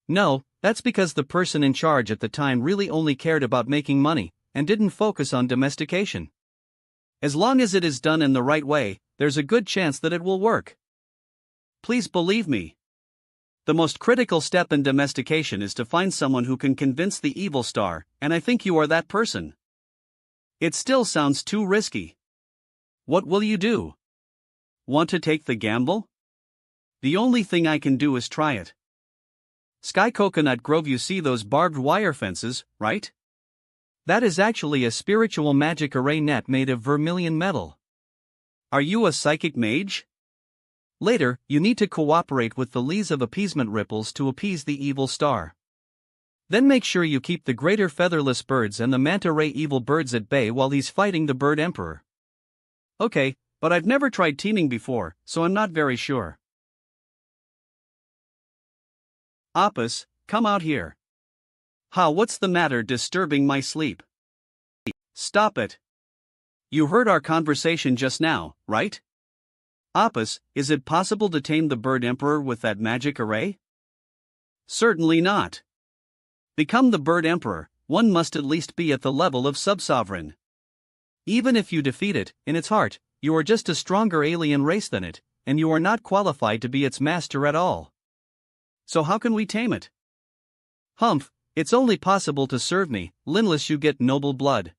No, that's because the person in charge at the time really only cared about making money, and didn't focus on domestication. As long as it is done in the right way, there's a good chance that it will work. Please believe me. The most critical step in domestication is to find someone who can convince the evil star, and I think you are that person. It still sounds too risky. What will you do? Want to take the gamble? The only thing I can do is try it. Sky Coconut Grove, you see those barbed wire fences, right? That is actually a spiritual magic array net made of vermilion metal. Are you a psychic mage? Later, you need to cooperate with the Lees of Appeasement Ripples to appease the evil star. Then make sure you keep the greater featherless birds and the manta ray evil birds at bay while he's fighting the bird emperor. Okay, but I've never tried teaming before, so I'm not very sure. Apis, come out here. How, what's the matter disturbing my sleep? Stop it. You heard our conversation just now, right? Apis, is it possible to tame the bird emperor with that magic array? Certainly not. Become the bird emperor, one must at least be at the level of sub-sovereign. Even if you defeat it, in its heart, you are just a stronger alien race than it, and you are not qualified to be its master at all. So how can we tame it? Humph, it's only possible to serve me, unless you get noble blood.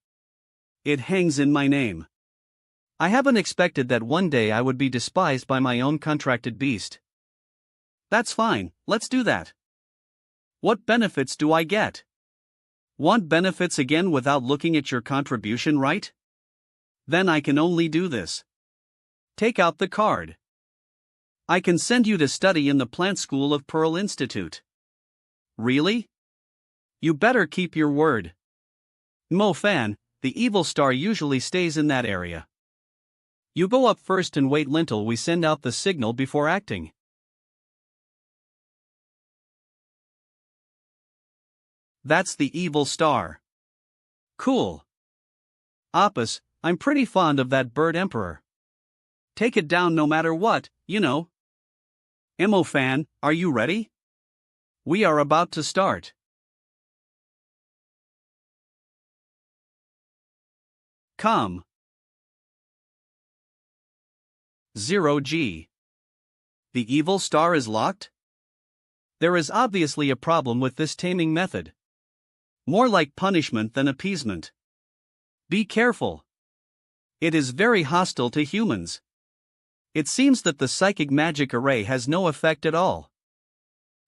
It hangs in my name. I haven't expected that one day I would be despised by my own contracted beast. That's fine, let's do that. What benefits do I get? Want benefits again without looking at your contribution, right? Then I can only do this. Take out the card. I can send you to study in the plant school of Pearl Institute. Really? You better keep your word. Mo Fan, the evil star usually stays in that area. You go up first and wait until we send out the signal before acting. That's the evil star. Cool. Apis, I'm pretty fond of that bird emperor. Take it down no matter what, you know. Mo Fan, are you ready? We are about to start. Come. 0G. The evil star is locked? There is obviously a problem with this taming method. More like punishment than appeasement. Be careful. It is very hostile to humans. It seems that the psychic magic array has no effect at all.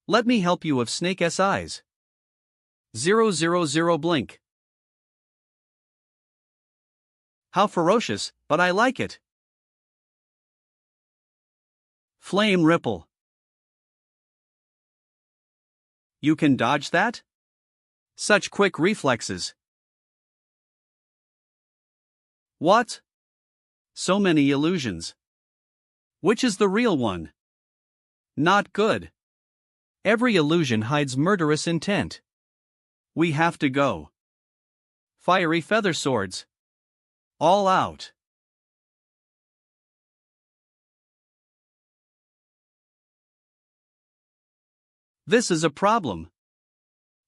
Let me help you of Snake's eyes. 000 blink. How ferocious, but I like it. Flame ripple. You can dodge that? Such quick reflexes. What? So many illusions. Which is the real one? Not good. Every illusion hides murderous intent. We have to go. Fiery feather swords. All out. This is a problem.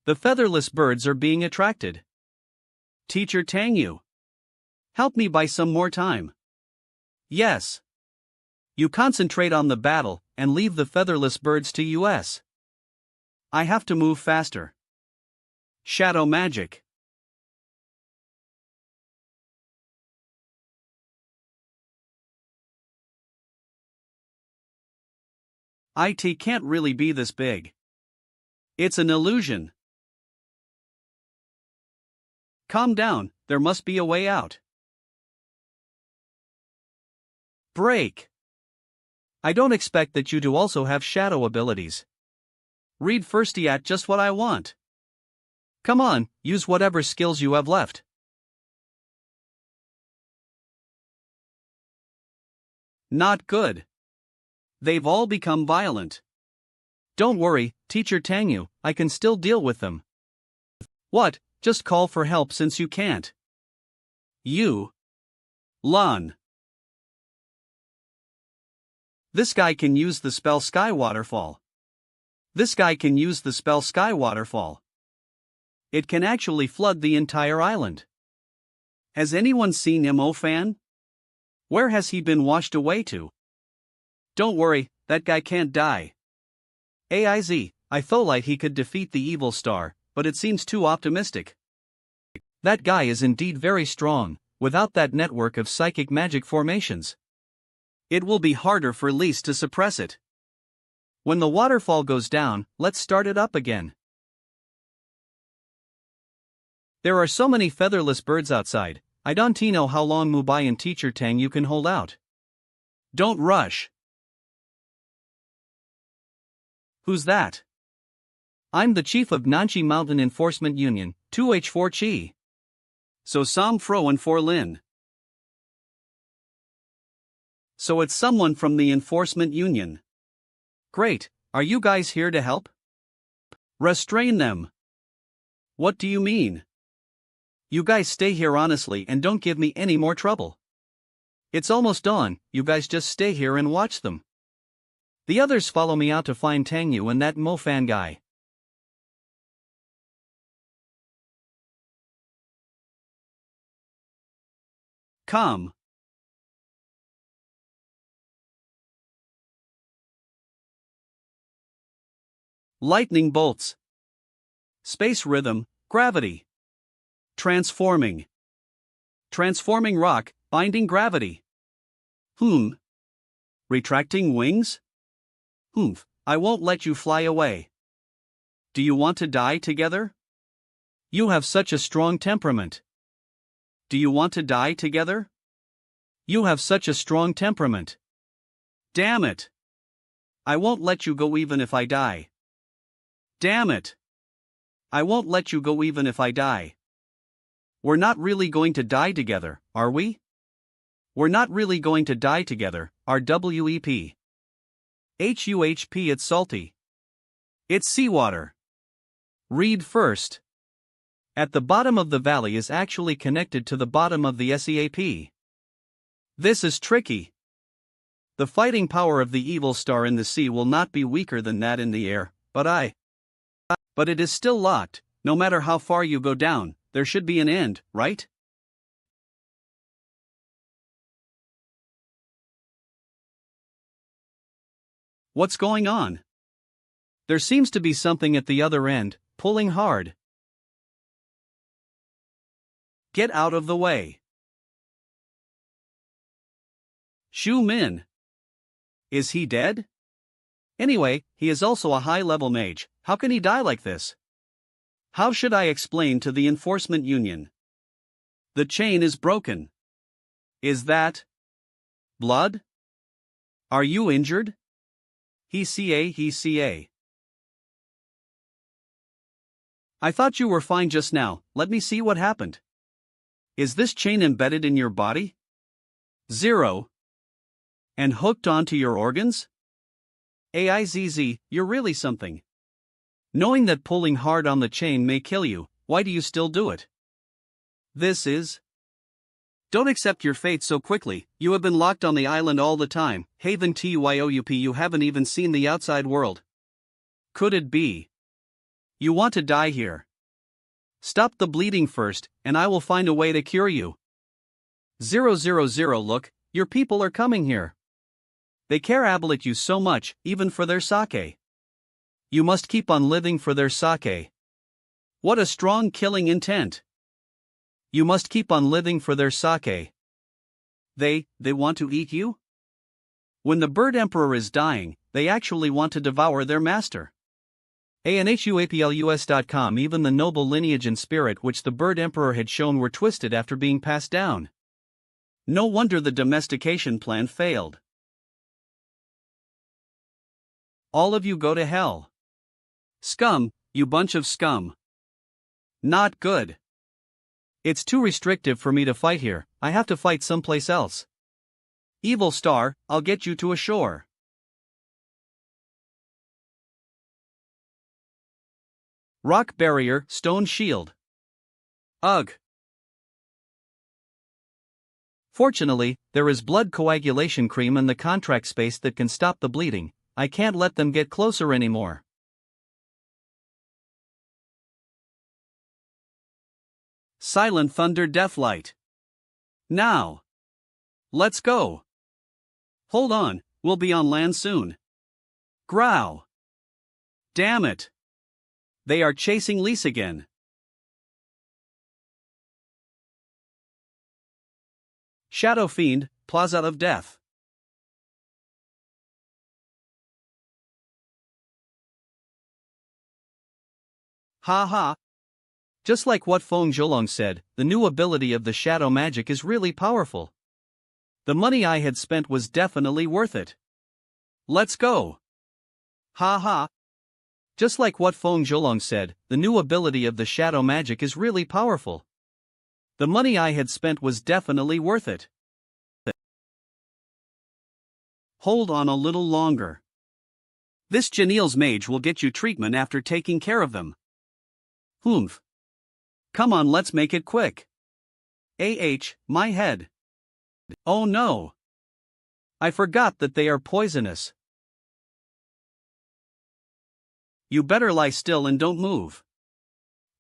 The featherless birds are being attracted. Teacher Tangyu. Help me buy some more time. Yes. You concentrate on the battle, and leave the featherless birds to us. I have to move faster. Shadow magic. It can't really be this big. It's an illusion. Calm down, there must be a way out. Break. I don't expect that you to also have shadow abilities. Read firsty at just what I want. Come on, use whatever skills you have left. Not good. They've all become violent. Don't worry, Teacher Tangyu, I can still deal with them. What? Just call for help since you can't. You. Lun. This guy can use the spell Sky Waterfall. This guy can use the spell Sky Waterfall. It can actually flood the entire island. Has anyone seen MO Fan? Where has he been washed away to? Don't worry, that guy can't die. AIZ, I thought like he could defeat the evil star, but it seems too optimistic. That guy is indeed very strong, without that network of psychic magic formations. It will be harder for Lise to suppress it. When the waterfall goes down, let's start it up again. There are so many featherless birds outside, I don't know how long Mubai and Teacher Tang you can hold out. Don't rush. Who's that? I'm the chief of Nanchi Mountain Enforcement Union, 2H4 Chi. So Sam Fro and 4 Lin. So it's someone from the Enforcement Union. Great, are you guys here to help? Restrain them. What do you mean? You guys stay here honestly and don't give me any more trouble. It's almost dawn, you guys just stay here and watch them. The others follow me out to find Tang Yu and that Mo Fan guy. Come. Lightning bolts. Space rhythm, gravity. Transforming. Transforming rock, binding gravity. Retracting wings? I won't let you fly away. Do you want to die together? You have such a strong temperament. Do you want to die together? You have such a strong temperament. Damn it. I won't let you go even if I die. Damn it. I won't let you go even if I die. We're not really going to die together, are we? We're not really going to die together, RWEP. HUHP, it's salty. It's seawater. Read first. At the bottom of the valley is actually connected to the bottom of the SEAP. This is tricky. The fighting power of the evil star in the sea will not be weaker than that in the air, but it is still locked. No matter how far you go down, there should be an end, right? What's going on? There seems to be something at the other end, pulling hard. Get out of the way. Xu Min. Is he dead? Anyway, he is also a high-level mage. How can he die like this? How should I explain to the Enforcement Union? The chain is broken. Is that blood? Are you injured? He CA. I thought you were fine just now, let me see what happened. Is this chain embedded in your body? 0. And hooked onto your organs? AIZZ, you're really something. Knowing that pulling hard on the chain may kill you, why do you still do it? This is... Don't accept your fate so quickly, you have been locked on the island all the time, Haven TYOUP, you haven't even seen the outside world. Could it be? You want to die here. Stop the bleeding first, and I will find a way to cure you. 000, look, your people are coming here. They care about you so much, even for their sake. You must keep on living for their sake. What a strong killing intent. You must keep on living for their sake. They want to eat you? When the bird emperor is dying, they actually want to devour their master. ANHUAPLUS.com. Even the noble lineage and spirit which the bird emperor had shown were twisted after being passed down. No wonder the domestication plan failed. All of you go to hell. Scum, you bunch of scum. Not good. It's too restrictive for me to fight here, I have to fight someplace else. Evil star, I'll get you to a shore. Rock barrier, stone shield. Ugh. Fortunately, there is blood coagulation cream in the contract space that can stop the bleeding. I can't let them get closer anymore. Silent thunder deathlight. Now. Let's go. Hold on, we'll be on land soon. Growl. Damn it. They are chasing Lise again. Shadow Fiend, Plaza of Death. Ha ha. Just like what Feng Zholong said, the new ability of the shadow magic is really powerful. The money I had spent was definitely worth it. Let's go. Ha ha. Just like what Feng Zholong said, the new ability of the shadow magic is really powerful. The money I had spent was definitely worth it. Hold on a little longer. This Janelle's mage will get you treatment after taking care of them. Humph. Come on, let's make it quick. My head. Oh no. I forgot that they are poisonous. You better lie still and don't move.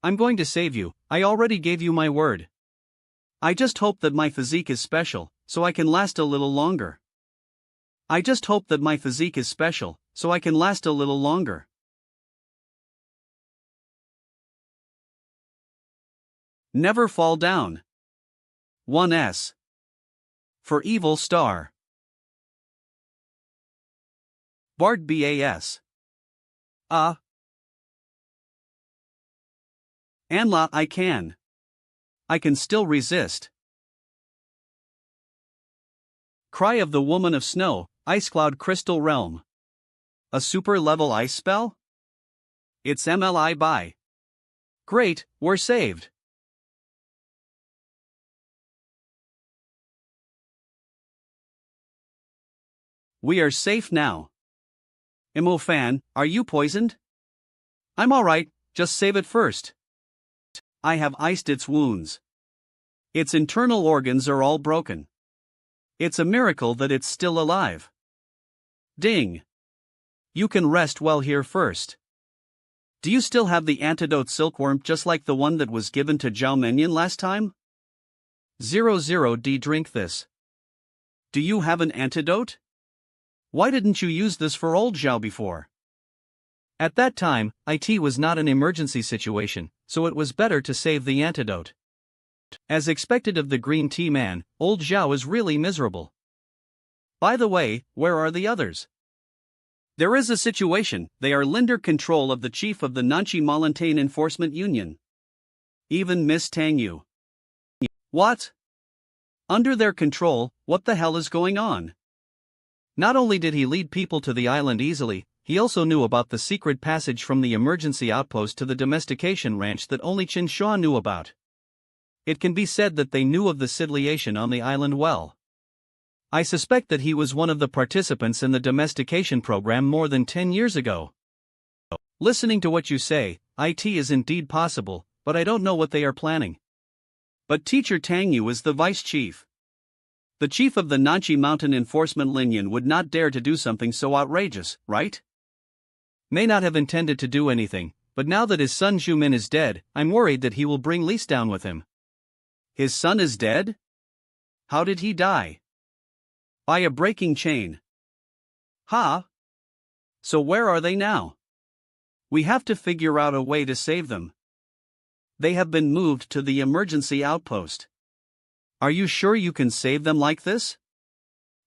I'm going to save you, I already gave you my word. I just hope that my physique is special, so I can last a little longer. I just hope that my physique is special, so I can last a little longer. Never fall down. 1S. For evil star. Bard BAS. Anla I can. I can still resist. Cry of the Woman of Snow, Ice Cloud Crystal Realm. A super level ice spell? It's MLI by. Great, we're saved. We are safe now. Fan, are you poisoned? I'm alright, just save it first. I have iced its wounds. Its internal organs are all broken. It's a miracle that it's still alive. Ding. You can rest well here first. Do you still have the antidote silkworm just like the one that was given to Zhao Menyan last time? 00D drink this. Do you have an antidote? Why didn't you use this for old Zhao before? At that time, it was not an emergency situation, so it was better to save the antidote. As expected of the green tea man, old Zhao is really miserable. By the way, where are the others? There is a situation, they are under control of the chief of the Nanchi Mountain Enforcement Union. Even Miss Tang Yu. What? Under their control, what the hell is going on? Not only did he lead people to the island easily, he also knew about the secret passage from the emergency outpost to the domestication ranch that only Qin Shua knew about. It can be said that they knew of the situation on the island well. I suspect that he was one of the participants in the domestication program more than 10 years ago. Listening to what you say, it is indeed possible, but I don't know what they are planning. But Teacher Tang Yu is the vice chief. The chief of the Nanchi Mountain Enforcement Union would not dare to do something so outrageous, right? May not have intended to do anything, but now that his son Zhu is dead, I'm worried that he will bring Lise down with him. His son is dead? How did he die? By a breaking chain. Ha! So where are they now? We have to figure out a way to save them. They have been moved to the emergency outpost. Are you sure you can save them like this?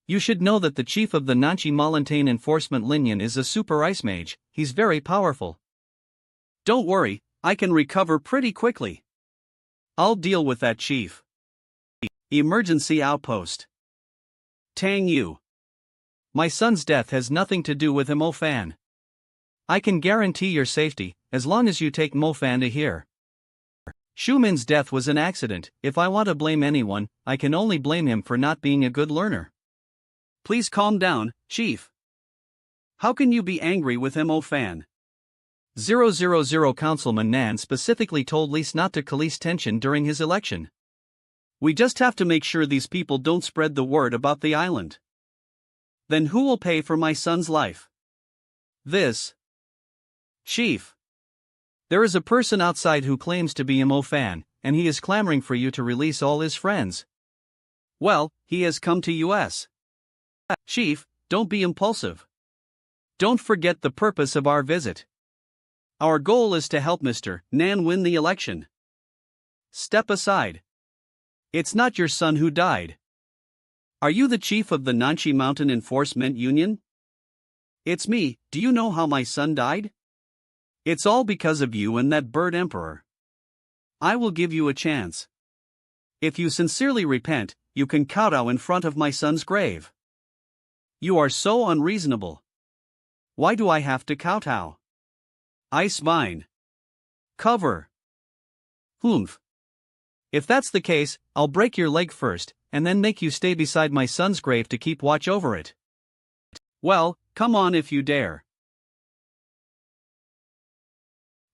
You should know that the chief of the Nanchi Mountain Enforcement Union is a super ice mage, he's very powerful. Don't worry, I can recover pretty quickly. I'll deal with that chief. Emergency outpost. Tang Yu. My son's death has nothing to do with Fan. I can guarantee your safety, as long as you take Fan to here. Shumin's death was an accident. If I want to blame anyone, I can only blame him for not being a good learner. Please calm down, Chief. How can you be angry with Fan? 000 Councilman Nan specifically told Lise not to release tension during his election. We just have to make sure these people don't spread the word about the island. Then who will pay for my son's life? This. Chief. There is a person outside who claims to be Fan, and he is clamoring for you to release all his friends. Well, he has come to us. Chief, don't be impulsive. Don't forget the purpose of our visit. Our goal is to help Mr. Nan win the election. Step aside. It's not your son who died. Are you the chief of the Nanchi Mountain Enforcement Union? It's me. Do you know how my son died? It's all because of you and that bird emperor. I will give you a chance. If you sincerely repent, you can kowtow in front of my son's grave. You are so unreasonable. Why do I have to kowtow? Ice mine. Cover. Humph. If that's the case, I'll break your leg first, and then make you stay beside my son's grave to keep watch over it. Well, come on if you dare.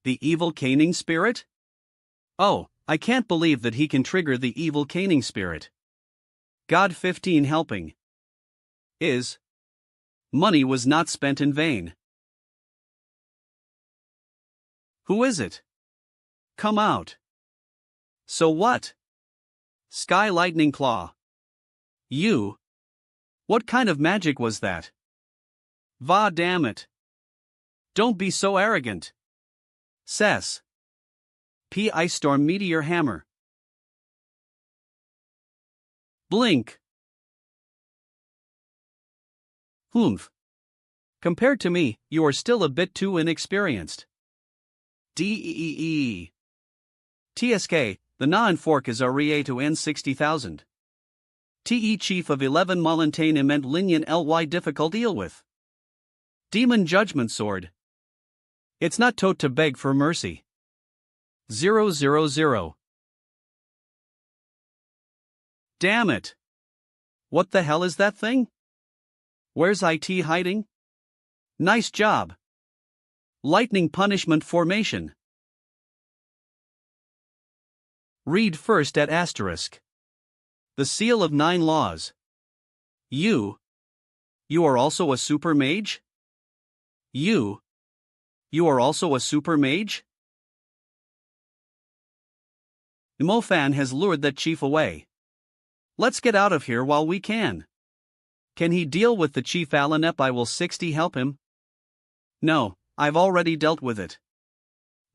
The evil caning spirit? Oh, I can't believe that he can trigger the evil caning spirit. God 15 helping. Money was not spent in vain. Who is it? Come out. So what? Sky Lightning Claw. You? What kind of magic was that? Va damn it. Don't be so arrogant. Cess. P. Ice Storm Meteor Hammer. Blink. Humph. Compared to me, you are still a bit too inexperienced. DEEE. TSK, the Na and Fork is REA to N 60,000. TE Chief of 11 Molintain Ement Linian LY difficult deal with. Demon Judgment Sword. It's not tote to beg for mercy. 000. Damn it. What the hell is that thing? Where's IT hiding? Nice job. Lightning Punishment Formation. Read first at asterisk. The Seal of 9 Laws. You are also a super mage? You are also a super mage? Mofan has lured that chief away. Let's get out of here while we can. Can he deal with the chief Alanep? I will 60 help him? No, I've already dealt with it.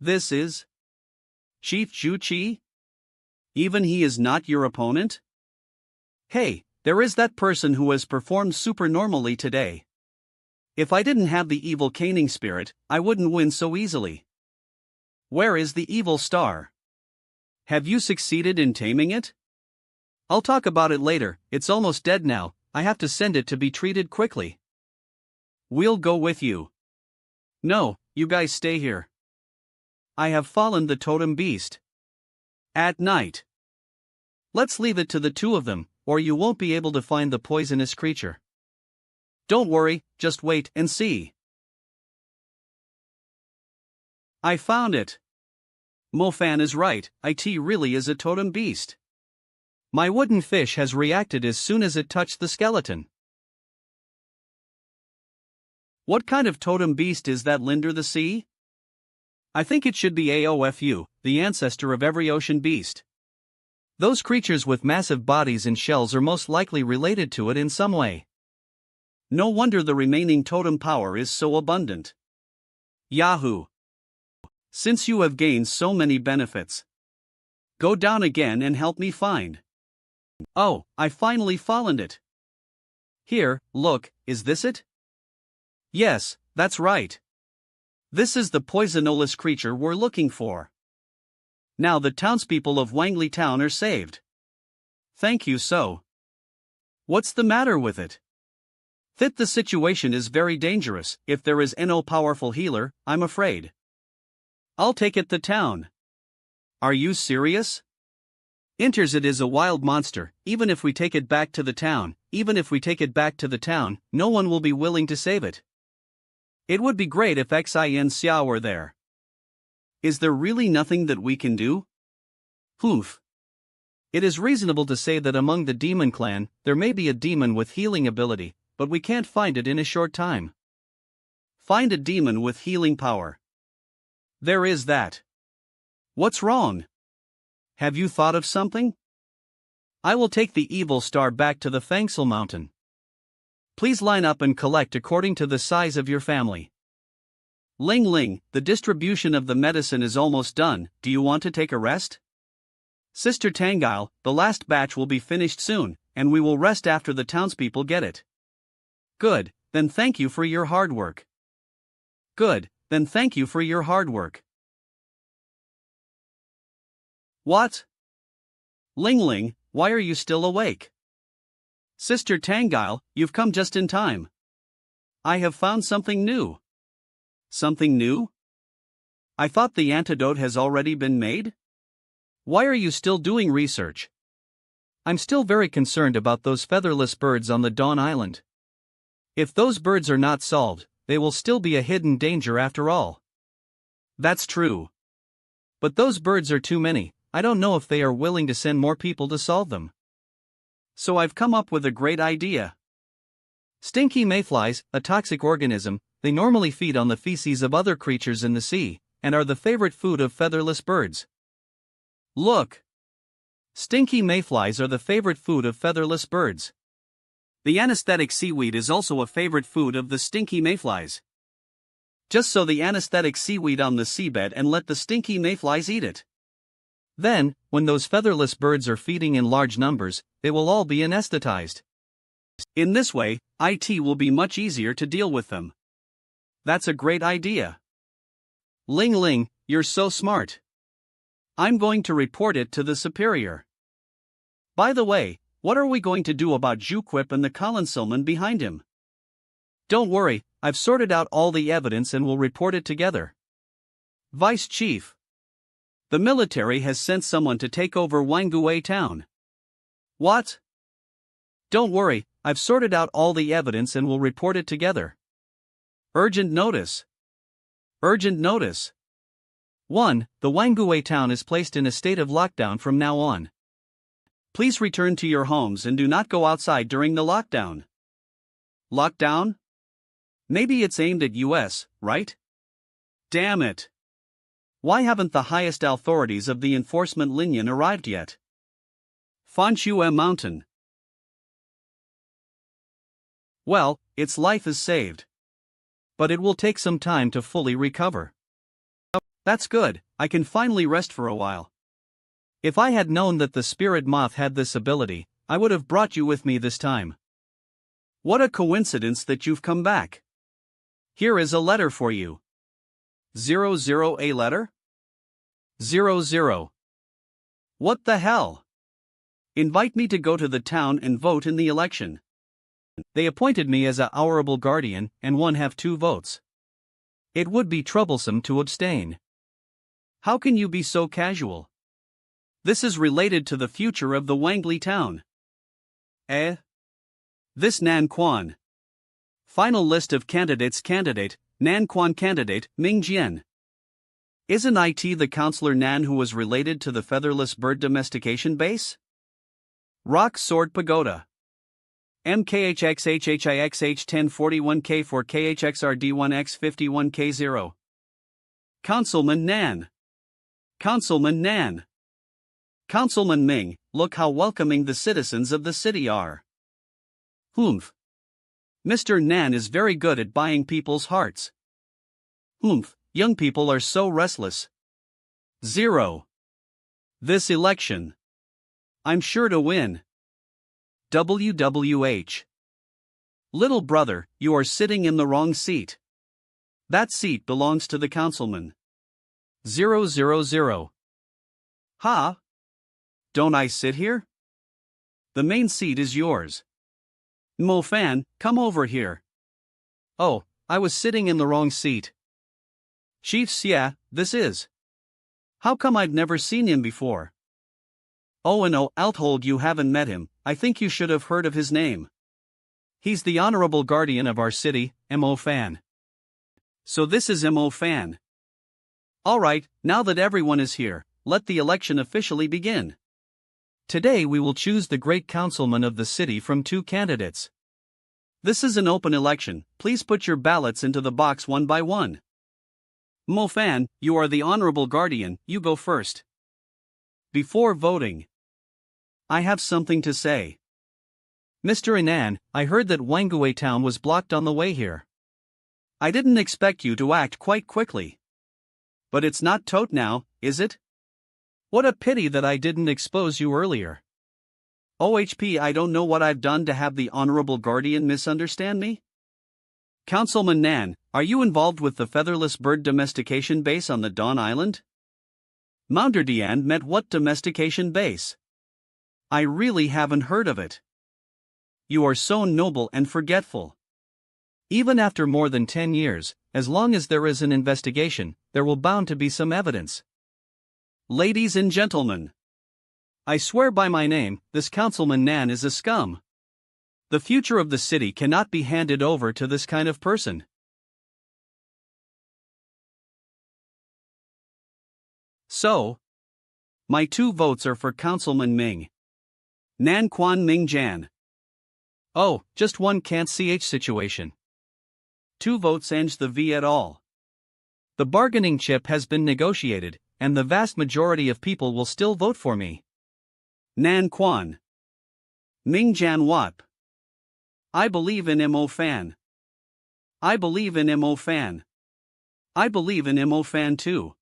This is Chief Juchi? Even he is not your opponent? Hey, there is that person who has performed supernormally today. If I didn't have the evil caning spirit, I wouldn't win so easily. Where is the evil star? Have you succeeded in taming it? I'll talk about it later, it's almost dead now, I have to send it to be treated quickly. We'll go with you. No, you guys stay here. I have fallen the totem beast. At night. Let's leave it to the two of them, or you won't be able to find the poisonous creature. Don't worry, just wait and see. I found it. Mofan is right, IT really is a totem beast. My wooden fish has reacted as soon as it touched the skeleton. What kind of totem beast is that, Linder the Sea? I think it should be AOFU, the ancestor of every ocean beast. Those creatures with massive bodies and shells are most likely related to it in some way. No wonder the remaining totem power is so abundant. Yahoo! Since you have gained so many benefits, go down again and help me find. Oh, I finally found it. Here, look, is this it? Yes, that's right. This is the poisonolous creature we're looking for. Now the townspeople of Wangley Town are saved. Thank you so. What's the matter with it? The situation is very dangerous. If there is no powerful healer, I'm afraid. I'll take it the town. Are you serious? Enters it is a wild monster. Even if we take it back to the town, no one will be willing to save it. It would be great if Xin Xiao were there. Is there really nothing that we can do? Humph. It is reasonable to say that among the demon clan, there may be a demon with healing ability, but we can't find it in a short time. Find a demon with healing power. There is that. What's wrong? Have you thought of something? I will take the evil star back to the Fangsel Mountain. Please line up and collect according to the size of your family. Ling Ling, the distribution of the medicine is almost done. Do you want to take a rest? Sister Tangile, the last batch will be finished soon, and we will rest after the townspeople get it. Good, then thank you for your hard work. Good, then thank you for your hard work. What? Ling Ling, why are you still awake? Sister Tangile, you've come just in time. I have found something new. Something new? I thought the antidote has already been made? Why are you still doing research? I'm still very concerned about those featherless birds on the Dawn Island. If those birds are not solved, they will still be a hidden danger after all. That's true. But those birds are too many. I don't know if they are willing to send more people to solve them. So I've come up with a great idea. Stinky mayflies, a toxic organism, they normally feed on the feces of other creatures in the sea, and are the favorite food of featherless birds. Look! Stinky mayflies are the favorite food of featherless birds. The anesthetic seaweed is also a favorite food of the stinky mayflies. Just sow the anesthetic seaweed on the seabed and let the stinky mayflies eat it. Then, when those featherless birds are feeding in large numbers, they will all be anesthetized. In this way, it will be much easier to deal with them. That's a great idea. Ling Ling, you're so smart. I'm going to report it to the superior. By the way, what are we going to do about Juquip and the Colonselman behind him? Don't worry, I've sorted out all the evidence and will report it together. Vice Chief. The military has sent someone to take over Wangue town. What? Don't worry, I've sorted out all the evidence and will report it together. Urgent notice. Urgent notice. 1. The Wangue town is placed in a state of lockdown from now on. Please return to your homes and do not go outside during the lockdown. Lockdown? Maybe it's aimed at US, right? Damn it. Why haven't the highest authorities of the enforcement linion arrived yet? Fanchue Mountain. Well, its life is saved. But it will take some time to fully recover. That's good, I can finally rest for a while. If I had known that the spirit moth had this ability, I would have brought you with me this time. What a coincidence that you've come back. Here is a letter for you. 00 a letter? 00. What the hell? Invite me to go to the town and vote in the election. They appointed me as a honorable guardian and one have 2 votes. It would be troublesome to abstain. How can you be so casual? This is related to the future of the Wangle town. Eh? This Nan Quan. Final list of candidates. Candidate, Nan Quan. Candidate, Ming Jian. Isn't it the counselor Nan who was related to the featherless bird domestication base? Rock Sword Pagoda. MKHXHHIXH1041K4KHXRD1X51K0. Councilman Nan. Councilman Nan. Councilman Ming, look how welcoming the citizens of the city are. Humph. Mr. Nan is very good at buying people's hearts. Humph, young people are so restless. 0. This election. I'm sure to win. WWH. Little brother, you are sitting in the wrong seat. That seat belongs to the councilman. 000. Ha? Don't I sit here? The main seat is yours. Mo Fan, come over here. Oh, I was sitting in the wrong seat. Chiefs, yeah, this is. How come I've never seen him before? Oh, and I'll told you haven't met him, I think you should have heard of his name. He's the honorable guardian of our city, Mo Fan. So this is Mo Fan. Alright, now that everyone is here, let the election officially begin. Today we will choose the great councilman of the city from 2 candidates. This is an open election, please put your ballots into the box one by one. Mo Fan, you are the honorable guardian, you go first. before voting, I have something to say. Mr. Inan, I heard that Wangui town was blocked on the way here. I didn't expect you to act quite quickly. But it's not tot now, is it? What a pity that I didn't expose you earlier. OHP, I don't know what I've done to have the Honorable Guardian misunderstand me. Councilman Nan, are you involved with the featherless bird domestication base on the Dawn Island? Mounderdian met what domestication base? I really haven't heard of it. You are so noble and forgetful. Even after more than 10 years, as long as there is an investigation, there will bound to be some evidence. Ladies and gentlemen, I swear by my name, this Councilman Nan is a scum. The future of the city cannot be handed over to this kind of person. So, my 2 votes are for Councilman Ming. Nan Quan Ming Jan. Oh, just one can't ch situation. 2 votes ends the V at all. The bargaining chip has been negotiated, and the vast majority of people will still vote for me. Nan Quan Ming Jan Wap. I believe in Mo Fan. I believe in Mo Fan. I believe in Mo Fan too.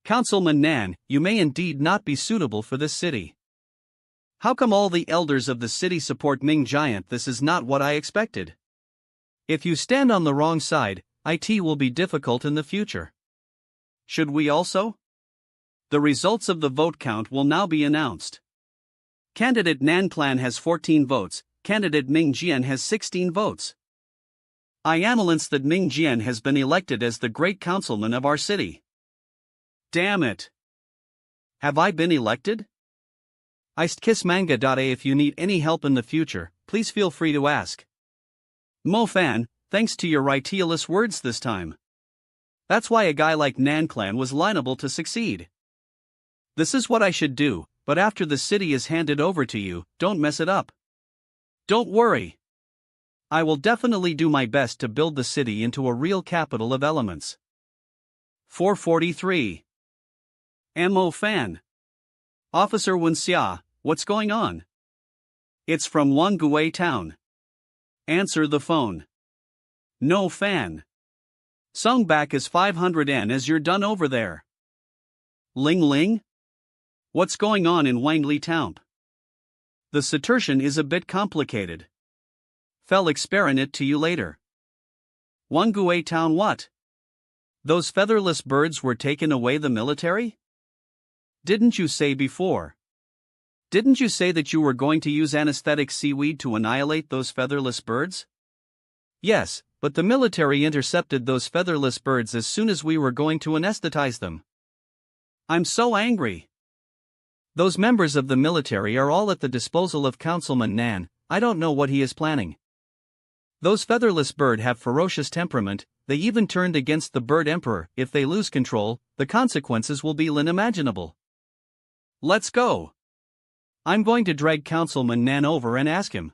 Councilman Nan, you may indeed not be suitable for this city. How come all the elders of the city support Ming Giant? This is not what I expected. If you stand on the wrong side, it will be difficult in the future. Should we also? The results of the vote count will now be announced. Candidate Nan Clan has 14 votes, candidate Ming Jian has 16 votes. I announce that Ming Jian has been elected as the great councilman of our city. Damn it! Have I been elected? Kiss Manga. If you need any help in the future, please feel free to ask. Mo Fan, thanks to your ridiculous words this time. That's why a guy like Nan Clan was liable to succeed. This is what I should do, but after the city is handed over to you, don't mess it up. Don't worry. I will definitely do my best to build the city into a real capital of elements. 443. Mo Fan. Officer Wenxia, what's going on? It's from Wangui town. Answer the phone. No Fan. Sung back is 500 N as you're done over there. Ling Ling? What's going on in Wangli town? The situation is a bit complicated. Fell explain it to you later. Wangui town what? Those featherless birds were taken away the military? Didn't you say before? Didn't you say that you were going to use anesthetic seaweed to annihilate those featherless birds? Yes, but the military intercepted those featherless birds as soon as we were going to anesthetize them. I'm so angry. Those members of the military are all at the disposal of Councilman Nan. I don't know what he is planning. Those featherless birds have ferocious temperament. They even turned against the bird emperor. If they lose control, the consequences will be unimaginable. Let's go. I'm going to drag Councilman Nan over and ask him.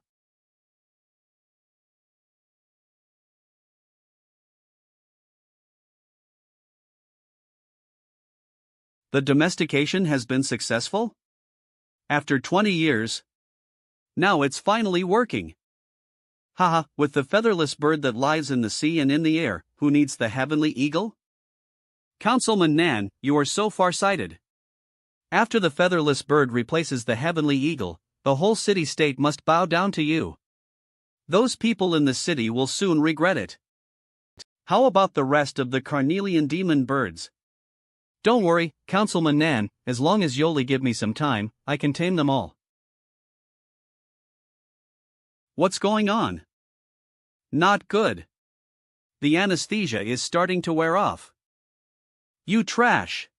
The domestication has been successful? After 20 years. Now it's finally working. Haha, with the featherless bird that lies in the sea and in the air, who needs the heavenly eagle? Councilman Nan, you are so far-sighted. After the featherless bird replaces the heavenly eagle, the whole city-state must bow down to you. Those people in the city will soon regret it. How about the rest of the carnelian demon birds? Don't worry, Councilman Nan, as long as you'll give me some time, I can tame them all. What's going on? Not good. The anesthesia is starting to wear off. You trash.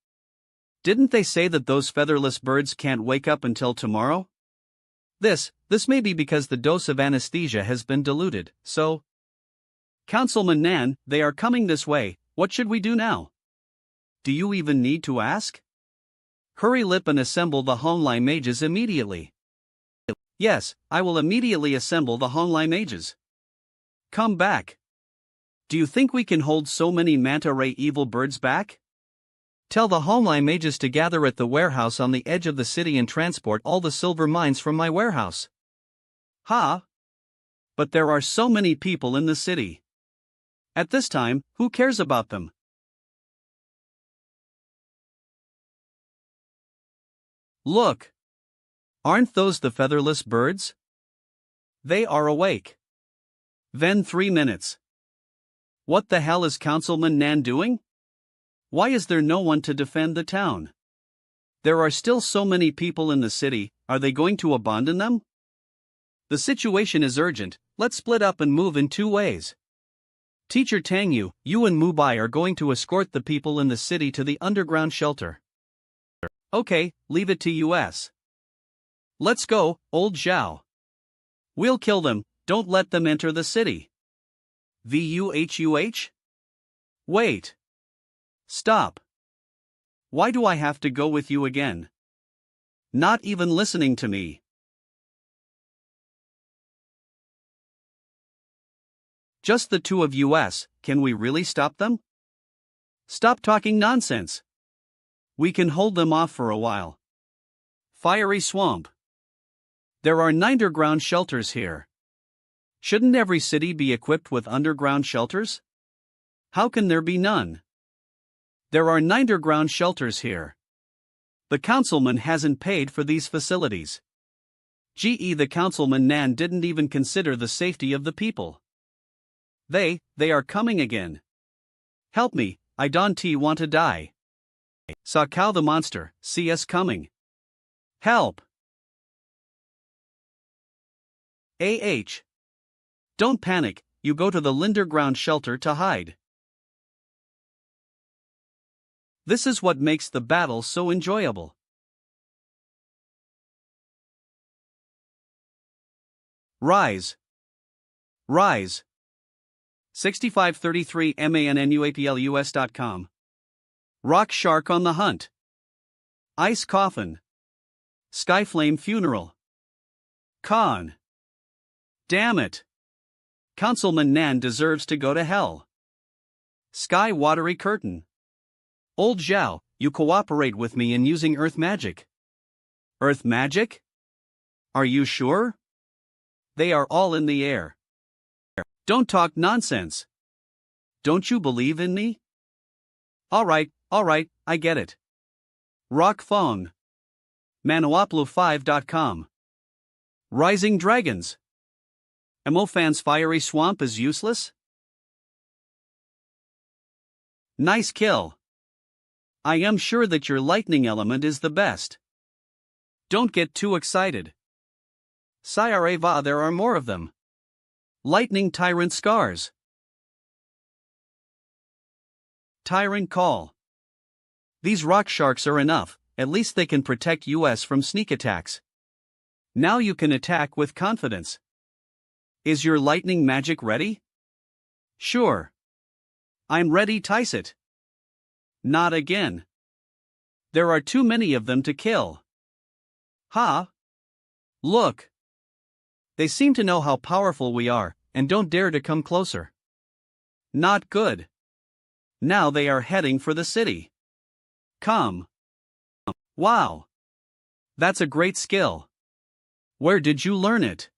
Didn't they say that those featherless birds can't wake up until tomorrow? This may be because the dose of anesthesia has been diluted, so... Councilman Nan, they are coming this way, what should we do now? Do you even need to ask? Hurry lip and assemble the Honglai mages immediately. Yes, I will immediately assemble the Honglai mages. Come back. Do you think we can hold so many manta ray evil birds back? Tell the Homeline mages to gather at the warehouse on the edge of the city and transport all the silver mines from my warehouse. Ha! But there are so many people in the city. At this time, who cares about them? Look! Aren't those the featherless birds? They are awake. Then 3 minutes. What the hell is Councilman Nan doing? Why is there no one to defend the town? There are still so many people in the city, are they going to abandon them? The situation is urgent, let's split up and move in 2 ways. Teacher Tangyu, you and Mubai are going to escort the people in the city to the underground shelter. Okay, leave it to us. Let's go, old Zhao. We'll kill them, don't let them enter the city. VUHUH? Wait. Stop. Why do I have to go with you again? Not even listening to me. Just the 2 of us, can we really stop them? Stop talking nonsense. We can hold them off for a while. Fiery swamp. There are 9 underground shelters here. Shouldn't every city be equipped with underground shelters? How can there be none? There are 9 underground shelters here. The councilman hasn't paid for these facilities. The councilman Nan didn't even consider the safety of the people. They are coming again. Help me, I don't want to die. Saw Cow the monster, see us coming. Help! Don't panic, you go to the Linderground shelter to hide. This is what makes the battle so enjoyable. Rise. Rise. 6533 MANHWAPLUS.com. Rock Shark on the Hunt. Ice Coffin. Skyflame Funeral. Con. Damn it. Councilman Nan deserves to go to hell. Sky Watery Curtain. Old Zhao, you cooperate with me in using Earth Magic. Earth Magic? Are you sure? They are all in the air. Don't talk nonsense. Don't you believe in me? Alright, I get it. Rock Phone. Manhwa5.com. Rising Dragons. Emofan's Fiery Swamp is useless? Nice kill. I am sure that your lightning element is the best. Don't get too excited. Sayareva, there are more of them. Lightning Tyrant Scars. Tyrant Call. These rock sharks are enough, at least they can protect us from sneak attacks. Now you can attack with confidence. Is your lightning magic ready? Sure. I'm ready, Tice it. Not again. There are too many of them to kill. Ha! Look! They seem to know how powerful we are, and don't dare to come closer. Not good. Now they are heading for the city. Come. Wow! That's a great skill. Where did you learn it?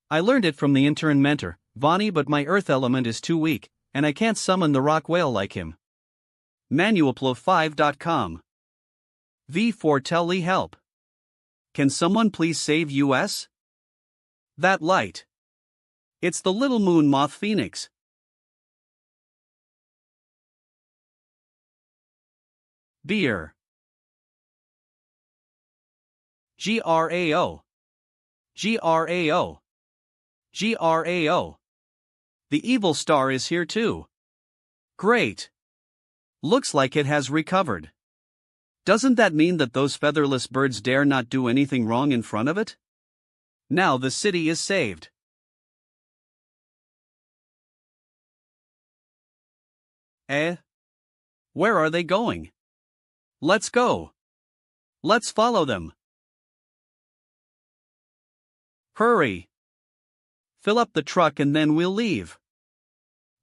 I learned it from the intern mentor, Vani, but my earth element is too weak, and I can't summon the rock whale like him. Manualplo5.com. V4 Tell Lee help. Can someone please save us? That light. It's the little moon moth phoenix. Beer. GRAO. GRAO. GRAO. The evil star is here too. Great. Looks like it has recovered. Doesn't that mean that those featherless birds dare not do anything wrong in front of it? Now the city is saved. Where are they going? Let's go. Let's follow them. Hurry. Fill up the truck and then we'll leave.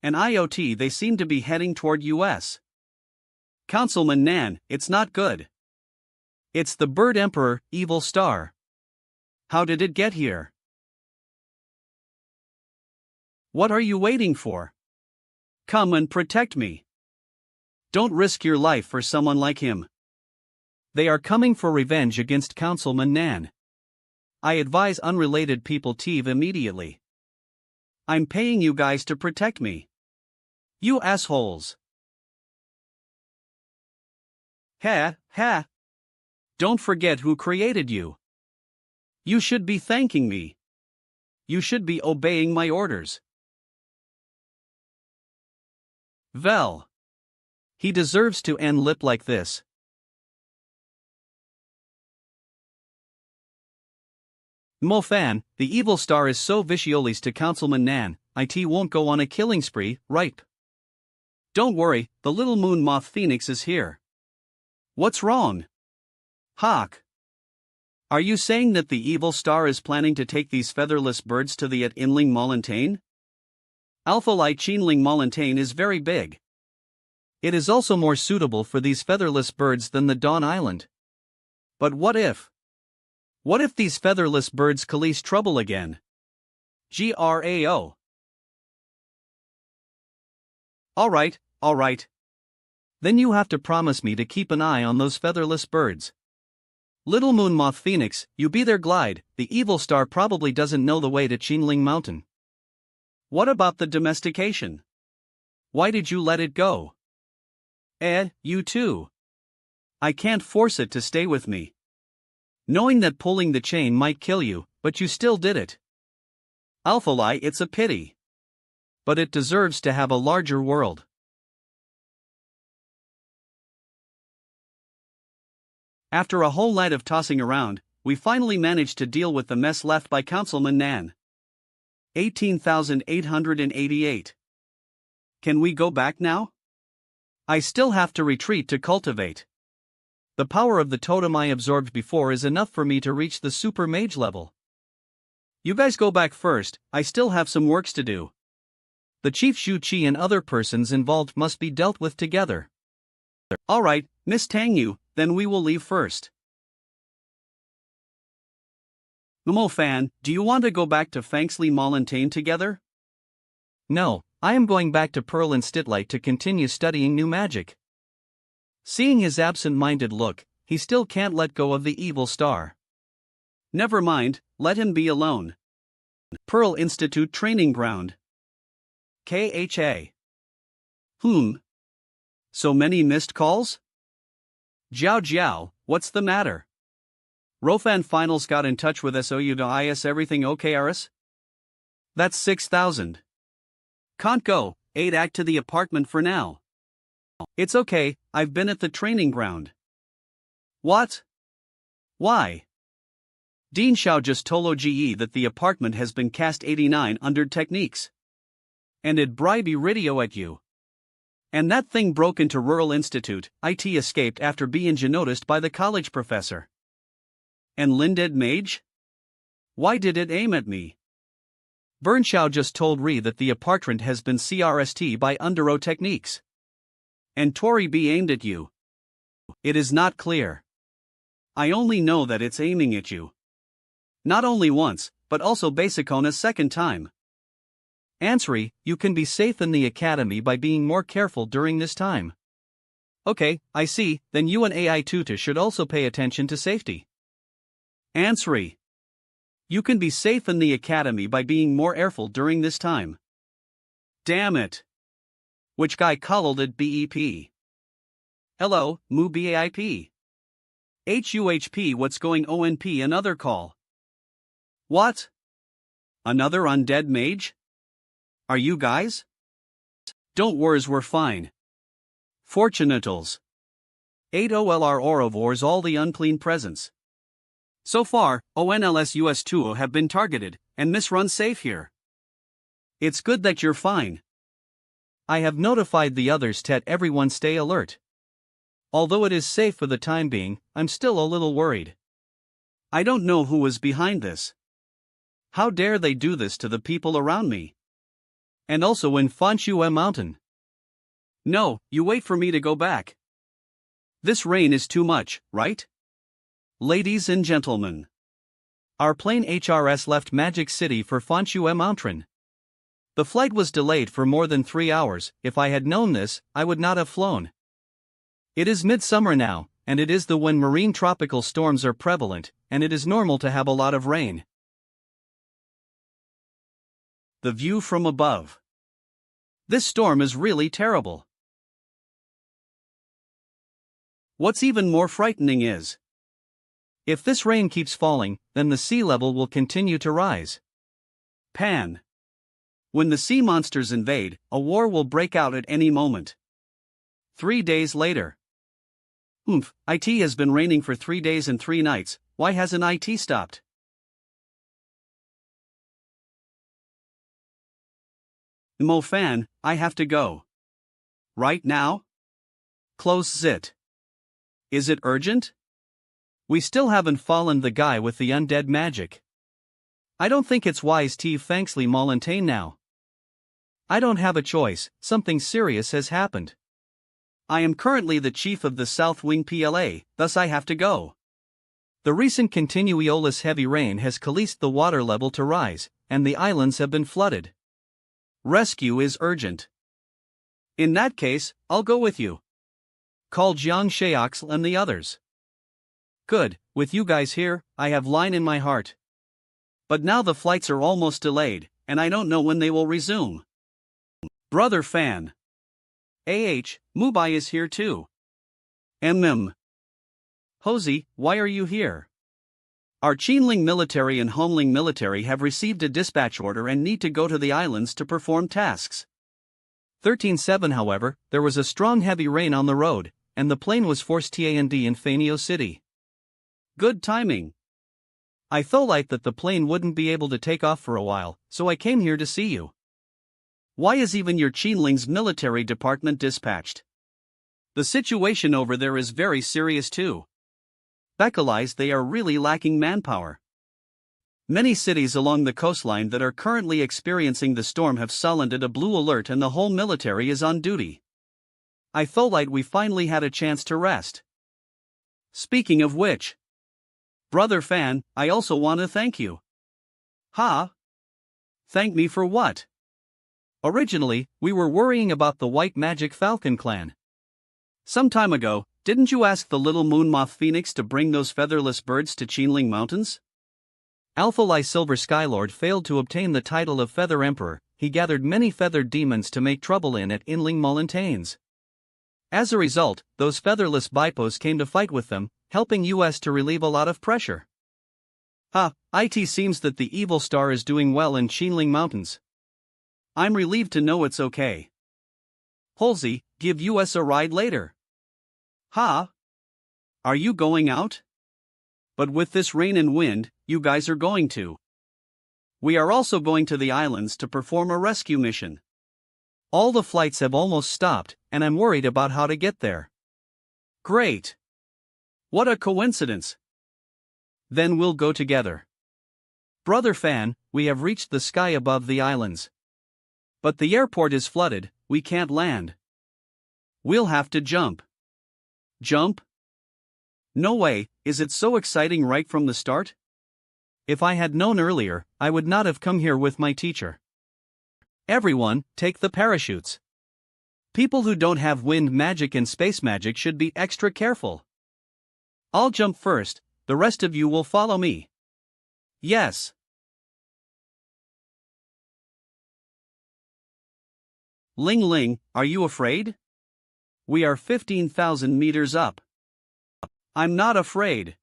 An IoT, they seem to be heading toward us. Councilman Nan, it's not good. It's the Bird Emperor, Evil Star. How did it get here? What are you waiting for? Come and protect me. Don't risk your life for someone like him. They are coming for revenge against Councilman Nan. I advise unrelated people leave immediately. I'm paying you guys to protect me. You assholes. Ha, ha. Don't forget who created you. You should be thanking me. You should be obeying my orders. Vel. He deserves to end lip like this. Mo fan, the evil star is so vicious to Councilman Nan, it won't go on a killing spree, right? Don't worry, the little moon moth phoenix is here. What's wrong? Hawk. Are you saying that the evil star is planning to take these featherless birds to the Inling Mountain? Alpha Light Chinling Mountain is very big. It is also more suitable for these featherless birds than the Dawn Island. But what if? What if these featherless birds cause trouble again? Grao. Alright. Then you have to promise me to keep an eye on those featherless birds. Little Moon Moth Phoenix, you be their glide, the evil star probably doesn't know the way to Chinling Mountain. What about the domestication? Why did you let it go? You too. I can't force it to stay with me. Knowing that pulling the chain might kill you, but you still did it. Alphalai, it's a pity. But it deserves to have a larger world. After a whole night of tossing around, we finally managed to deal with the mess left by Councilman Nan. 18,888. Can we go back now? I still have to retreat to cultivate. The power of the totem I absorbed before is enough for me to reach the super mage level. You guys go back first, I still have some works to do. The Chief Shu Chi and other persons involved must be dealt with together. Alright, Miss Tang Yu, then we will leave first. Momo fan, do you want to go back to Fangsley Mountain together? No, I am going back to Pearl and Stitlight to continue studying new magic. Seeing his absent-minded look, he still can't let go of the evil star. Never mind, let him be alone. Pearl Institute Training Ground. KHA. So many missed calls? Jiao, what's the matter? Rofan Finals got in touch with SOU to IS everything okay Aris? That's 6,000. Can't go, 8 act to the apartment for now. It's okay, I've been at the training ground. What? Why? Dean Xiao just told OGE that the apartment has been cast 89 under techniques. And it bribe radio at you. And that thing broke into Rural Institute, IT escaped after being noticed by the college professor. And Linded Mage? Why did it aim at me? Bernshao just told Ri that the apartment has been CRST by Undero techniques. And Tori B aimed at you. It is not clear. I only know that it's aiming at you. Not only once, but also Basicon a second time. Ansri, you can be safe in the academy by being more careful during this time. Okay, I see, then you and AI Tutor should also pay attention to safety. Ansri. You can be safe in the academy by being more careful during this time. Damn it. Which guy called it BEP? Hello, Mu BAIP. HUHP what's going ONP another call. What? Another undead mage? Are you guys? Don't worry, we're fine. Fortunatals. 8 OLR Orovores all the unclean presence. So far, ONLS US2 have been targeted, and Miss Run safe here. It's good that you're fine. I have notified the others to let everyone stay alert. Although it is safe for the time being, I'm still a little worried. I don't know who was behind this. How dare they do this to the people around me? And also in Fanchue Mountain. No, you wait for me to go back. This rain is too much, right? Ladies and gentlemen. Our plane HRS left Magic City for Fanshu Mountain. The flight was delayed for more than 3 hours. If I had known this, I would not have flown. It is midsummer now, and it is when marine tropical storms are prevalent, and it is normal to have a lot of rain. The view from above. This storm is really terrible. What's even more frightening is, if this rain keeps falling, then the sea level will continue to rise. Pan. When the sea monsters invade, a war will break out at any moment. 3 days later. IT has been raining for 3 days and 3 nights, why hasn't IT stopped? Mo fan, I have to go. Right now? Close it. Is it urgent? We still haven't fallen the guy with the undead magic. I don't think it's wise to thanksly Molintain now. I don't have a choice, something serious has happened. I am currently the chief of the South Wing PLA, thus I have to go. The recent continuous heavy rain has caused the water level to rise, and the islands have been flooded. Rescue is urgent. In that case, I'll go with you. Call Jiang Sheoxl and the others. Good, with you guys here, I have line in my heart. But now the flights are almost delayed, and I don't know when they will resume. Brother Fan. Mubai is here too. Hosey, why are you here? Our Qinling military and Homeling military have received a dispatch order and need to go to the islands to perform tasks. 13-7 However, there was a strong heavy rain on the road, and the plane was forced to land in Fanio City. Good timing. I thought that the plane wouldn't be able to take off for a while, so I came here to see you. Why is even your Qinling's military department dispatched? The situation over there is very serious too. Bekalize, they are really lacking manpower. Many cities along the coastline that are currently experiencing the storm have sounded a blue alert and the whole military is on duty. I thought we finally had a chance to rest. Speaking of which, Brother Fan, I also want to thank you. Ha? Thank me for what? Originally, we were worrying about the White Magic Falcon clan. Some time ago, didn't you ask the little moon moth phoenix to bring those featherless birds to Qinling Mountains? Alpha Lai Silver Skylord failed to obtain the title of Feather Emperor. He gathered many feathered demons to make trouble at Inling Molintains. As a result, those featherless bipos came to fight with them, helping us to relieve a lot of pressure. It seems that the evil star is doing well in Qinling Mountains. I'm relieved to know it's okay. Halsey, give us a ride later. Are you going out? But with this rain and wind, you guys are going to. We are also going to the islands to perform a rescue mission. All the flights have almost stopped, and I'm worried about how to get there. Great. What a coincidence. Then we'll go together. Brother Fan, we have reached the sky above the islands. But the airport is flooded, we can't land. We'll have to jump. Jump? No way, is it so exciting right from the start? If I had known earlier, I would not have come here with my teacher. Everyone, take the parachutes. People who don't have wind magic and space magic should be extra careful. I'll jump first, the rest of you will follow me. Yes. Ling Ling, are you afraid? We are 15,000 meters up. I'm not afraid.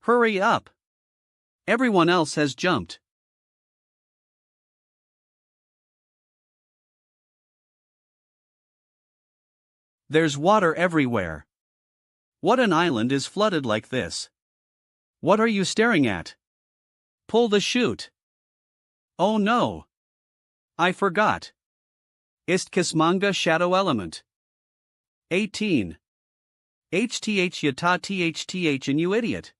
Hurry up. Everyone else has jumped. There's water everywhere. What an island is flooded like this? What are you staring at? Pull the chute. Oh no. I forgot. Istkas manga shadow element. 18. HTH yata THTH and you idiot.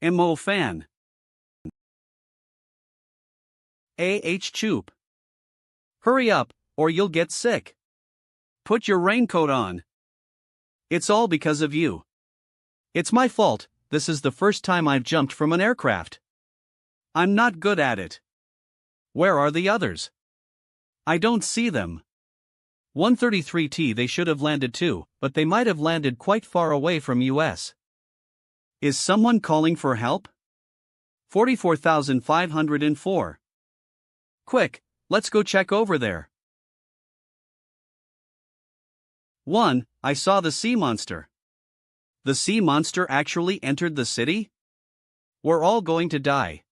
MO fan. Choop. Hurry up, or you'll get sick. Put your raincoat on. It's all because of you. It's my fault, this is the first time I've jumped from an aircraft. I'm not good at it. Where are the others? I don't see them. 133T they should have landed too, but they might have landed quite far away from US. Is someone calling for help? 44,504. Quick, let's go check over there. 1. I saw the sea monster. The sea monster actually entered the city? We're all going to die.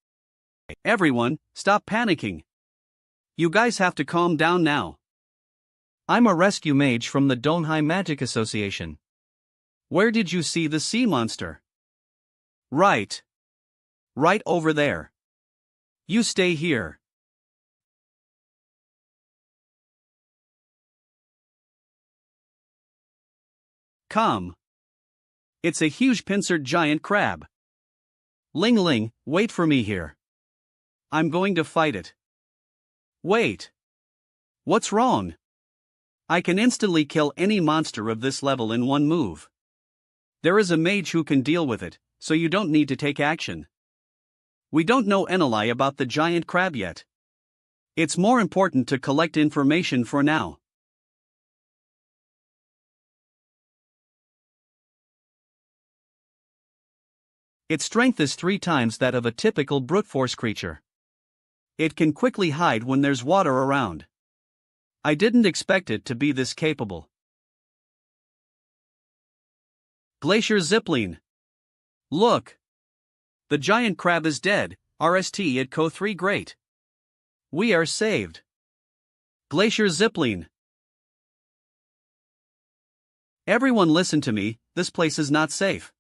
Everyone, stop panicking. You guys have to calm down now. I'm a rescue mage from the Donhai Magic Association. Where did you see the sea monster? Right over there. You stay here. Come. It's a huge pincered giant crab. Ling Ling, wait for me here. I'm going to fight it. Wait. What's wrong? I can instantly kill any monster of this level in one move. There is a mage who can deal with it, so you don't need to take action. We don't know any about the giant crab yet. It's more important to collect information for now. Its strength is 3 times that of a typical brute force creature. It can quickly hide when there's water around. I didn't expect it to be this capable. Glacier Zipline. Look! The giant crab is dead, RST at Co 3 great. We are saved. Glacier Zipline. Everyone listen to me, this place is not safe.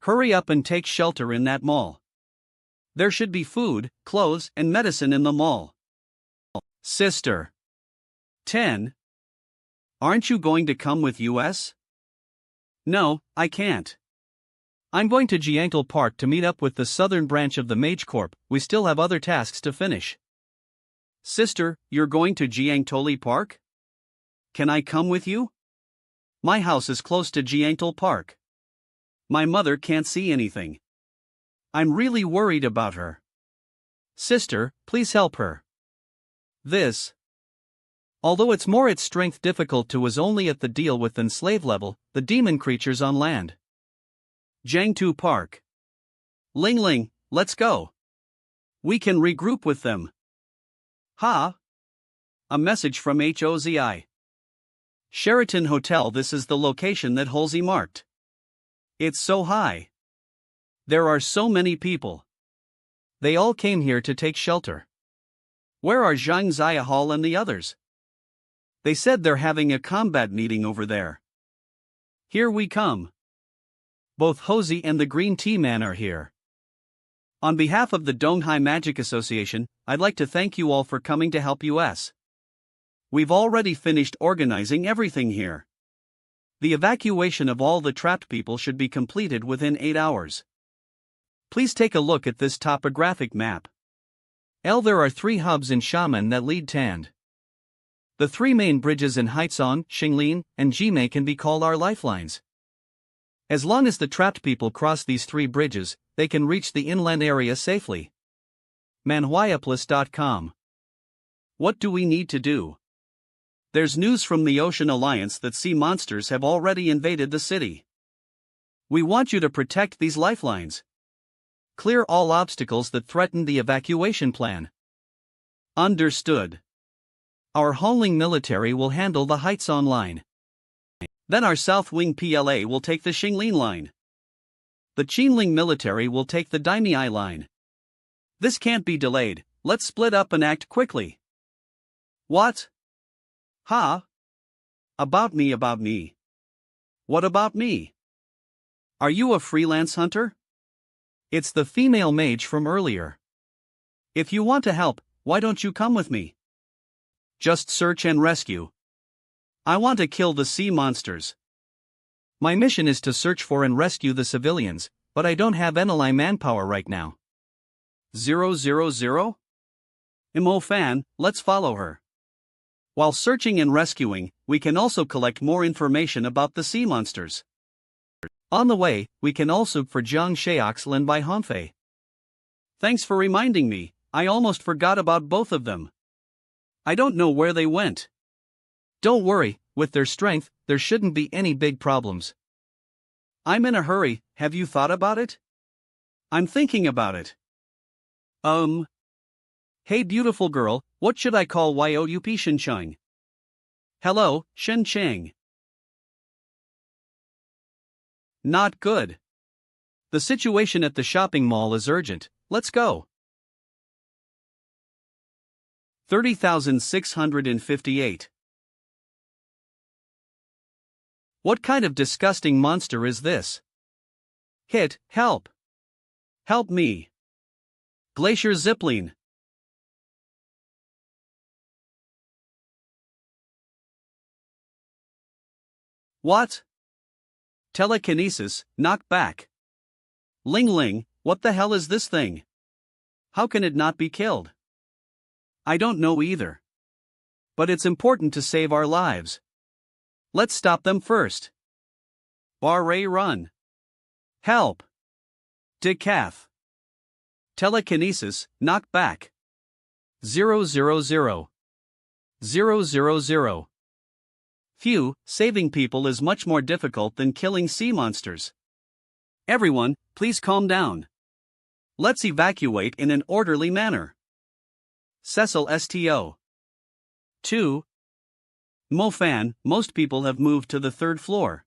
Hurry up and take shelter in that mall. There should be food, clothes, and medicine in the mall. Sister. 10. Aren't you going to come with us? No, I can't. I'm going to Jiangtal Park to meet up with the southern branch of the Mage Corp. We still have other tasks to finish. Sister, you're going to Jiangtoli Park? Can I come with you? My house is close to Jiangtal Park. My mother can't see anything. I'm really worried about her. Sister, please help her. This. Although it's more its strength difficult to was only at the deal with than slave level, the demon creatures on land. Jiangtu Park. Ling Ling, let's go. We can regroup with them. Ha! A message from HOZI. Sheraton Hotel. This is the location that Halsey marked. It's so high. There are so many people. They all came here to take shelter. Where are Zhang Ziahal and the others? They said they're having a combat meeting over there. Here we come. Both Hosey and the Green Tea Man are here. On behalf of the Donghai Magic Association, I'd like to thank you all for coming to help us. We've already finished organizing everything here. The evacuation of all the trapped people should be completed within 8 hours. Please take a look at this topographic map. There are 3 hubs in Xiamen that lead Tand. The 3 main bridges in Haizong, Xinglin, and Jimei can be called our lifelines. As long as the trapped people cross these 3 bridges, they can reach the inland area safely. ManhwaCapped.com. What do we need to do? There's news from the Ocean Alliance that sea monsters have already invaded the city. We want you to protect these lifelines. Clear all obstacles that threaten the evacuation plan. Understood. Our Hongling military will handle the Haizong line. Then our South Wing PLA will take the Xinglin line. The Qinling military will take the Daimiai line. This can't be delayed, let's split up and act quickly. What? Ha? About me. What about me? Are you a freelance hunter? It's the female mage from earlier. If you want to help, why don't you come with me? Just search and rescue. I want to kill the sea monsters. My mission is to search for and rescue the civilians, but I don't have any manpower right now. 000? Imo fan, let's follow her. While searching and rescuing, we can also collect more information about the sea monsters. On the way, we can also look for Jiang Sheoxlan by Hanfei. Thanks for reminding me, I almost forgot about both of them. I don't know where they went. Don't worry, with their strength, there shouldn't be any big problems. I'm in a hurry, have you thought about it? I'm thinking about it. Hey beautiful girl, what should I call Youp Shencheng? Hello, Shencheng. Not good. The situation at the shopping mall is urgent, let's go. 30,658. What kind of disgusting monster is this? Hit, help. Help me. Glacier Zipline. What? Telekinesis, knock back. Ling Ling, what the hell is this thing? How can it not be killed? I don't know either. But it's important to save our lives. Let's stop them first. Barre run. Help. Decaf. Telekinesis, knock back. 000. 000. Phew, saving people is much more difficult than killing sea monsters. Everyone, please calm down. Let's evacuate in an orderly manner. Cecil Sto. 2. Mofan, most people have moved to the third floor.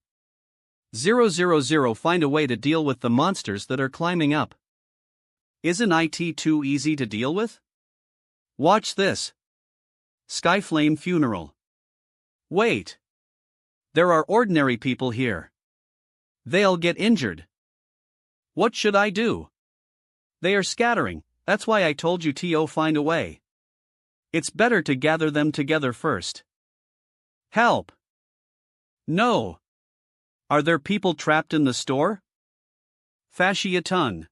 000. Find a way to deal with the monsters that are climbing up. Isn't it too easy to deal with? Watch this. Skyflame funeral. Wait. There are ordinary people here. They'll get injured. What should I do? They are scattering, that's why I told you to find a way. It's better to gather them together first. Help! No! Are there people trapped in the store? Fascia ton.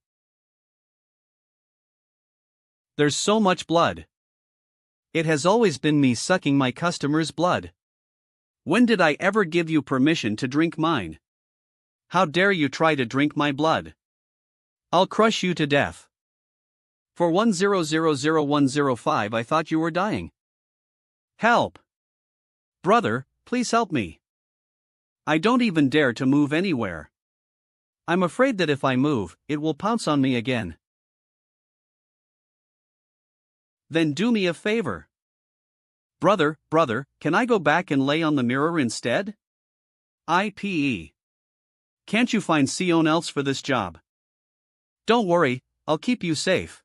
There's so much blood. It has always been me sucking my customers' blood. When did I ever give you permission to drink mine? How dare you try to drink my blood? I'll crush you to death. For 1000105 I thought you were dying. Help! Brother, please help me. I don't even dare to move anywhere. I'm afraid that if I move, it will pounce on me again. Then do me a favor. Brother, can I go back and lay on the mirror instead? IPE. Can't you find someone else for this job? Don't worry, I'll keep you safe.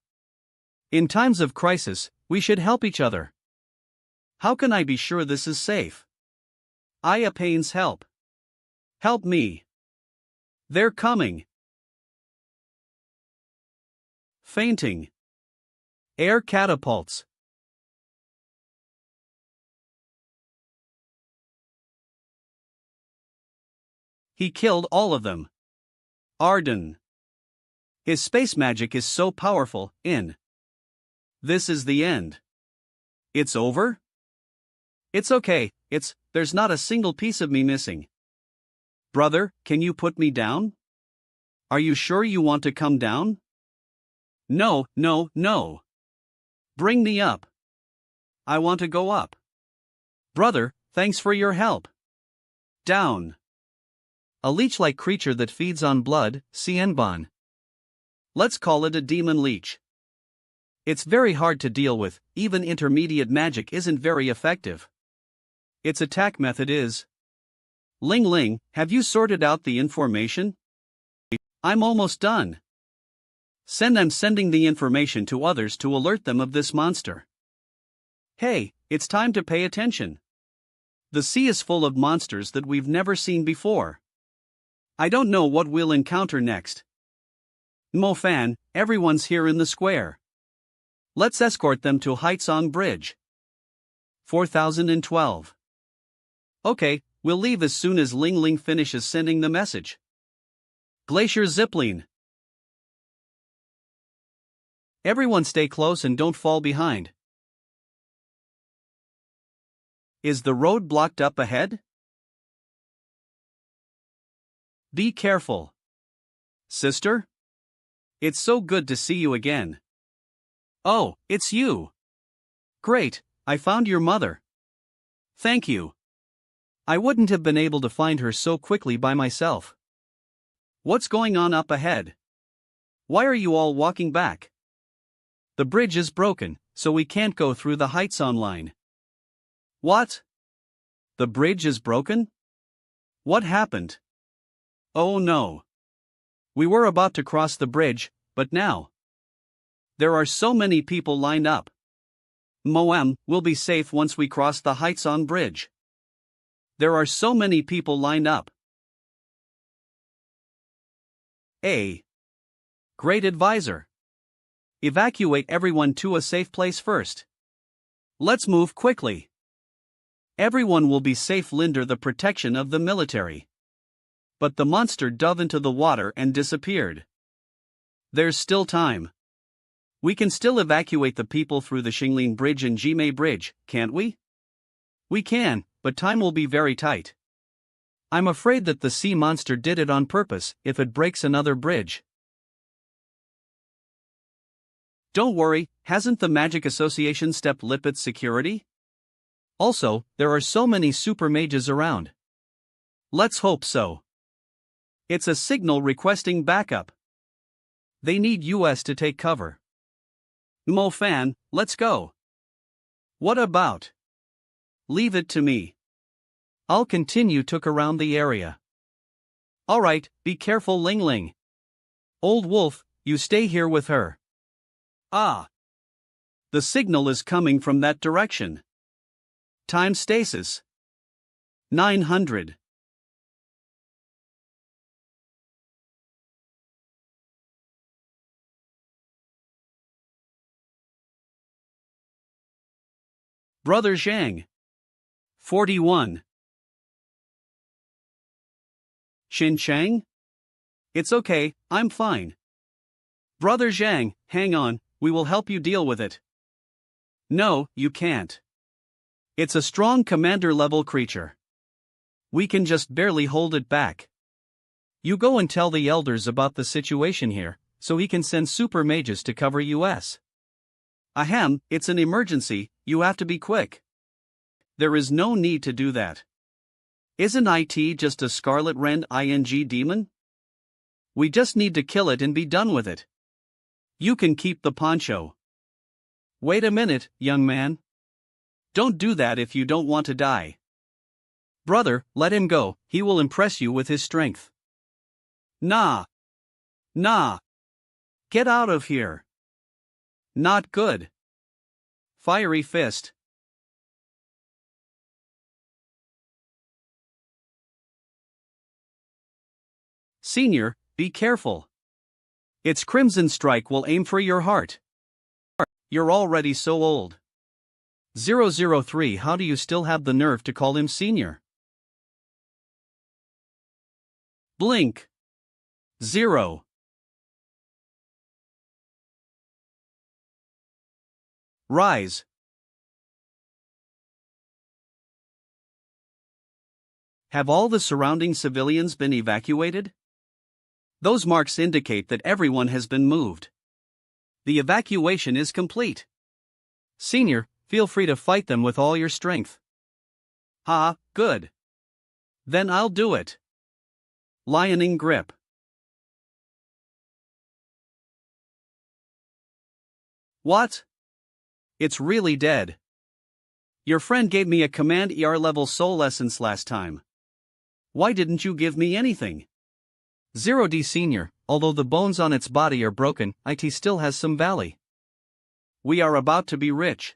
In times of crisis, we should help each other. How can I be sure this is safe? Aya Payne's help. Help me. They're coming. Fainting. Air catapults. He killed all of them. Arden. His space magic is so powerful, This is the end. It's over? It's okay, there's not a single piece of me missing. Brother, can you put me down? Are you sure you want to come down? No. Bring me up. I want to go up. Brother, thanks for your help. Down. A leech-like creature that feeds on blood, Cienbon. Let's call it a demon leech. It's very hard to deal with, even intermediate magic isn't very effective. Its attack method is. Ling Ling, have you sorted out the information? I'm almost done. I'm sending the information to others to alert them of this monster. Hey, it's time to pay attention. The sea is full of monsters that we've never seen before. I don't know what we'll encounter next. Mofan, everyone's here in the square. Let's escort them to Haizong Bridge. 4012. Okay, we'll leave as soon as Ling Ling finishes sending the message. Glacier Zipline. Everyone stay close and don't fall behind. Is the road blocked up ahead? Be careful. Sister? It's so good to see you again. Oh, it's you. Great, I found your mother. Thank you. I wouldn't have been able to find her so quickly by myself. What's going on up ahead? Why are you all walking back? The bridge is broken, so we can't go through the heights online. What? The bridge is broken? What happened? Oh no. We were about to cross the bridge, but now. There are so many people lined up. We'll be safe once we cross the heights on bridge. There are so many people lined up. A. Great advisor. Evacuate everyone to a safe place first. Let's move quickly. Everyone will be safe under the protection of the military. But the monster dove into the water and disappeared. There's still time. We can still evacuate the people through the Xingling Bridge and Jimei Bridge, can't we? We can, but time will be very tight. I'm afraid that the sea monster did it on purpose if it breaks another bridge. Don't worry, hasn't the Magic Association stepped up its security? Also, there are so many super mages around. Let's hope so. It's a signal requesting backup. They need us to take cover. Fan, let's go. What about? Leave it to me. I'll continue to look around the area. Alright, be careful, Ling Ling. Old Wolf, you stay here with her. Ah. The signal is coming from that direction. Time stasis. 900. Brother Zhang. 41. Xin Chang? It's okay, I'm fine. Brother Zhang, hang on, we will help you deal with it. No, you can't. It's a strong commander-level creature. We can just barely hold it back. You go and tell the elders about the situation here, so he can send super mages to cover us. Ahem, it's an emergency, you have to be quick. There is no need to do that. Isn't it just a Scarlet Rend demon? We just need to kill it and be done with it. You can keep the poncho. Wait a minute, young man. Don't do that if you don't want to die. Brother, let him go, he will impress you with his strength. Nah. Get out of here. Not good. Fiery fist. Senior, be careful. Its Crimson Strike will aim for your heart. You're already so old. 003, how do you still have the nerve to call him senior? Blink. 0. Rise. Have all the surrounding civilians been evacuated? Those marks indicate that everyone has been moved. The evacuation is complete. Senior, feel free to fight them with all your strength. Good. Then I'll do it. Lioning grip. What? It's really dead. Your friend gave me a command level soul essence last time. Why didn't you give me anything? 0D Senior, although the bones on its body are broken, it still has some value. We are about to be rich.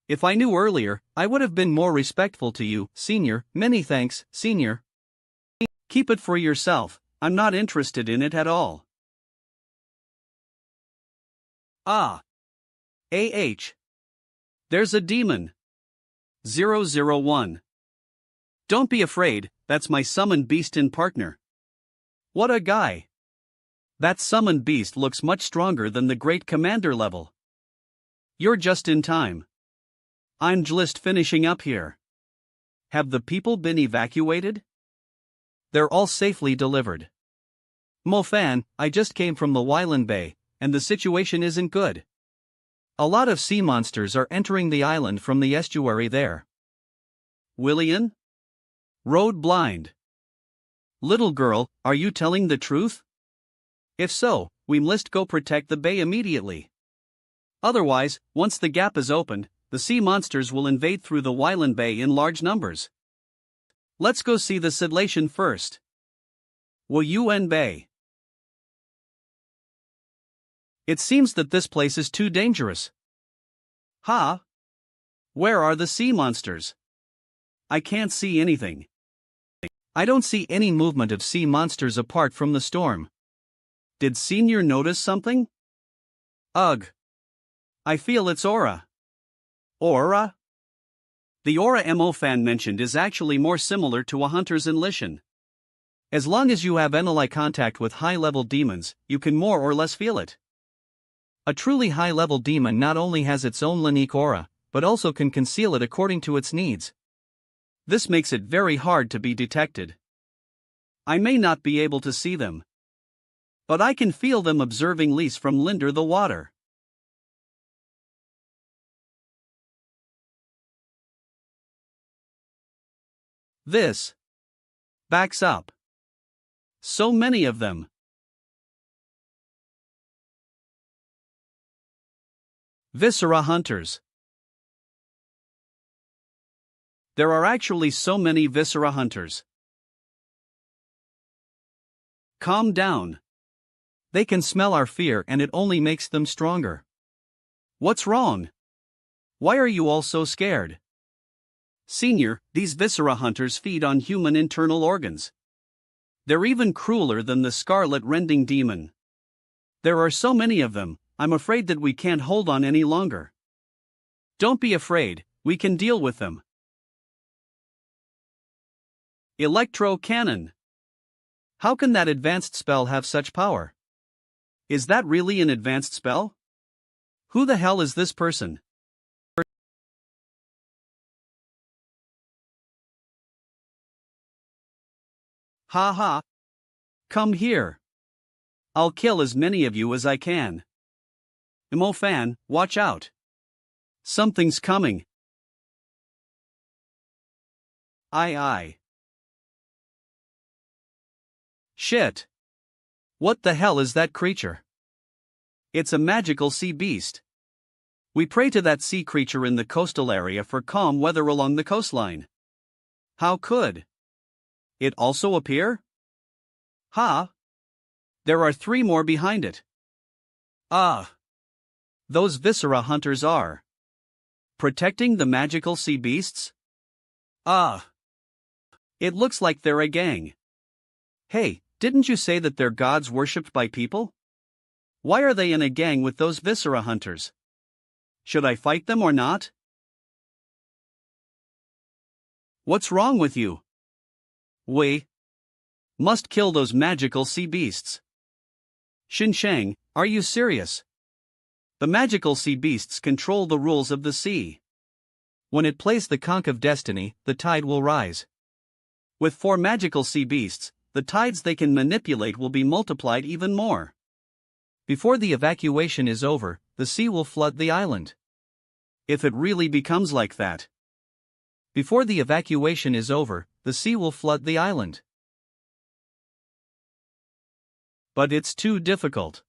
If I knew earlier, I would have been more respectful to you, Senior. Many thanks, Senior. Keep it for yourself, I'm not interested in it at all. There's a demon. 001. Don't be afraid, that's my summoned beast in partner. What a guy. That summoned beast looks much stronger than the great commander level. You're just in time. I'm just finishing up here. Have the people been evacuated? They're all safely delivered. Mofan, I just came from the Wyland Bay, and the situation isn't good. A lot of sea monsters are entering the island from the estuary there. Willian? Road blind. Little girl, are you telling the truth? If so, we must go protect the bay immediately. Otherwise, once the gap is opened, the sea monsters will invade through the Wyland Bay in large numbers. Let's go see the sedlation first. Wyuan Bay. It seems that this place is too dangerous. Ha! Where are the sea monsters? I can't see anything. I don't see any movement of sea monsters apart from the storm. Did Senior notice something? Ugh. I feel its aura. Aura? The aura Mofan mentioned is actually more similar to a hunter's enlistion. As long as you have ally contact with high-level demons, you can more or less feel it. A truly high-level demon not only has its own unique aura, but also can conceal it according to its needs. This makes it very hard to be detected. I may not be able to see them, but I can feel them observing Lise from Linder the water. This backs up. So many of them. Viscera hunters. There are actually so many viscera hunters. Calm down. They can smell our fear and it only makes them stronger. What's wrong? Why are you all so scared? Senior, these viscera hunters feed on human internal organs. They're even crueler than the scarlet rending demon. There are so many of them, I'm afraid that we can't hold on any longer. Don't be afraid, we can deal with them. Electro Cannon. How can that advanced spell have such power? Is that really an advanced spell? Who the hell is this person? Ha ha. Come here. I'll kill as many of you as I can. Mofan, watch out. Something's coming. Aye. Shit. What the hell is that creature? It's a magical sea beast. We pray to that sea creature in the coastal area for calm weather along the coastline. How could it also appear? Ha! There are 3 more behind it. Ah! Those viscera hunters are protecting the magical sea beasts? Ah! It looks like they're a gang. Hey, didn't you say that they're gods worshipped by people? Why are they in a gang with those viscera hunters? Should I fight them or not? What's wrong with you? We must kill those magical sea beasts. Xinsheng, are you serious? The magical sea beasts control the rules of the sea. When it plays the conch of destiny, the tide will rise. With 4 magical sea beasts, the tides they can manipulate will be multiplied even more. Before the evacuation is over, the sea will flood the island. If it really becomes like that. Before the evacuation is over, the sea will flood the island. But it's too difficult.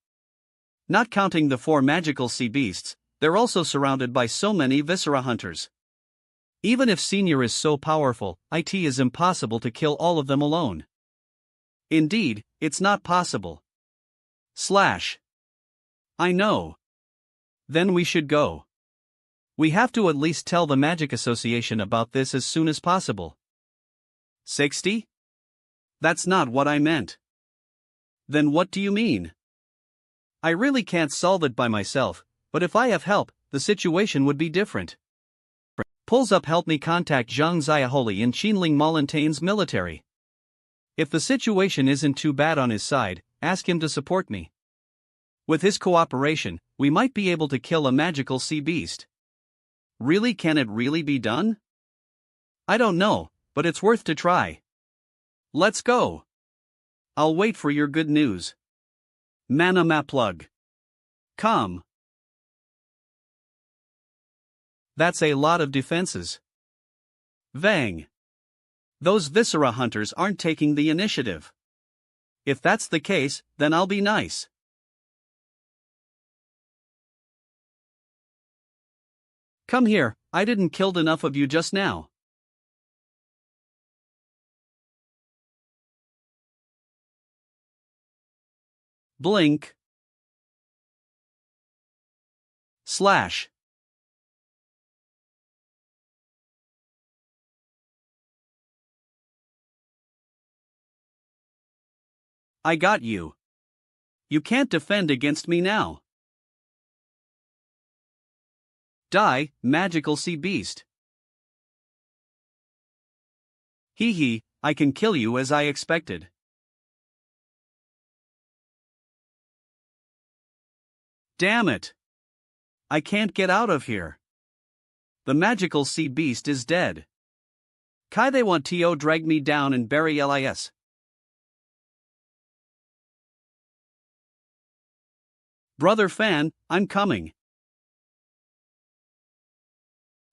Not counting the 4 magical sea beasts, they're also surrounded by so many viscera hunters. Even if Senior is so powerful, it is impossible to kill all of them alone. Indeed, it's not possible. I know. Then we should go. We have to at least tell the Magic Association about this as soon as possible. 60? That's not what I meant. Then what do you mean? I really can't solve it by myself, but if I have help, the situation would be different. Pulls up, help me contact Zhang Xiaoholi in Qinling Montaine's military. If the situation isn't too bad on his side, ask him to support me. With his cooperation, we might be able to kill a magical sea beast. Really, can it really be done? I don't know, but it's worth to try. Let's go. I'll wait for your good news. Manhwa plug. Come. That's a lot of defenses. Vang. Those viscera hunters aren't taking the initiative. If that's the case, then I'll be nice. Come here, I didn't kill enough of you just now. Blink. Slash. I got you. You can't defend against me now. Die, magical sea beast. Hee hee, I can kill you as I expected. Damn it. I can't get out of here. The magical sea beast is dead. Kai they want to drag me down and bury lis. Brother Fan, I'm coming.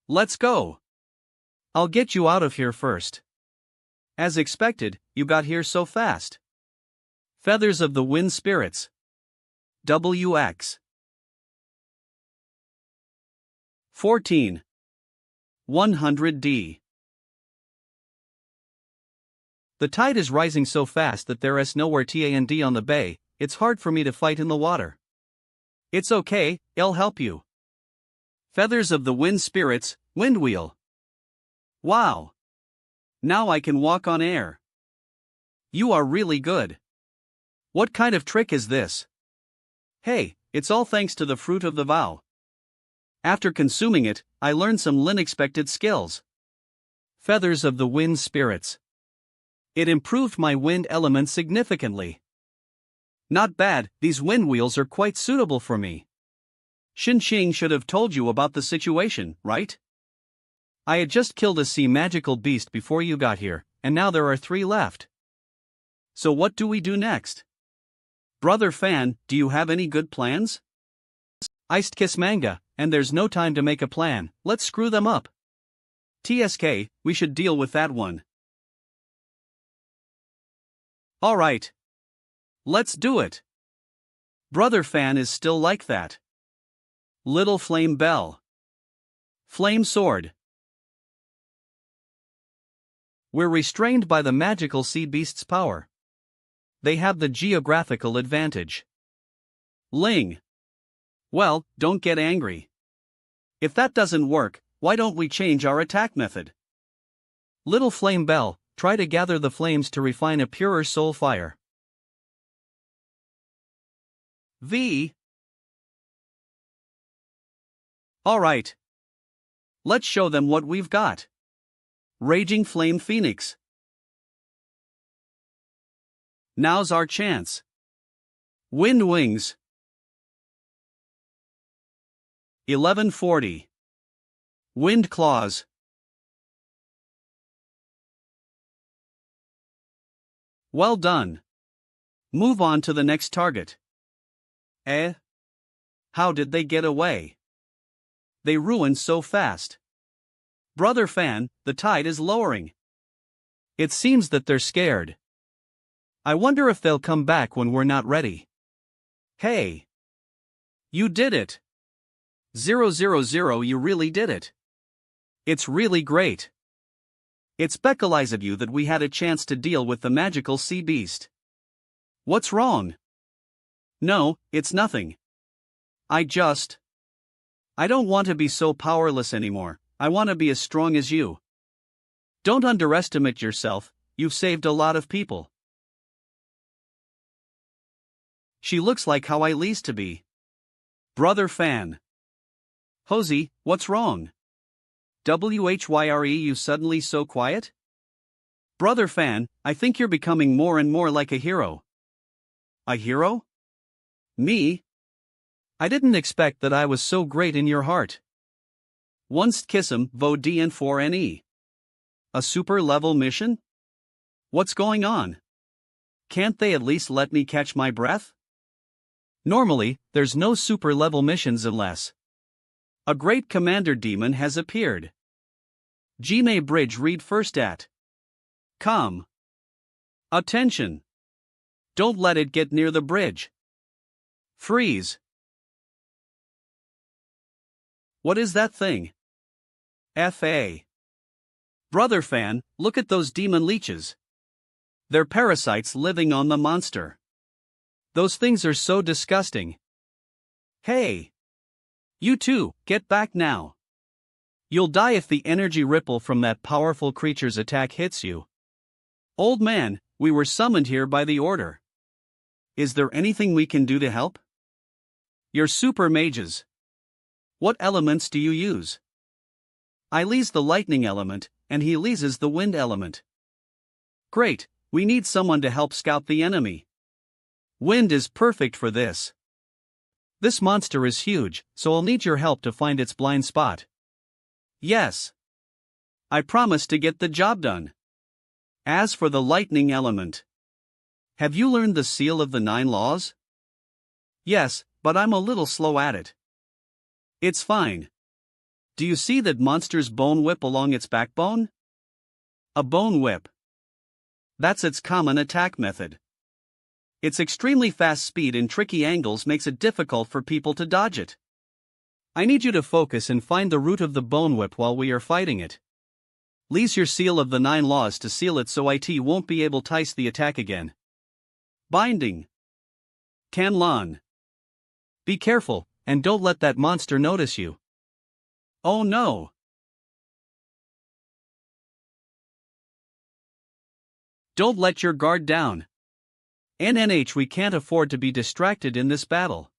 Let's go. I'll get you out of here first. As expected, you got here so fast. Feathers of the Wind Spirits. WX 14 100D. The tide is rising so fast that there is nowhere to on the bay. It's hard for me to fight in the water. It's okay, I'll help you. Feathers of the Wind Spirits, Windwheel. Wow. Now I can walk on air. You are really good. What kind of trick is this? Hey, it's all thanks to the fruit of the vow. After consuming it, I learned some unexpected skills. Feathers of the Wind Spirits. It improved my wind element significantly. Not bad, these wind wheels are quite suitable for me. Xing should have told you about the situation, right? I had just killed a sea magical beast before you got here, and now there are 3 left. So what do we do next? Brother Fan, do you have any good plans? Iced kiss manga, and there's no time to make a plan, let's screw them up. TSK, we should deal with that one. Alright. Let's do it. Brother Fan is still like that. Little Flame Bell. Flame Sword. We're restrained by the magical sea beast's power. They have the geographical advantage. Ling. Well, don't get angry. If that doesn't work, why don't we change our attack method? Little Flame Bell, try to gather the flames to refine a purer soul fire. V. Alright. Let's show them what we've got. Raging Flame Phoenix. Now's our chance. Wind Wings. 1140. Wind Claws. Well done. Move on to the next target. How did they get away? They ruined so fast. Brother Fan, the tide is lowering. It seems that they're scared. I wonder if they'll come back when we're not ready. Hey! You did it! 000, you really did it. It's really great. It's because of you that we had a chance to deal with the magical sea beast. What's wrong? No, it's nothing. I don't want to be so powerless anymore, I want to be as strong as you. Don't underestimate yourself, you've saved a lot of people. She looks like how I used to be. Brother Fan. Hosey, what's wrong? Whyre you suddenly so quiet? Brother Fan, I think you're becoming more and more like a hero. A hero? Me? I didn't expect that I was so great in your heart. Once kiss him, vo dn for ne. A super level mission? What's going on? Can't they at least let me catch my breath? Normally, there's no super level missions unless a great commander demon has appeared. Jime Bridge read first at. Come. Attention. Don't let it get near the bridge. Freeze. What is that thing? F.A. Brother fan, look at those demon leeches. They're parasites living on the monster. Those things are so disgusting. Hey! You too, get back now. You'll die if the energy ripple from that powerful creature's attack hits you. Old man, we were summoned here by the order. Is there anything we can do to help? You're super mages. What elements do you use? I lease the lightning element, and he leases the wind element. Great, we need someone to help scout the enemy. Wind is perfect for this. This monster is huge, so I'll need your help to find its blind spot. Yes. I promise to get the job done. As for the lightning element, have you learned the seal of the 9 laws? Yes, but I'm a little slow at it. It's fine. Do you see that monster's bone whip along its backbone? A bone whip. That's its common attack method. Its extremely fast speed and tricky angles makes it difficult for people to dodge it. I need you to focus and find the root of the bone whip while we are fighting it. Lease your seal of the 9 laws to seal it so it won't be able to ice the attack again. Binding. Kanlan. Be careful, and don't let that monster notice you. Oh no. Don't let your guard down. NNH, we can't afford to be distracted in this battle.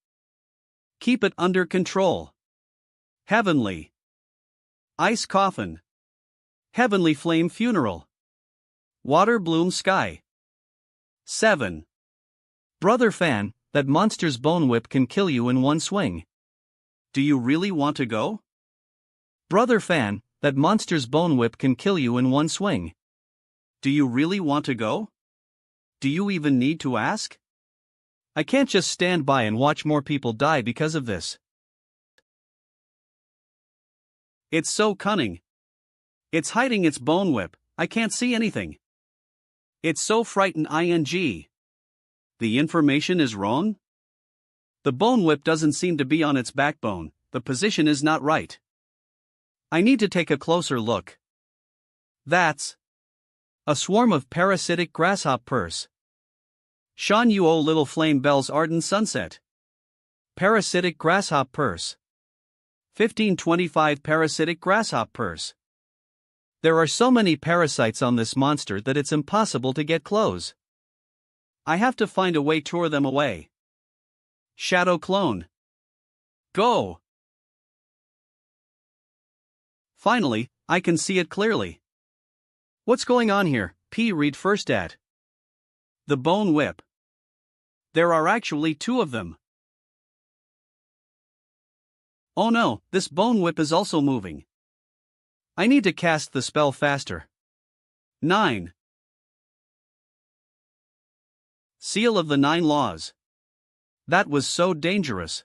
Keep it under control. Heavenly. Ice coffin. Heavenly flame funeral. Water bloom sky. 7. Brother fan, that monster's bone whip can kill you in one swing. Do you really want to go? Brother fan, that monster's bone whip can kill you in one swing. Do you really want to go? Do you even need to ask? I can't just stand by and watch more people die because of this. It's so cunning. It's hiding its bone whip, I can't see anything. It's so frightened ing. The information is wrong? The bone whip doesn't seem to be on its backbone, the position is not right. I need to take a closer look. That's a swarm of parasitic grasshoppers. Shan Yuo Little Flame Bell's Ardent Sunset. Parasitic grasshoppers. 1525 Parasitic grasshoppers. There are so many parasites on this monster that it's impossible to get close. I have to find a way to lure them away. Shadow Clone. Go! Finally, I can see it clearly. What's going on here? P. Read first at. The bone whip. There are actually 2 of them. Oh no, this bone whip is also moving. I need to cast the spell faster. 9. Seal of the 9 laws. That was so dangerous.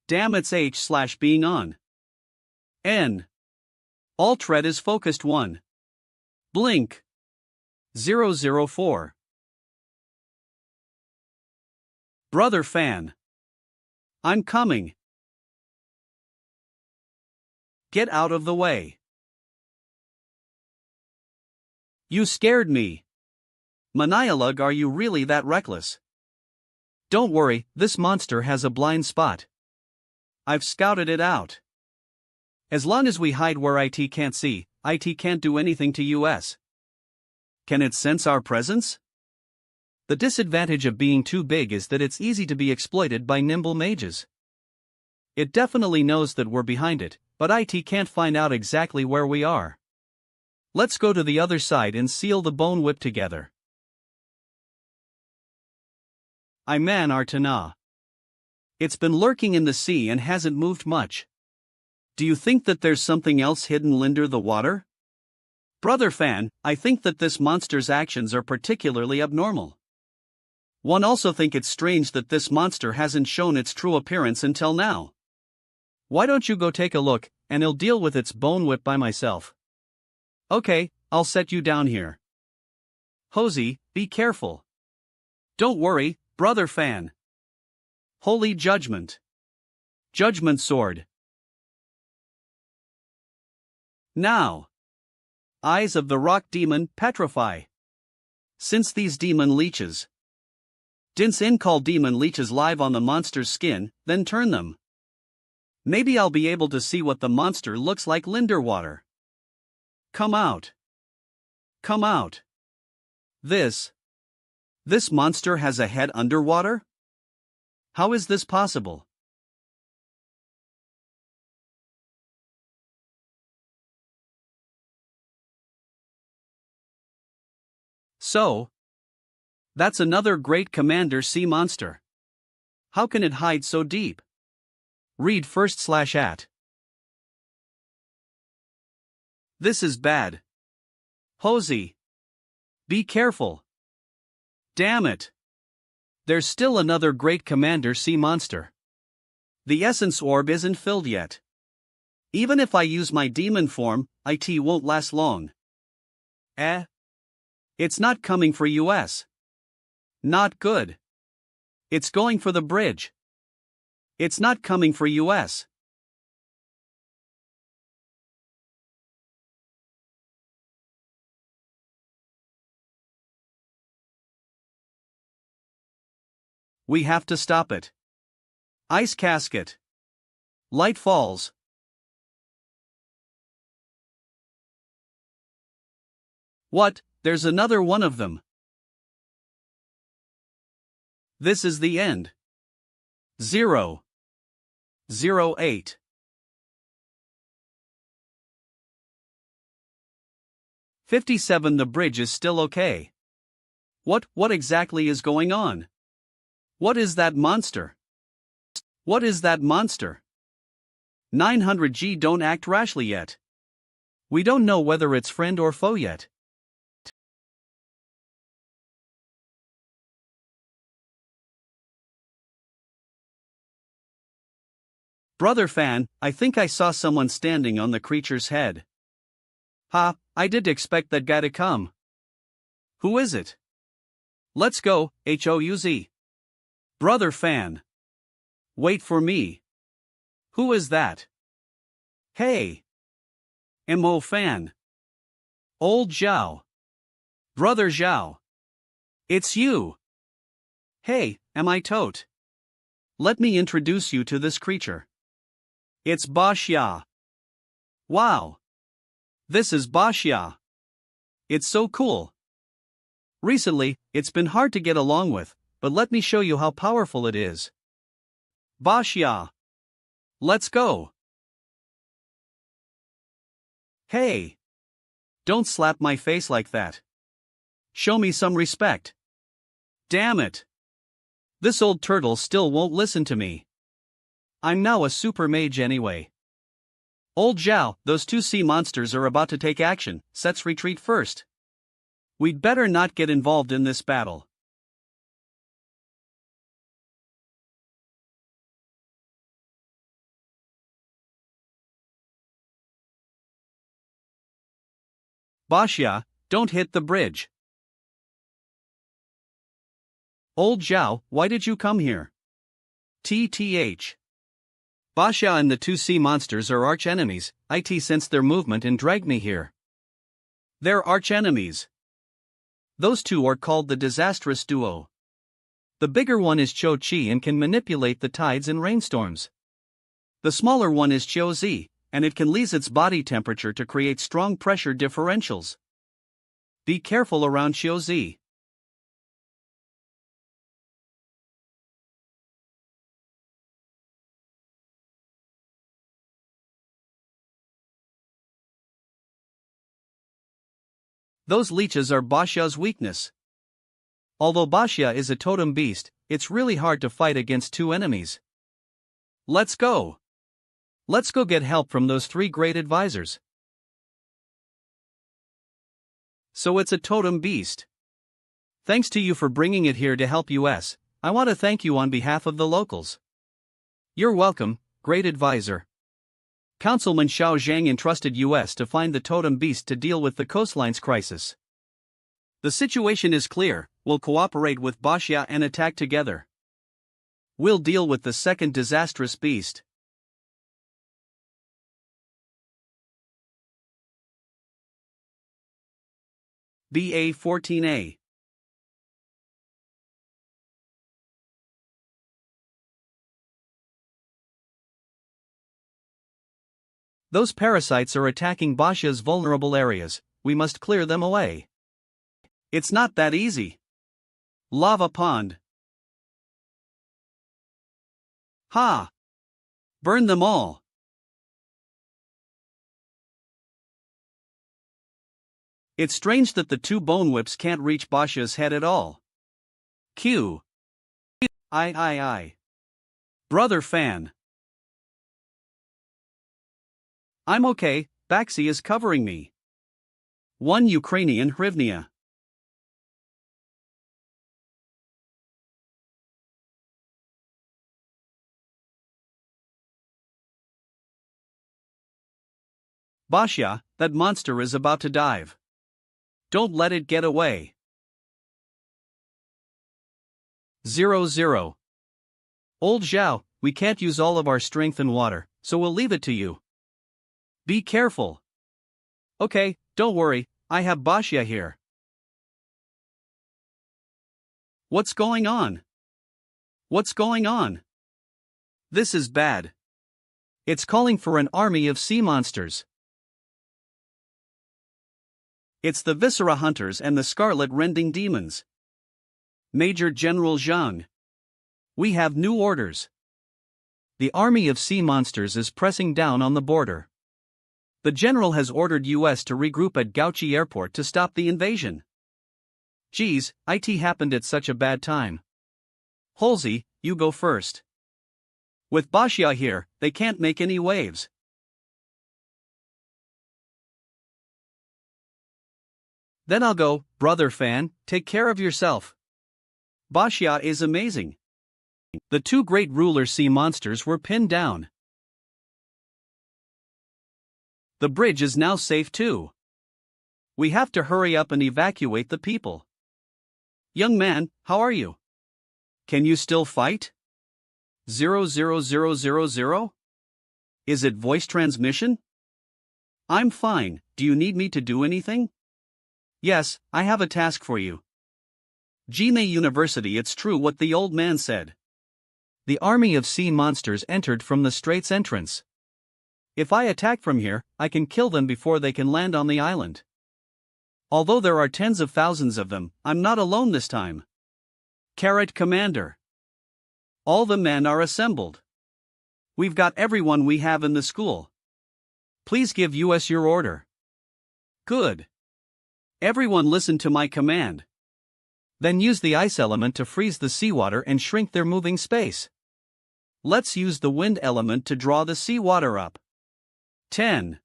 Damn, it's H/being on. N. All tread is focused 1. Blink. 004. Brother fan. I'm coming. Get out of the way. You scared me. Manialug, are you really that reckless? Don't worry, this monster has a blind spot. I've scouted it out. As long as we hide where IT can't see, IT can't do anything to us. Can it sense our presence? The disadvantage of being too big is that it's easy to be exploited by nimble mages. It definitely knows that we're behind it, but IT can't find out exactly where we are. Let's go to the other side and seal the bone whip together. I man Artana. It's been lurking in the sea and hasn't moved much. Do you think that there's something else hidden under the water? Brother fan, I think that this monster's actions are particularly abnormal. One also think it's strange that this monster hasn't shown its true appearance until now. Why don't you go take a look, and I'll deal with its bone whip by myself. Okay, I'll set you down here. Hosey, be careful. Don't worry, brother fan. Holy Judgment. Judgment Sword. Now. Eyes of the Rock Demon petrify. Since these demon leeches. Dints in call demon leeches live on the monster's skin, then turn them. Maybe I'll be able to see what the monster looks like Linderwater. Come out. Come out. This monster has a head underwater? How is this possible? So, that's another great Commander Sea monster. How can it hide so deep? Read first/at. This is bad. Hosey. Be careful. Damn it. There's still another great Commander Sea monster. The essence orb isn't filled yet. Even if I use my demon form, it won't last long. It's not coming for US. Not good. It's going for the bridge. It's not coming for US. We have to stop it. Ice casket. Light falls. What? There's another one of them. This is the end. 0. 08. 57. The bridge is still okay. What exactly is going on? What is that monster? What is that monster? 900G, don't act rashly yet. We don't know whether it's friend or foe yet. Brother fan, I think I saw someone standing on the creature's head. Ha, I did expect that guy to come. Who is it? Let's go, Houz. Brother fan. Wait for me. Who is that? Hey. Mo fan. Old Zhao. Brother Zhao. It's you. Hey, am I Tote? Let me introduce you to this creature. It's Baxia. Wow. This is Baxia. It's so cool. Recently, it's been hard to get along with, but let me show you how powerful it is. Baxia. Let's go. Hey. Don't slap my face like that. Show me some respect. Damn it. This old turtle still won't listen to me. I'm now a super mage anyway. Old Zhao, those two sea monsters are about to take action, let's retreat first. We'd better not get involved in this battle. Baxia, don't hit the bridge. Old Zhao, why did you come here? TTH. Baxia and the two sea monsters are arch-enemies. It sensed their movement and dragged me here. They're arch-enemies. Those two are called the disastrous duo. The bigger one is Cho Chi and can manipulate the tides and rainstorms. The smaller one is Cho Zi, and it can raise its body temperature to create strong pressure differentials. Be careful around Cho Zi. Those leeches are Baxia's weakness. Although Baxia is a totem beast, it's really hard to fight against two enemies. Let's go. Let's go get help from those three great advisors. So it's a totem beast. Thanks to you for bringing it here to help us. I want to thank you on behalf of the locals. You're welcome, great advisor. Councilman Xiao Zhang entrusted us to find the totem beast to deal with the coastline's crisis. The situation is clear, we'll cooperate with Baxia and attack together. We'll deal with the second disastrous beast. BA 14A. Those parasites are attacking Baxia's vulnerable areas, we must clear them away. It's not that easy. Lava pond. Ha! Burn them all. It's strange that the two bone whips can't reach Baxia's head at all. Q. I. Brother fan. I'm okay, Baxi is covering me. 1 Ukrainian hryvnia. Baxia, that monster is about to dive. Don't let it get away. 0-0. Old Zhao, we can't use all of our strength and water, so we'll leave it to you. Be careful. Okay, don't worry, I have Baxia here. What's going on? What's going on? This is bad. It's calling for an army of sea monsters. It's the Viscera Hunters and the Scarlet Rending Demons. Major General Zhang. We have new orders. The army of sea monsters is pressing down on the border. The general has ordered us to regroup at Gauchi Airport to stop the invasion. Geez, it happened at such a bad time. Halsey, you go first. With Baxia here, they can't make any waves. Then I'll go, brother fan, take care of yourself. Baxia is amazing. The two great ruler sea monsters were pinned down. The bridge is now safe too. We have to hurry up and evacuate the people. Young man, how are you? Can you still fight? 00000? Is it voice transmission? I'm fine, do you need me to do anything? Yes, I have a task for you. Jime University, it's true what the old man said. The army of sea monsters entered from the strait's entrance. If I attack from here, I can kill them before they can land on the island. Although there are tens of thousands of them, I'm not alone this time. Carrot Commander. All the men are assembled. We've got everyone we have in the school. Please give us your order. Good. Everyone listen to my command. Then use the ice element to freeze the seawater and shrink their moving space. Let's use the wind element to draw the seawater up. 10.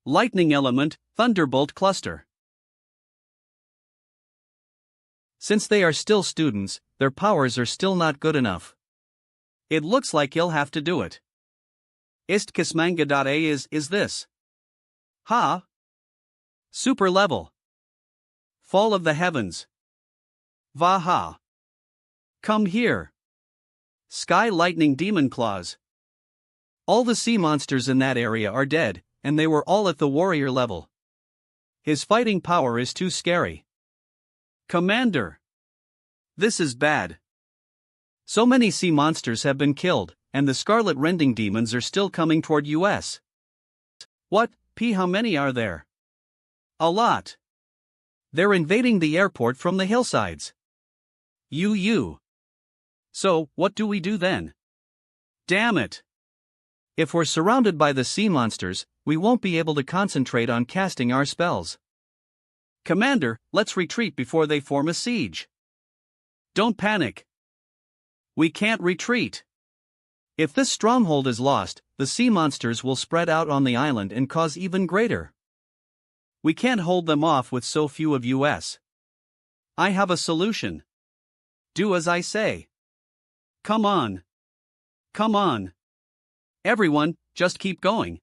Lightning element, Thunderbolt cluster. Since they are still students, their powers are still not good enough. It looks like he'll have to do it. Istkismanga.a is this. Ha! Super level. Fall of the heavens. Vaha. Come here. Sky lightning demon claws. All the sea monsters in that area are dead, and they were all at the warrior level. His fighting power is too scary. Commander. This is bad. So many sea monsters have been killed, and the scarlet rending demons are still coming toward us. What, P, how many are there? A lot. They're invading the airport from the hillsides. So, what do we do then? Damn it. If we're surrounded by the sea monsters, we won't be able to concentrate on casting our spells. Commander, let's retreat before they form a siege. Don't panic. We can't retreat. If this stronghold is lost, the sea monsters will spread out on the island and cause even greater. We can't hold them off with so few of us. I have a solution. Do as I say. Come on. Come on. Everyone, just keep going.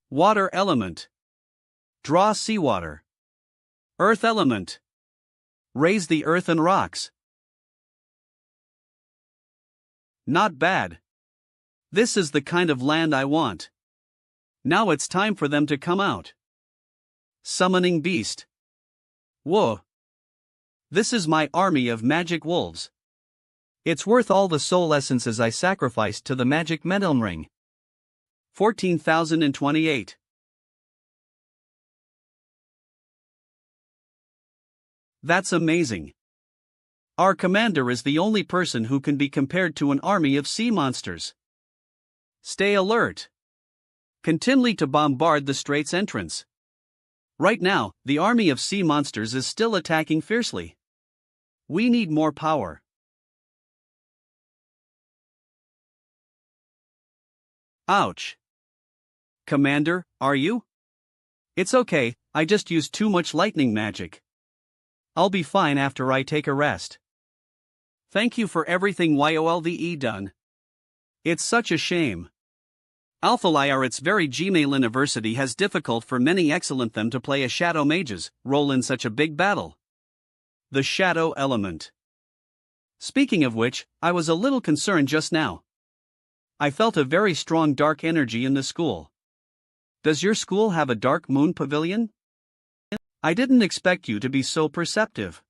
Water element. Draw seawater. Earth element. Raise the earth and rocks. Not bad. This is the kind of land I want. Now it's time for them to come out. Summoning beast. Whoa. This is my army of magic wolves. It's worth all the soul essences I sacrificed to the magic medallion ring. 14,028. That's amazing. Our commander is the only person who can be compared to an army of sea monsters. Stay alert. Continue to bombard the strait's entrance. Right now, the army of sea monsters is still attacking fiercely. We need more power. Ouch. Commander, are you? It's okay, I just used too much lightning magic. I'll be fine after I take a rest. Thank you for everything YOLVE done. It's such a shame. Alpha its very Gmail University has difficult for many excellent them to play a shadow mages, role in such a big battle. The shadow element. Speaking of which, I was a little concerned just now. I felt a very strong dark energy in the school. Does your school have a dark moon pavilion? I didn't expect you to be so perceptive.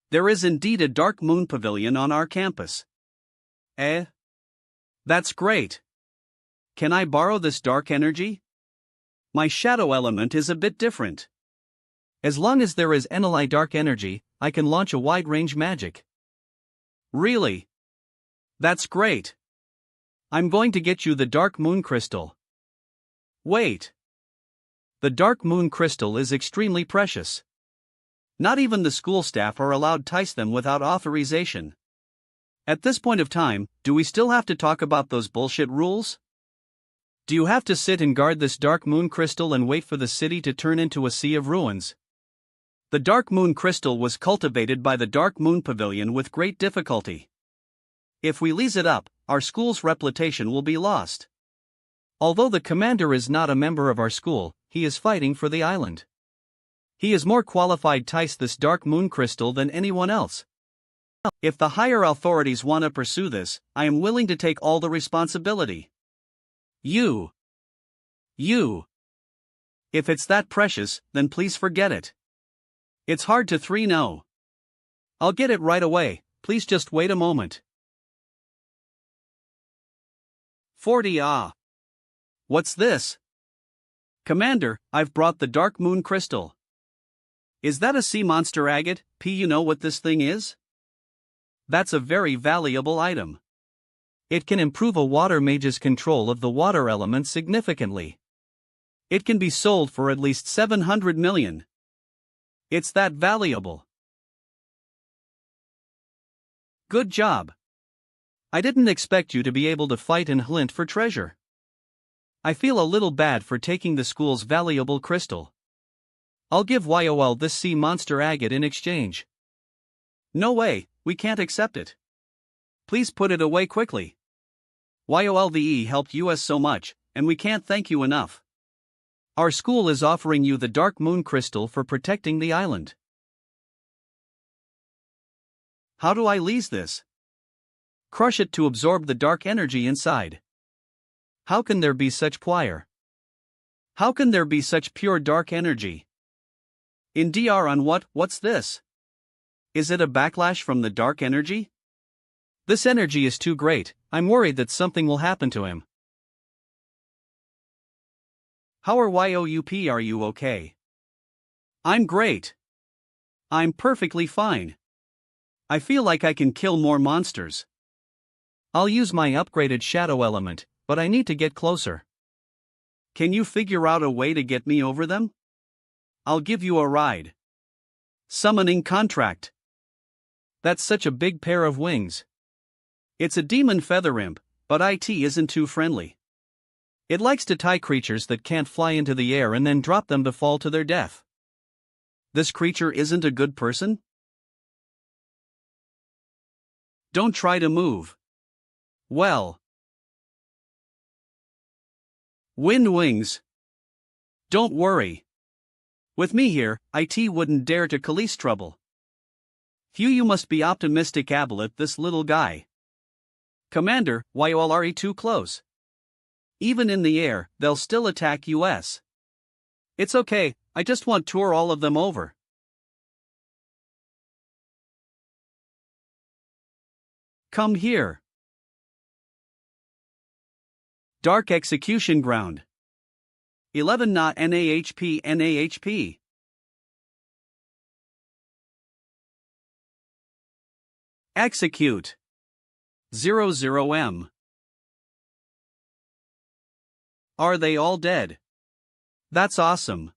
There is indeed a dark moon pavilion on our campus. Eh? That's great. Can I borrow this dark energy? My shadow element is a bit different. As long as there is NLI dark energy, I can launch a wide range magic. Really? That's great. I'm going to get you the dark moon crystal. Wait. The dark moon crystal is extremely precious. Not even the school staff are allowed to touch them without authorization. At this point of time, do we still have to talk about those bullshit rules? Do you have to sit and guard this dark moon crystal and wait for the city to turn into a sea of ruins? The dark moon crystal was cultivated by the dark moon pavilion with great difficulty. If we lease it up, our school's reputation will be lost. Although the commander is not a member of our school, he is fighting for the island. He is more qualified to touch this dark moon crystal than anyone else. If the higher authorities want to pursue this, I am willing to take all the responsibility. You. If it's that precious, then please forget it. It's hard to 3-0. I'll get it right away, please just wait a moment. 40. What's this? Commander, I've brought the dark moon crystal. Is that a sea monster agate, P? You know what this thing is? That's a very valuable item. It can improve a water mage's control of the water element significantly. It can be sold for at least 700 million. It's that valuable. Good job. I didn't expect you to be able to fight and hunt for treasure. I feel a little bad for taking the school's valuable crystal. I'll give YOL this sea monster agate in exchange. No way, we can't accept it. Please put it away quickly. YOLVE helped us so much, and we can't thank you enough. Our school is offering you the dark moon crystal for protecting the island. How do I lease this? Crush it to absorb the dark energy inside. How can there be such power? How can there be such pure dark energy? In DR on what's this? Is it a backlash from the dark energy? This energy is too great, I'm worried that something will happen to him. How are YOUP? Are you okay? I'm great. I'm perfectly fine. I feel like I can kill more monsters. I'll use my upgraded shadow element, but I need to get closer. Can you figure out a way to get me over them? I'll give you a ride. Summoning contract. That's such a big pair of wings. It's a demon feather imp, but IT isn't too friendly. It likes to tie creatures that can't fly into the air and then drop them to fall to their death. This creature isn't a good person? Don't try to move. Well. Wind wings. Don't worry. With me here, it wouldn't dare to cause trouble. Phew, you must be optimistic about this little guy. Commander, why you all are too close? Even in the air, they'll still attack us. It's okay, I just want to tour all of them over. Come here. Dark Execution Ground. 11 not NAHP. Execute. 00M. Are they all dead? That's awesome.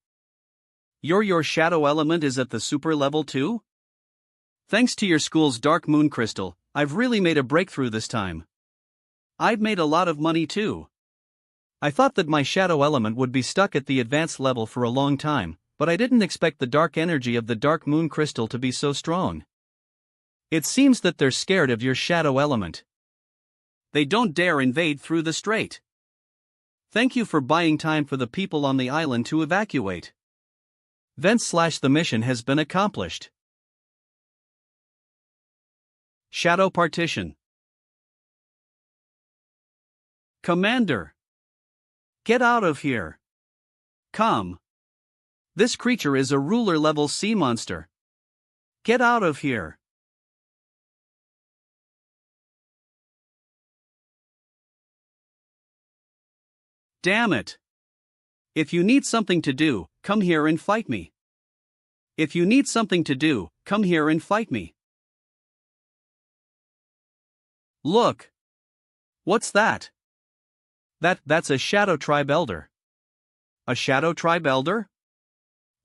Your shadow element is at the super level too? Thanks to your school's dark moon crystal, I've really made a breakthrough this time. I've made a lot of money too. I thought that my shadow element would be stuck at the advanced level for a long time, but I didn't expect the dark energy of the dark moon crystal to be so strong. It seems that they're scared of your shadow element. They don't dare invade through the strait. Thank you for buying time for the people on the island to evacuate. The mission has been accomplished. Shadow Partition. Commander. Get out of here. Come. This creature is a ruler level sea monster. Get out of here. Damn it. If you need something to do, come here and fight me. If you need something to do, come here and fight me. Look. What's that? That's a Shadow Tribe Elder. A Shadow Tribe Elder?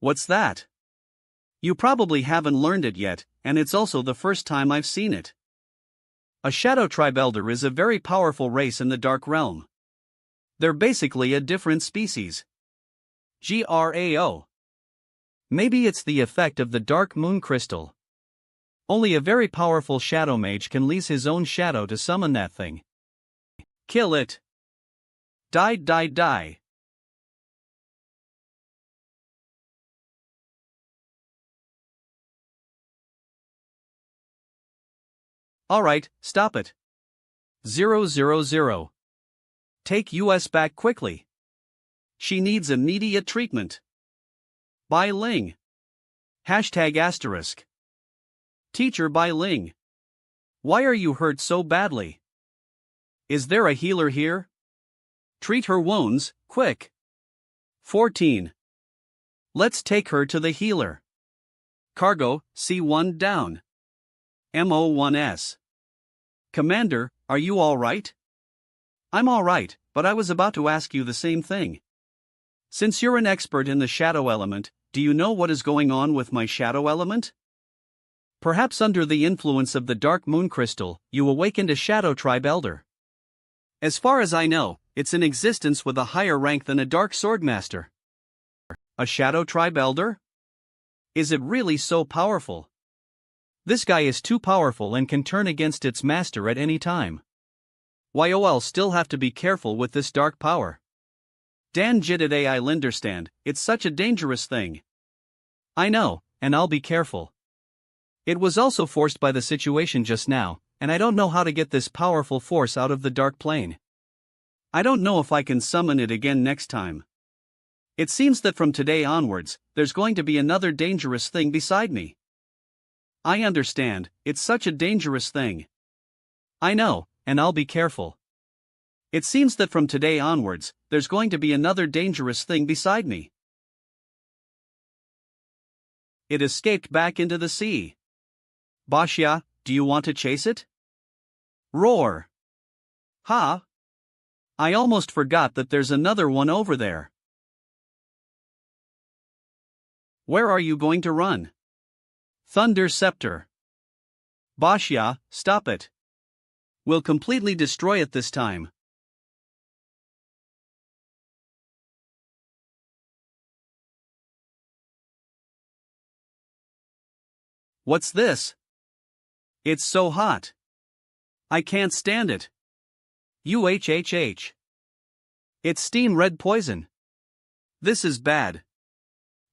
What's that? You probably haven't learned it yet, and it's also the first time I've seen it. A Shadow Tribe Elder is a very powerful race in the Dark Realm. They're basically a different species. GRAO. Maybe it's the effect of the Dark Moon Crystal. Only a very powerful Shadow Mage can lease his own shadow to summon that thing. Kill it. Die. Alright, stop it. 000. Take us back quickly. She needs immediate treatment. Bai Ling. #**. Teacher Bai Ling. Why are you hurt so badly? Is there a healer here? Treat her wounds, quick. 14. Let's take her to the healer. Cargo, C1 down. MO1S. Commander, are you alright? I'm alright, but I was about to ask you the same thing. Since you're an expert in the shadow element, do you know what is going on with my shadow element? Perhaps under the influence of the Dark Moon Crystal, you awakened a Shadow Tribe Elder. As far as I know, it's in existence with a higher rank than a Dark Swordmaster. A Shadow Tribe Elder? Is it really so powerful? This guy is too powerful and can turn against its master at any time. I'll still have to be careful with this dark power. Dan Jitted I Linderstand, it's such a dangerous thing. I know, and I'll be careful. It was also forced by the situation just now, and I don't know how to get this powerful force out of the dark plane. I don't know if I can summon it again next time. It seems that from today onwards, there's going to be another dangerous thing beside me. I understand, it's such a dangerous thing. I know, and I'll be careful. It seems that from today onwards, there's going to be another dangerous thing beside me. It escaped back into the sea. Bashya, do you want to chase it? Roar. Ha! I almost forgot that there's another one over there. Where are you going to run? Thunder Scepter. Bashya, stop it. We'll completely destroy it this time. What's this? It's so hot. I can't stand it. UHHH. It's steam red poison. This is bad.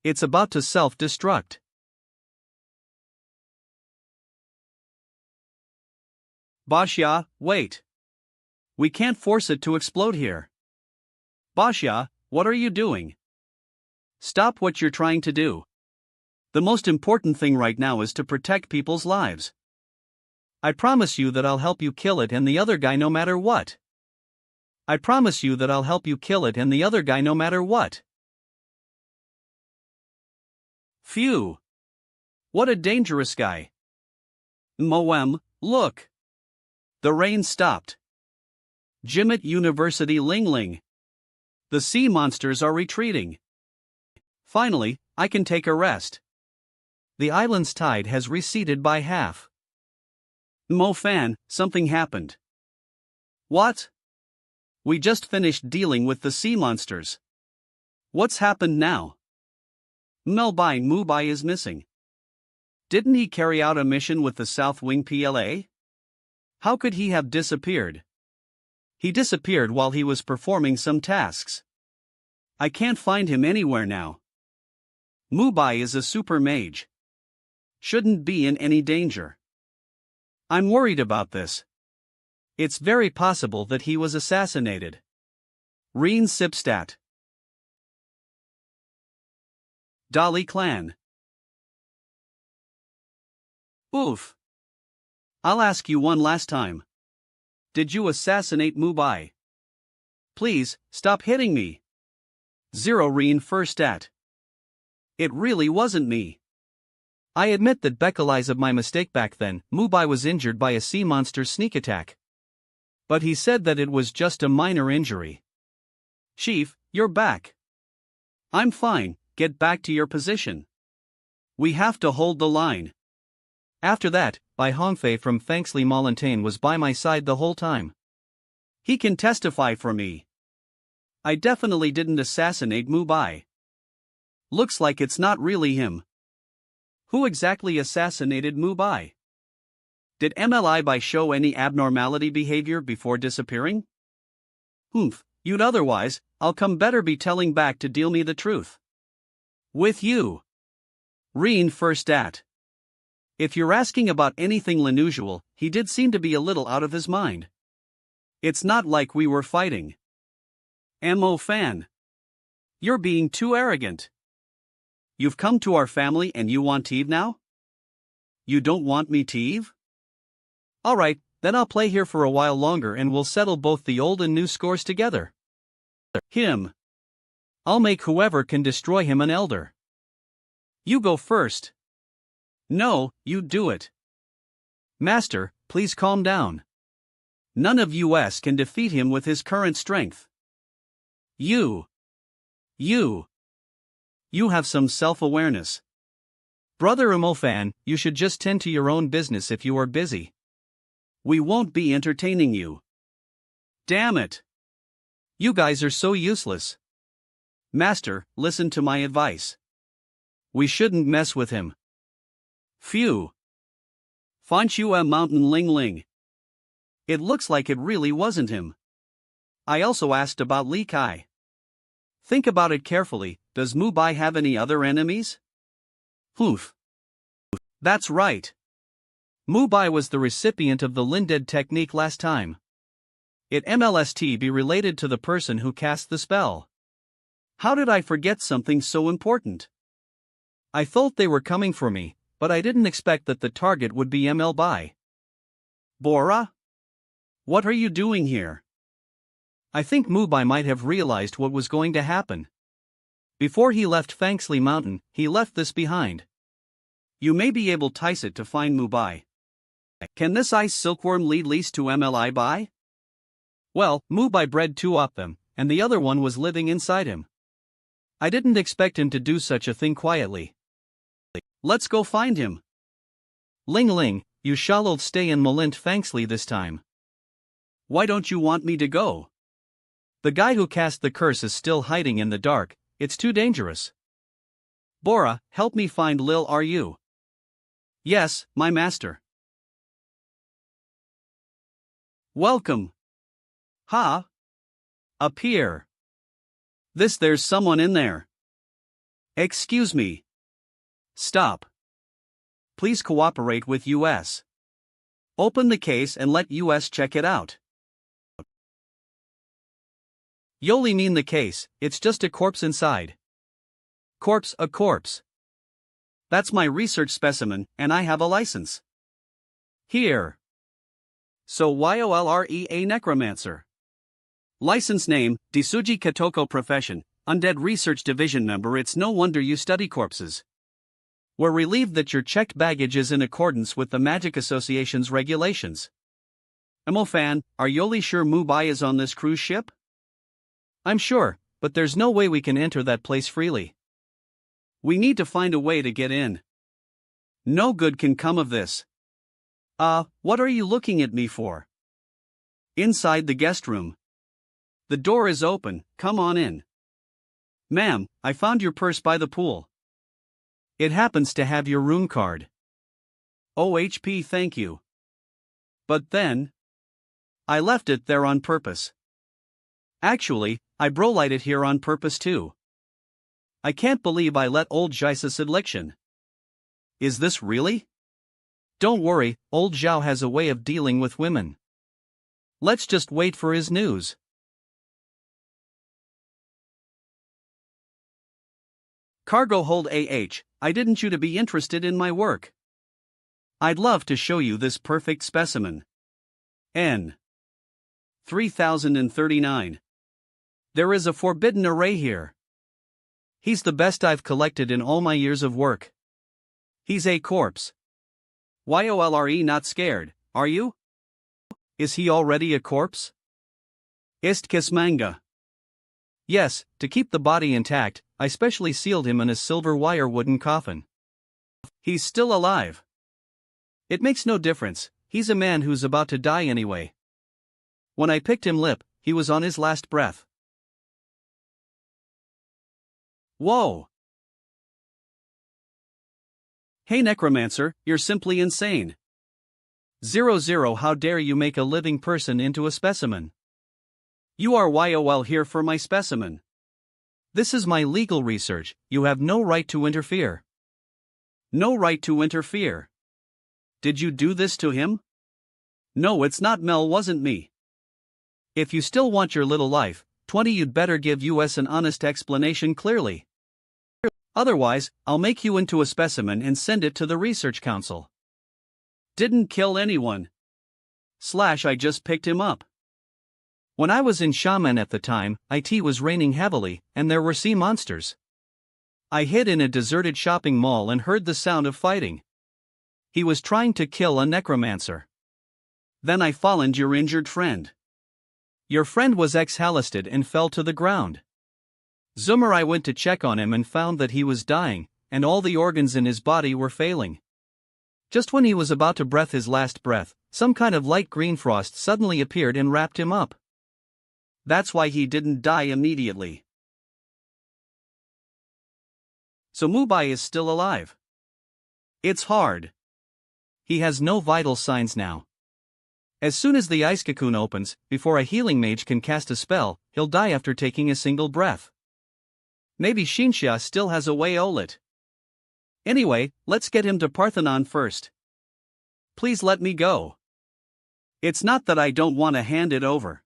It's about to self-destruct. Bashya, wait. We can't force it to explode here. Bashya, what are you doing? Stop what you're trying to do. The most important thing right now is to protect people's lives. I promise you that I'll help you kill it and the other guy no matter what. I promise you that I'll help you kill it and the other guy no matter what. Phew. What a dangerous guy. Moem, look. The rain stopped. Jimit University Ling Ling. The sea monsters are retreating. Finally, I can take a rest. The island's tide has receded by half. Mo Fan, something happened. What? We just finished dealing with the sea monsters. What's happened now? Melbai Mubai is missing. Didn't he carry out a mission with the South Wing PLA? How could he have disappeared? He disappeared while he was performing some tasks. I can't find him anywhere now. Mubai is a super mage. Shouldn't be in any danger. I'm worried about this. It's very possible that he was assassinated. Reen Sipstat. Dali Clan. Oof. I'll ask you one last time. Did you assassinate Mubai? Please, stop hitting me. Zero Reen First Stat. It really wasn't me. I admit that Bekali's of my mistake back then. Mubai was injured by a sea monster's sneak attack. But he said that it was just a minor injury. Chief, you're back. I'm fine, get back to your position. We have to hold the line. After that, Bai Hongfei from Fangsley Molantain was by my side the whole time. He can testify for me. I definitely didn't assassinate Mubai. Looks like it's not really him. Who exactly assassinated Mubai? Did MLI Bai show any abnormality behavior before disappearing? You'd otherwise, I'll come better be telling back to deal me the truth. With you. Reen First Stat. If you're asking about anything unusual, he did seem to be a little out of his mind. It's not like we were fighting. Mo Fan. You're being too arrogant. You've come to our family and you want Teve now? You don't want me Teve? Alright, then I'll play here for a while longer and we'll settle both the old and new scores together. Him. I'll make whoever can destroy him an elder. You go first. No, you do it. Master, please calm down. None of us can defeat him with his current strength. You have some self-awareness. Brother Imofan, you should just tend to your own business if you are busy. We won't be entertaining you. Damn it. You guys are so useless. Master, listen to my advice. We shouldn't mess with him. Phew. Fanchua Mountain Ling Ling. It looks like it really wasn't him. I also asked about Li Kai. Think about it carefully, does Mubai have any other enemies? That's right. Mubai was the recipient of the Linded technique last time. It MLST be related to the person who cast the spell. How did I forget something so important? I thought they were coming for me, but I didn't expect that the target would be ML Bai. Bora? What are you doing here? I think Mubai might have realized what was going to happen. Before he left Fangsley Mountain, he left this behind. You may be able to tice it to find Mubai. Can this ice silkworm lead least to MLI Bai? Well, Mubai bred two of them, and the other one was living inside him. I didn't expect him to do such a thing quietly. Let's go find him. Ling Ling, you shall stay in Malint Fangsley this time. Why don't you want me to go? The guy who cast the curse is still hiding in the dark, it's too dangerous. Bora, help me find Lil Ru. Yes, my master. Welcome. Ha! Up here. There's someone in there. Excuse me. Stop. Please cooperate with US. Open the case and let US check it out. You'll mean the case, it's just a corpse inside. Corpse, a corpse. That's my research specimen, and I have a license. Here. So YOLRE a necromancer. License name, Disuji Katoko Profession, Undead Research Division number. It's no wonder you study corpses. We're relieved that your checked baggage is in accordance with the Magic Association's regulations. Fan, are Yoli sure Mubai is on this cruise ship? I'm sure, but there's no way we can enter that place freely. We need to find a way to get in. No good can come of this. What are you looking at me for? Inside the guest room. The door is open, come on in. Ma'am, I found your purse by the pool. It happens to have your room card. OHP, thank you. But then, I left it there on purpose. Actually, I brolight it here on purpose too. I can't believe I let old Jesus adliction. Is this really? Don't worry, old Zhao has a way of dealing with women. Let's just wait for his news. Cargo hold I didn't you to be interested in my work. I'd love to show you this perfect specimen. N. 3039. There is a forbidden array here. He's the best I've collected in all my years of work. He's a corpse. YOLRE, not scared, are you? Is he already a corpse? Istkis manga. Yes, to keep the body intact, I specially sealed him in a silver wire wooden coffin. He's still alive. It makes no difference, he's a man who's about to die anyway. When I picked him lip, he was on his last breath. Whoa! Hey necromancer, you're simply insane. 00 How dare you make a living person into a specimen? You are YOL here for my specimen. This is my legal research, you have no right to interfere. No right to interfere. Did you do this to him? No, it's not Mel, wasn't me. If you still want your little life, 20 you'd better give us an honest explanation clearly. Otherwise, I'll make you into a specimen and send it to the research council. Didn't kill anyone. I just picked him up. When I was in Shaman at the time, it was raining heavily, and there were sea monsters. I hid in a deserted shopping mall and heard the sound of fighting. He was trying to kill a necromancer. Then I found your injured friend. Your friend was exhausted and fell to the ground. I went to check on him and found that he was dying, and all the organs in his body were failing. Just when he was about to breathe his last breath, some kind of light green frost suddenly appeared and wrapped him up. That's why he didn't die immediately. So Mubai is still alive. It's hard. He has no vital signs now. As soon as the ice cocoon opens, before a healing mage can cast a spell, he'll die after taking a single breath. Maybe Shinxia still has a way it. Anyway, let's get him to Parthenon first. Please let me go. It's not that I don't want to hand it over.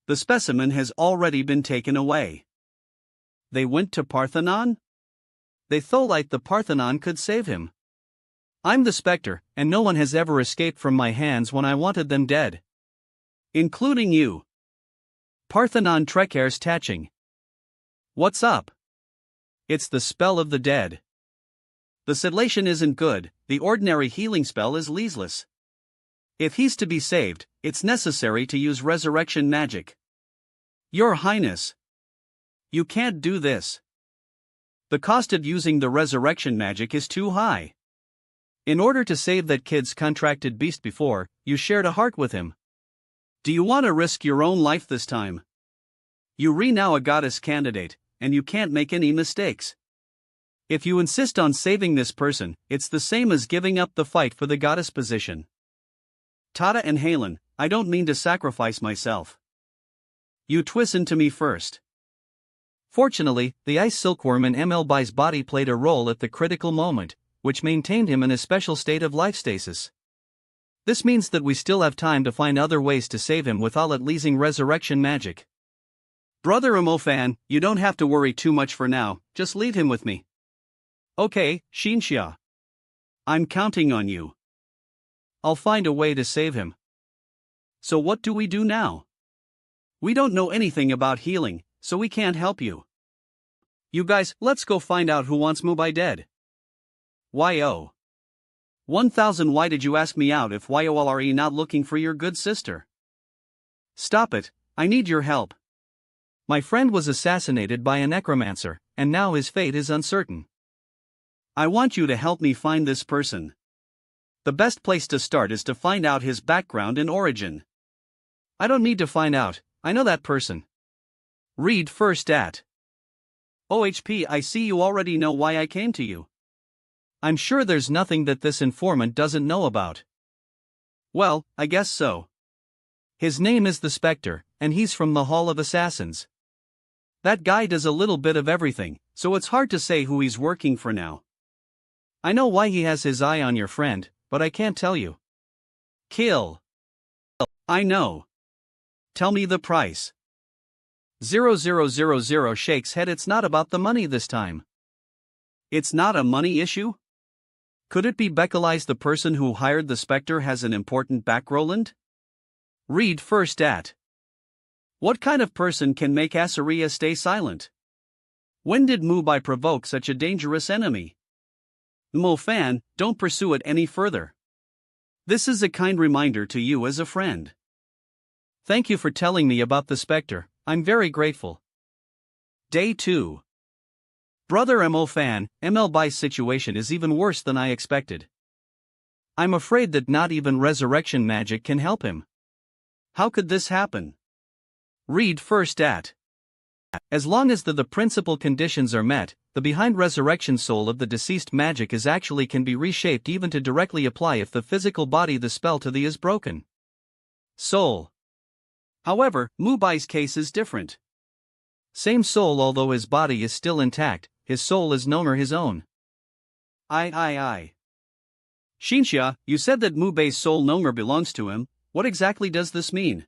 The specimen has already been taken away. They went to Parthenon? They thought the Parthenon could save him. I'm the Spectre, and no one has ever escaped from my hands when I wanted them dead. Including you. Parthenon Trekairs Taching. What's up? It's the spell of the dead. The sedation isn't good, the ordinary healing spell is useless. If he's to be saved, it's necessary to use resurrection magic. Your Highness. You can't do this. The cost of using the resurrection magic is too high. In order to save that kid's contracted beast before, you shared a heart with him. Do you want to risk your own life this time? You're now a goddess candidate, and you can't make any mistakes. If you insist on saving this person, it's the same as giving up the fight for the goddess position. Tada and Halen, I don't mean to sacrifice myself. You twisten to me first. Fortunately, the ice silkworm in MLB's body played a role at the critical moment, which maintained him in a special state of life stasis. This means that we still have time to find other ways to save him without losing resurrection magic. Brother Amofan, you don't have to worry too much for now, just leave him with me. Okay, Shinxia. I'm counting on you. I'll find a way to save him. So what do we do now? We don't know anything about healing, so we can't help you. You guys, let's go find out who wants Mubai dead. Yo. 1000 Why did you ask me out if YOLRE not looking for your good sister? Stop it, I need your help. My friend was assassinated by a necromancer, and now his fate is uncertain. I want you to help me find this person. The best place to start is to find out his background and origin. I don't need to find out, I know that person. Read first at. OHP, I see you already know why I came to you. I'm sure there's nothing that this informant doesn't know about. Well, I guess so. His name is the Spectre, and he's from the Hall of Assassins. That guy does a little bit of everything, so it's hard to say who he's working for now. I know why he has his eye on your friend, but I can't tell you. Kill. I know. Tell me the price. 0000 shakes head. It's not about the money this time. It's not a money issue? Could it be Bekalize the person who hired the Spectre has an important background? Read first at. What kind of person can make Asura stay silent? When did Mubai provoke such a dangerous enemy? Mo-fan, don't pursue it any further. This is a kind reminder to you as a friend. Thank you for telling me about the Spectre, I'm very grateful. Day 2. Brother Mo-fan, MLB's situation is even worse than I expected. I'm afraid that not even resurrection magic can help him. How could this happen? Read first at. As long as the principal conditions are met, the behind resurrection soul of the deceased magic is actually can be reshaped even to directly apply if the physical body the spell to the is broken. Soul. However, Mubai's case is different. Same soul, although his body is still intact, his soul is no more his own. I. Shinxia, you said that Mubei's soul no more belongs to him. What exactly does this mean?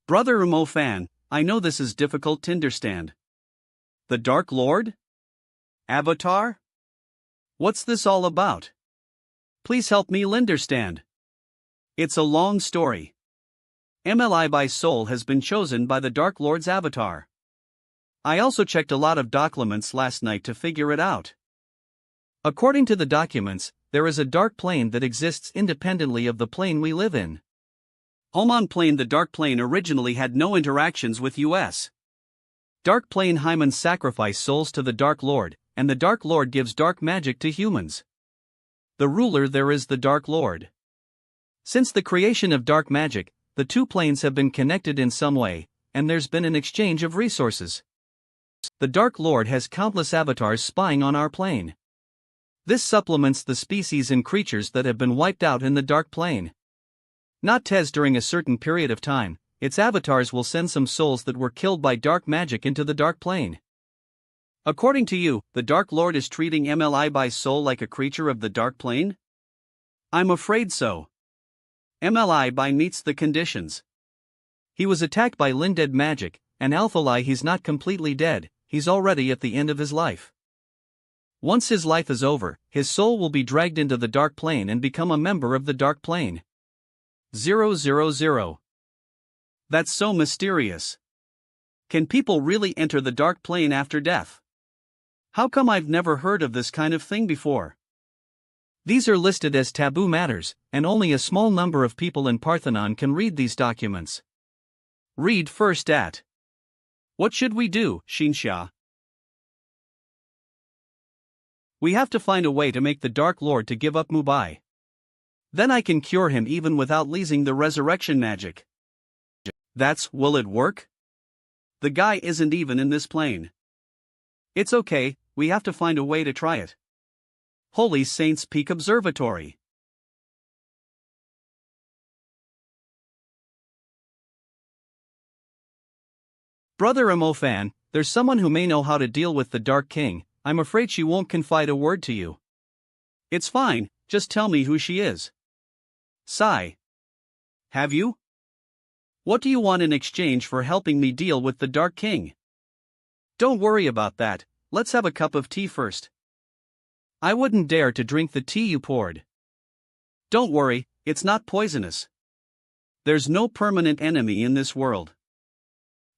Brother Mo-fan, I know this is difficult to understand. The Dark Lord? Avatar? What's this all about? Please help me understand. It's a long story. MLB's soul has been chosen by the Dark Lord's avatar. I also checked a lot of documents last night to figure it out. According to the documents, there is a dark plane that exists independently of the plane we live in. Homon plane. The dark plane originally had no interactions with us. Dark plane Hymens sacrifice souls to the Dark Lord, and the Dark Lord gives dark magic to humans. The ruler there is the Dark Lord. Since the creation of dark magic, the two planes have been connected in some way, and there's been an exchange of resources. The Dark Lord has countless avatars spying on our plane. This supplements the species and creatures that have been wiped out in the dark plane. Not Tez during a certain period of time, its avatars will send some souls that were killed by dark magic into the dark plane. According to you, the Dark Lord is treating MLB's soul like a creature of the dark plane? I'm afraid so. MLB meets the conditions. He was attacked by Lindead magic, and Alphalai he's not completely dead, he's already at the end of his life. Once his life is over, his soul will be dragged into the dark plane and become a member of the dark plane. 000. That's so mysterious. Can people really enter the dark plane after death? How come I've never heard of this kind of thing before? These are listed as taboo matters, and only a small number of people in Parthenon can read these documents. Read first at. What should we do, Shinxia? We have to find a way to make the Dark Lord to give up Mubai. Then I can cure him even without losing the resurrection magic. Will it work? The guy isn't even in this plane. It's okay, we have to find a way to try it. Holy Saints Peak Observatory. Brother Fan, there's someone who may know how to deal with the Dark King. I'm afraid she won't confide a word to you. It's fine, just tell me who she is. Sigh. Have you? What do you want in exchange for helping me deal with the Dark King? Don't worry about that, let's have a cup of tea first. I wouldn't dare to drink the tea you poured. Don't worry, it's not poisonous. There's no permanent enemy in this world.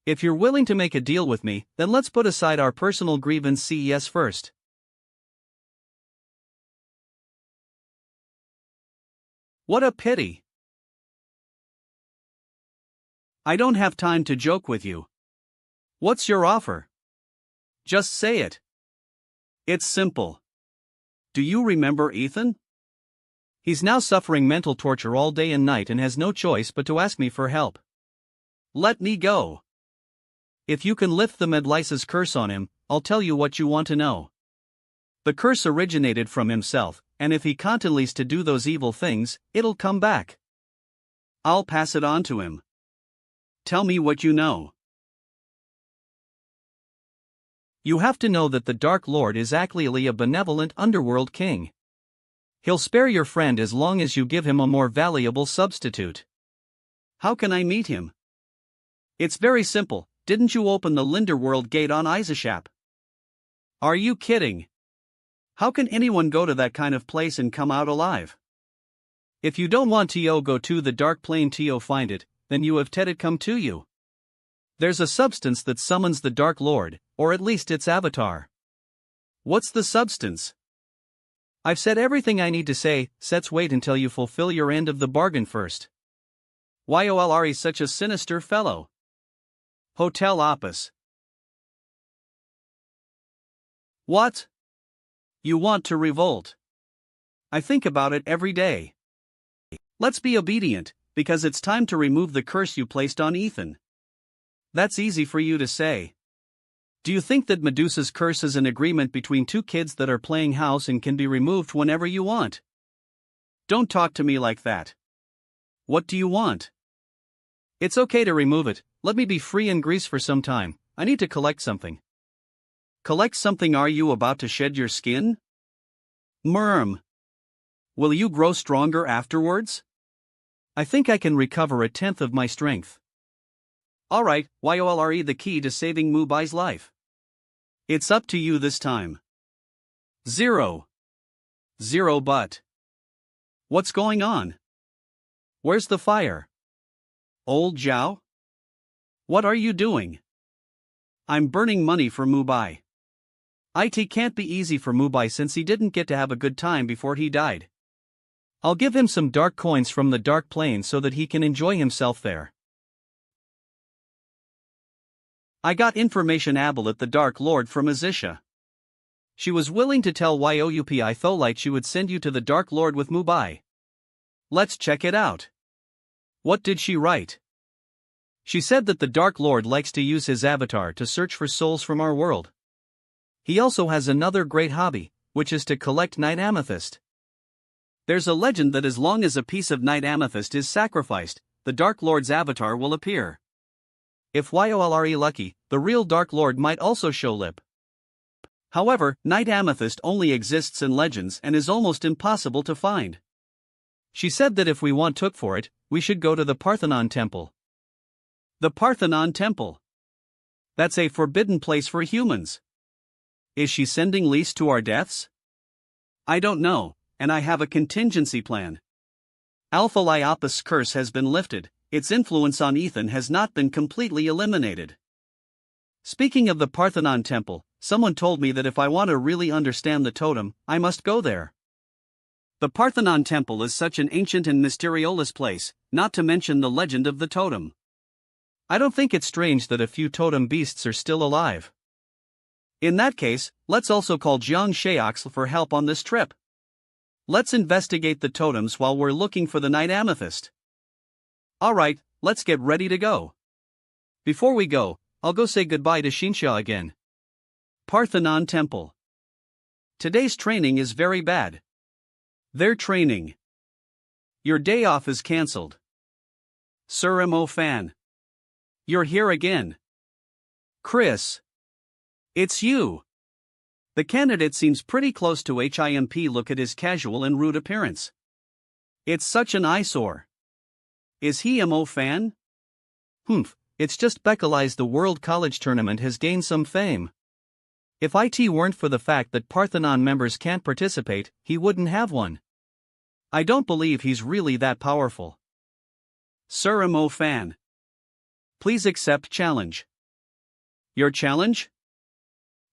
If you're willing to make a deal with me, then let's put aside our personal grievance CES first. What a pity. I don't have time to joke with you. What's your offer? Just say it. It's simple. Do you remember Ethan? He's now suffering mental torture all day and night and has no choice but to ask me for help. Let me go. If you can lift the Medlice's curse on him, I'll tell you what you want to know. The curse originated from himself, and if he continues to do those evil things, it'll come back. I'll pass it on to him. Tell me what you know. You have to know that the Dark Lord is actually a benevolent underworld king. He'll spare your friend as long as you give him a more valuable substitute. How can I meet him? It's very simple. Didn't you open the Linderworld gate on Isashap? Are you kidding? How can anyone go to that kind of place and come out alive? If you don't want to go to the Dark Plane to find it, then you have it come to you. There's a substance that summons the Dark Lord, or at least its avatar. What's the substance? I've said everything I need to say, let's wait until you fulfill your end of the bargain first. Yolr is such a sinister fellow. Hotel Opus. What? You want to revolt? I think about it every day. Let's be obedient, because it's time to remove the curse you placed on Ethan. That's easy for you to say. Do you think that Medusa's curse is an agreement between two kids that are playing house and can be removed whenever you want? Don't talk to me like that. What do you want? It's okay to remove it. Let me be free in Greece for some time. I need to collect something. Collect something? Are you about to shed your skin? Will you grow stronger afterwards? I think I can recover 1/10 of my strength. Alright, Yolr the key to saving Mubai's life. It's up to you this time. 0. But. What's going on? Where's the fire? Old Zhao? What are you doing? I'm burning money for Mubai. It can't be easy for Mubai since he didn't get to have a good time before he died. I'll give him some dark coins from the Dark Plane so that he can enjoy himself there. I got information about the Dark Lord from Azisha. She was willing to tell Youpi Tholite she would send you to the Dark Lord with Mubai. Let's check it out. What did she write? She said that the Dark Lord likes to use his avatar to search for souls from our world. He also has another great hobby, which is to collect night amethyst. There's a legend that as long as a piece of night amethyst is sacrificed, the Dark Lord's avatar will appear. If Yolr lucky, the real Dark Lord might also show lip. However, night amethyst only exists in legends and is almost impossible to find. She said that if we want took for it, we should go to the Parthenon Temple. The Parthenon Temple. That's a forbidden place for humans. Is she sending Lise to our deaths? I don't know, and I have a contingency plan. Alpha Lyopus' curse has been lifted, its influence on Ethan has not been completely eliminated. Speaking of the Parthenon Temple, someone told me that if I want to really understand the totem, I must go there. The Parthenon Temple is such an ancient and mysterious place, not to mention the legend of the totem. I don't think it's strange that a few totem beasts are still alive. In that case, let's also call Jiang Sheox for help on this trip. Let's investigate the totems while we're looking for the night amethyst. Alright, let's get ready to go. Before we go, I'll go say goodbye to Xinsha again. Parthenon Temple. Today's training is very bad. They're training. Your day off is cancelled. Sir Mo fan. You're here again. Chris. It's you. The candidate seems pretty close to HIMP. Look at his casual and rude appearance. It's such an eyesore. Is he a Mo fan? Humph, it's just Beckeley's the World College Tournament has gained some fame. If IT weren't for the fact that Parthenon members can't participate, he wouldn't have one. I don't believe he's really that powerful. Sir Mo fan. Please accept challenge. Your challenge?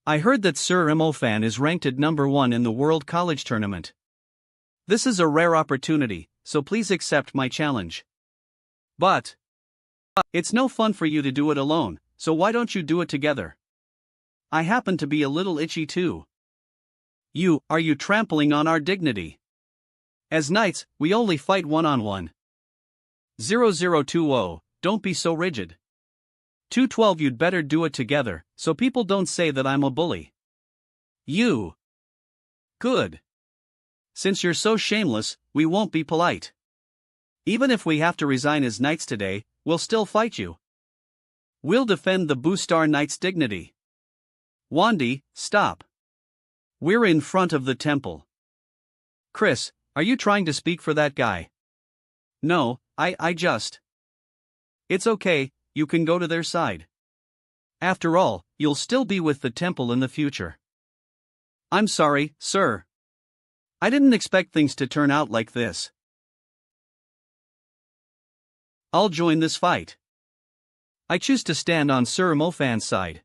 I heard that Sir Imofan is ranked at number 1 in the World College Tournament. This is a rare opportunity, so please accept my challenge. But it's no fun for you to do it alone, so why don't you do it together? I happen to be a little itchy too. Are you trampling on our dignity? As knights, we only fight one-on-one. 0020, don't be so rigid. 212, you'd better do it together, so people don't say that I'm a bully. Good. Since you're so shameless, we won't be polite. Even if we have to resign as knights today, we'll still fight you. We'll defend the Boostar Knight's dignity. Wandy, stop. We're in front of the temple. Chris, are you trying to speak for that guy? No, I just. It's okay, you can go to their side. After all, you'll still be with the temple in the future. I'm sorry, sir. I didn't expect things to turn out like this. I'll join this fight. I choose to stand on Sir Mofan's side.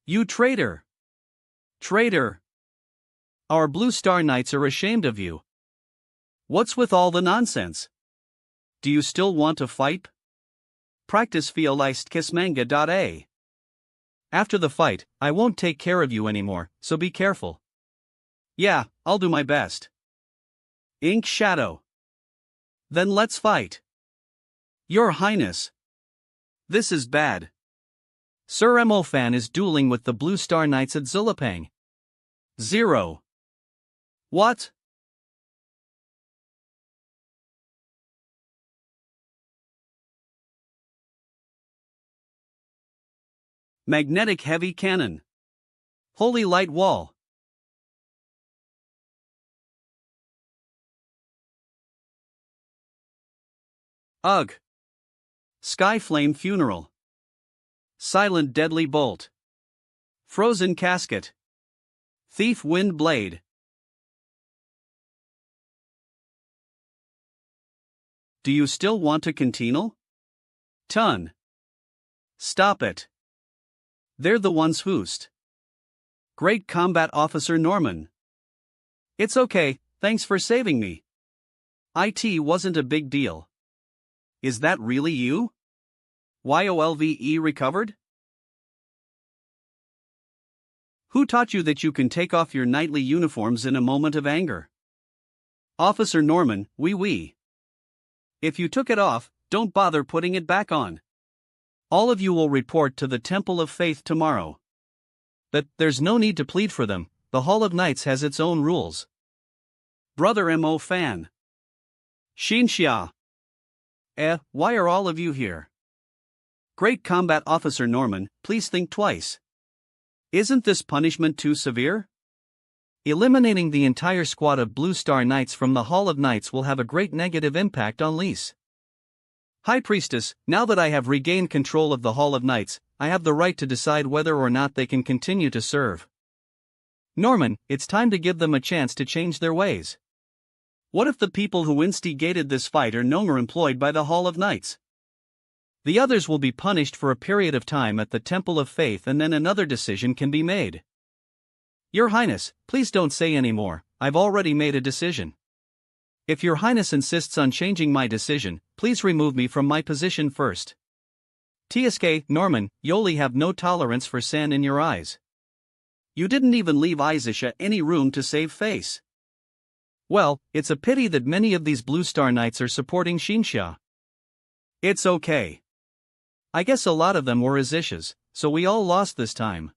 You traitor! Traitor! Our Blue Star Knights are ashamed of you. What's with all the nonsense? Do you still want to fight? Practice kiss manga.a. After the fight, I won't take care of you anymore, so be careful. Yeah, I'll do my best. Ink Shadow. Then let's fight. Your Highness. This is bad. Sir Emofan is dueling with the Blue Star Knights at Zulapang. 0. What? Magnetic Heavy Cannon. Holy Light Wall. Ugh. Sky Flame Funeral. Silent Deadly Bolt. Frozen Casket. Thief Wind Blade. Do you still want to continue? Ton. Stop it. They're the ones who'st. Great Combat Officer Norman. It's okay, thanks for saving me. IT wasn't a big deal. Is that really you? YOLVE recovered? Who taught you that you can take off your knightly uniforms in a moment of anger? Officer Norman, oui. If you took it off, don't bother putting it back on. All of you will report to the Temple of Faith tomorrow. But there's no need to plead for them, the Hall of Knights has its own rules. Brother Mo fan. Xinxia. Why are all of you here? Great Combat Officer Norman, please think twice. Isn't this punishment too severe? Eliminating the entire squad of Blue Star Knights from the Hall of Knights will have a great negative impact on Lise. High Priestess, now that I have regained control of the Hall of Knights, I have the right to decide whether or not they can continue to serve. Norman, it's time to give them a chance to change their ways. What if the people who instigated this fight are no more employed by the Hall of Knights? The others will be punished for a period of time at the Temple of Faith, and then another decision can be made. Your Highness, please don't say any more, I've already made a decision. If Your Highness insists on changing my decision, please remove me from my position first. TSK, Norman, you only have no tolerance for sand in your eyes. You didn't even leave Izisha any room to save face. Well, it's a pity that many of these Blue Star Knights are supporting Xinxia. It's okay. I guess a lot of them were Izisha's, so we all lost this time.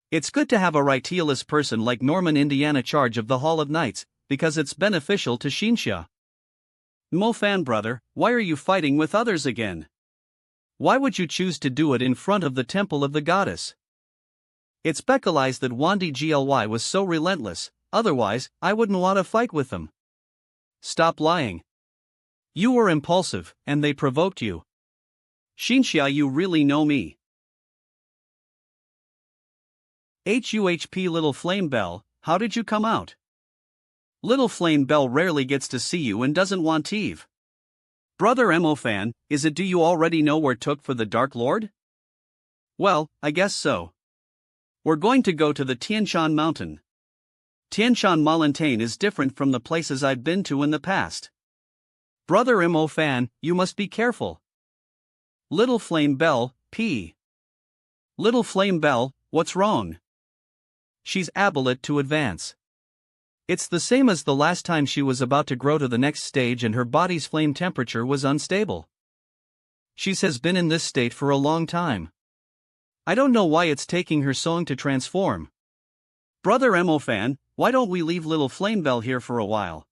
It's good to have a rightieless person like Norman Indiana charge of the Hall of Knights, because it's beneficial to Shinxia. Mo-fan brother, why are you fighting with others again? Why would you choose to do it in front of the temple of the goddess? It's speculated that Wandi Gly was so relentless, otherwise, I wouldn't want to fight with them. Stop lying. You were impulsive, and they provoked you. Shinxia, you really know me. HUHP Little Flame Bell, how did you come out? Little Flame Bell rarely gets to see you and doesn't want Eve. Brother Mo-fan, is it do you already know where took for the Dark Lord? Well, I guess so. We're going to go to the Tianshan Mountain. Tianshan Mountain is different from the places I've been to in the past. Brother Mo-fan, you must be careful. Little Flame Bell, P. Little Flame Bell, what's wrong? She's able to advance. It's the same as the last time she was about to grow to the next stage and her body's flame temperature was unstable. She has been in this state for a long time. I don't know why it's taking her so long to transform. Brother Mo-fan, why don't we leave Little Flame Bell here for a while?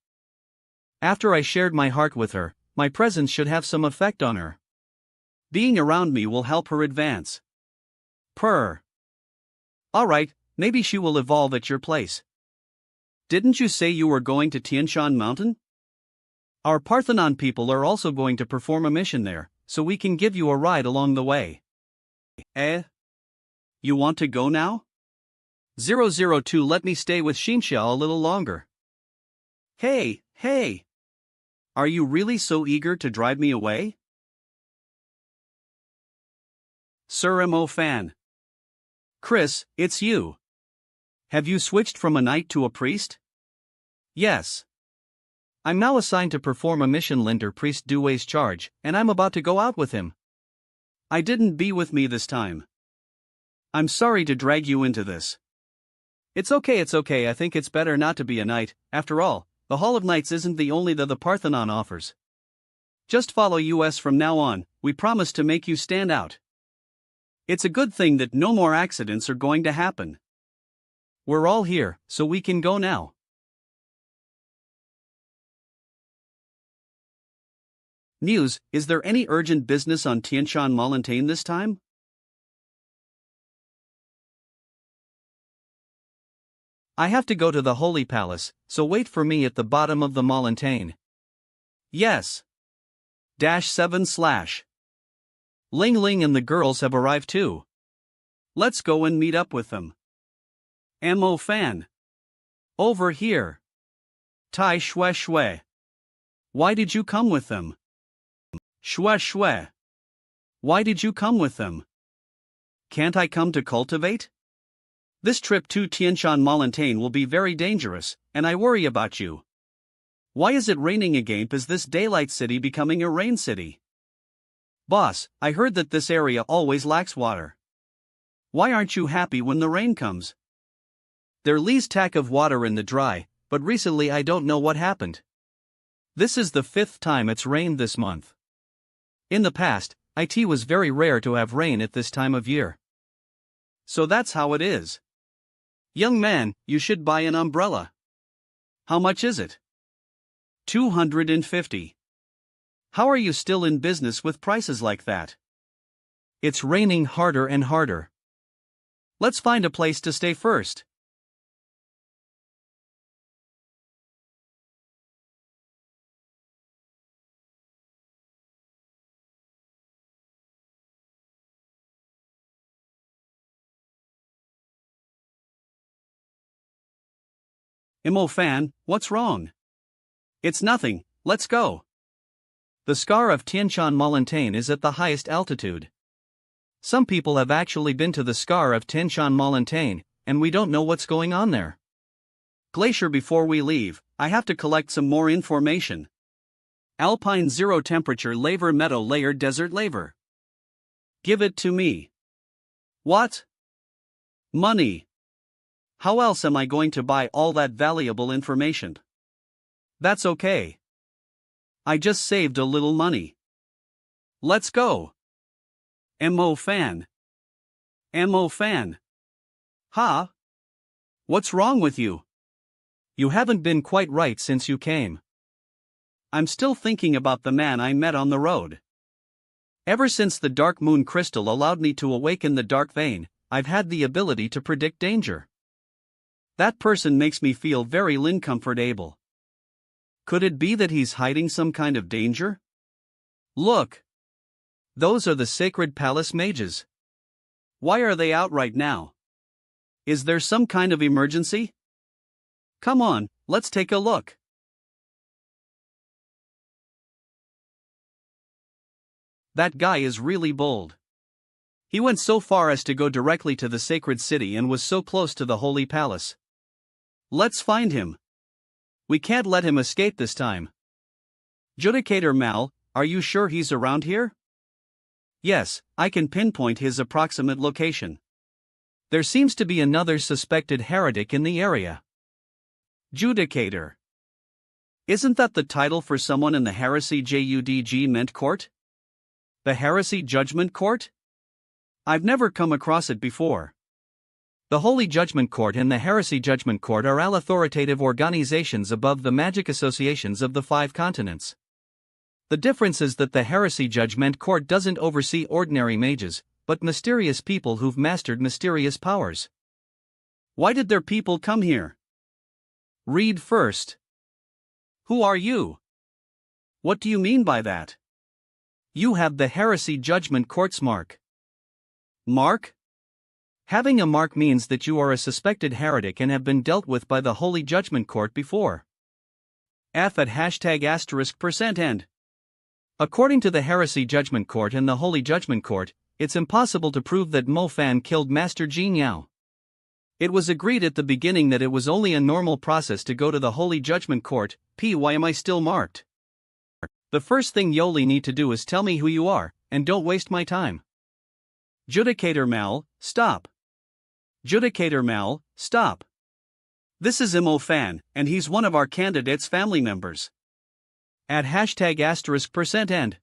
After I shared my heart with her, my presence should have some effect on her. Being around me will help her advance. Purr. Alright, maybe she will evolve at your place. Didn't you say you were going to Tianshan Mountain? Our Parthenon people are also going to perform a mission there, so we can give you a ride along the way. You want to go now? 002 Let me stay with Shinxia a little longer. Hey! Are you really so eager to drive me away? Sir Mo-fan. Chris, it's you. Have you switched from a knight to a priest? Yes. I'm now assigned to perform a mission Linder Priest Duway's charge, and I'm about to go out with him. I didn't be with me this time. I'm sorry to drag you into this. It's okay, I think it's better not to be a knight. After all, the Hall of Knights isn't the only that the Parthenon offers. Just follow us from now on, we promise to make you stand out. It's a good thing that no more accidents are going to happen. We're all here, so we can go now. News, is there any urgent business on Tianshan Mountain this time? I have to go to the Holy Palace, so wait for me at the bottom of the mountain. Yes. _7/ Ling Ling and the girls have arrived too. Let's go and meet up with them. Mo-fan. Over here. Tai Shue. Why did you come with them? Shue. Why did you come with them? Can't I come to cultivate? This trip to Tianshan Mountain will be very dangerous, and I worry about you. Why is it raining again? Is this daylight city becoming a rain city? Boss, I heard that this area always lacks water. Why aren't you happy when the rain comes? There leaves tack of water in the dry, but recently I don't know what happened. This is the 5th time it's rained this month. In the past, it was very rare to have rain at this time of year. So that's how it is. Young man, you should buy an umbrella. How much is it? 250. How are you still in business with prices like that? It's raining harder and harder. Let's find a place to stay first. Mo-fan, what's wrong? It's nothing, let's go. The scar of Tianshan Mountain is at the highest altitude. Some people have actually been to the scar of Tianshan Mountain, and we don't know what's going on there. Glacier, before we leave, I have to collect some more information. Alpine zero temperature lava meadow layer desert lava. Give it to me. What? Money. How else am I going to buy all that valuable information? That's okay. I just saved a little money. Let's go. Mo-fan. Mo-fan. Ha? What's wrong with you? You haven't been quite right since you came. I'm still thinking about the man I met on the road. Ever since the dark moon crystal allowed me to awaken the dark vein, I've had the ability to predict danger. That person makes me feel very uncomfortable. Could it be that he's hiding some kind of danger? Look! Those are the Sacred Palace mages. Why are they out right now? Is there some kind of emergency? Come on, let's take a look. That guy is really bold. He went so far as to go directly to the sacred city and was so close to the holy palace. Let's find him. We can't let him escape this time. Judicator Mal, are you sure he's around here? Yes, I can pinpoint his approximate location. There seems to be another suspected heretic in the area. Judicator. Isn't that the title for someone in the Heresy Judgment Court? The Heresy Judgment Court? I've never come across it before. The Holy Judgment Court and the Heresy Judgment Court are all authoritative organizations above the magic associations of the 5 continents. The difference is that the Heresy Judgment Court doesn't oversee ordinary mages, but mysterious people who've mastered mysterious powers. Why did their people come here? Read first. Who are you? What do you mean by that? You have the Heresy Judgment Court's mark. Mark? Having a mark means that you are a suspected heretic and have been dealt with by the Holy Judgment Court before. F at #*%end. According to the Heresy Judgment Court and the Holy Judgment Court, it's impossible to prove that Mo Fan killed Master Jin Yao. It was agreed at the beginning that it was only a normal process to go to the Holy Judgment Court. Why am I still marked? The first thing you'll need to do is tell me who you are, and don't waste my time. Judicator Mal, stop. Judicator Mal, stop. This is Mo Fan, and he's one of our candidates' family members. At #*%end.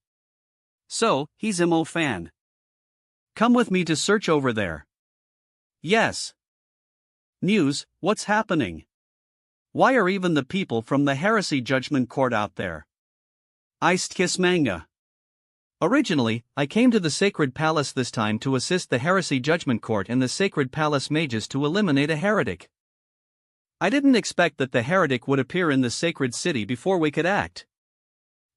So, he's Mo Fan. Come with me to search over there. Yes. News, what's happening? Why are even the people from the Heresy Judgment Court out there? Iced Kiss Manga. Originally, I came to the Sacred Palace this time to assist the Heresy Judgment Court and the Sacred Palace mages to eliminate a heretic. I didn't expect that the heretic would appear in the sacred city before we could act.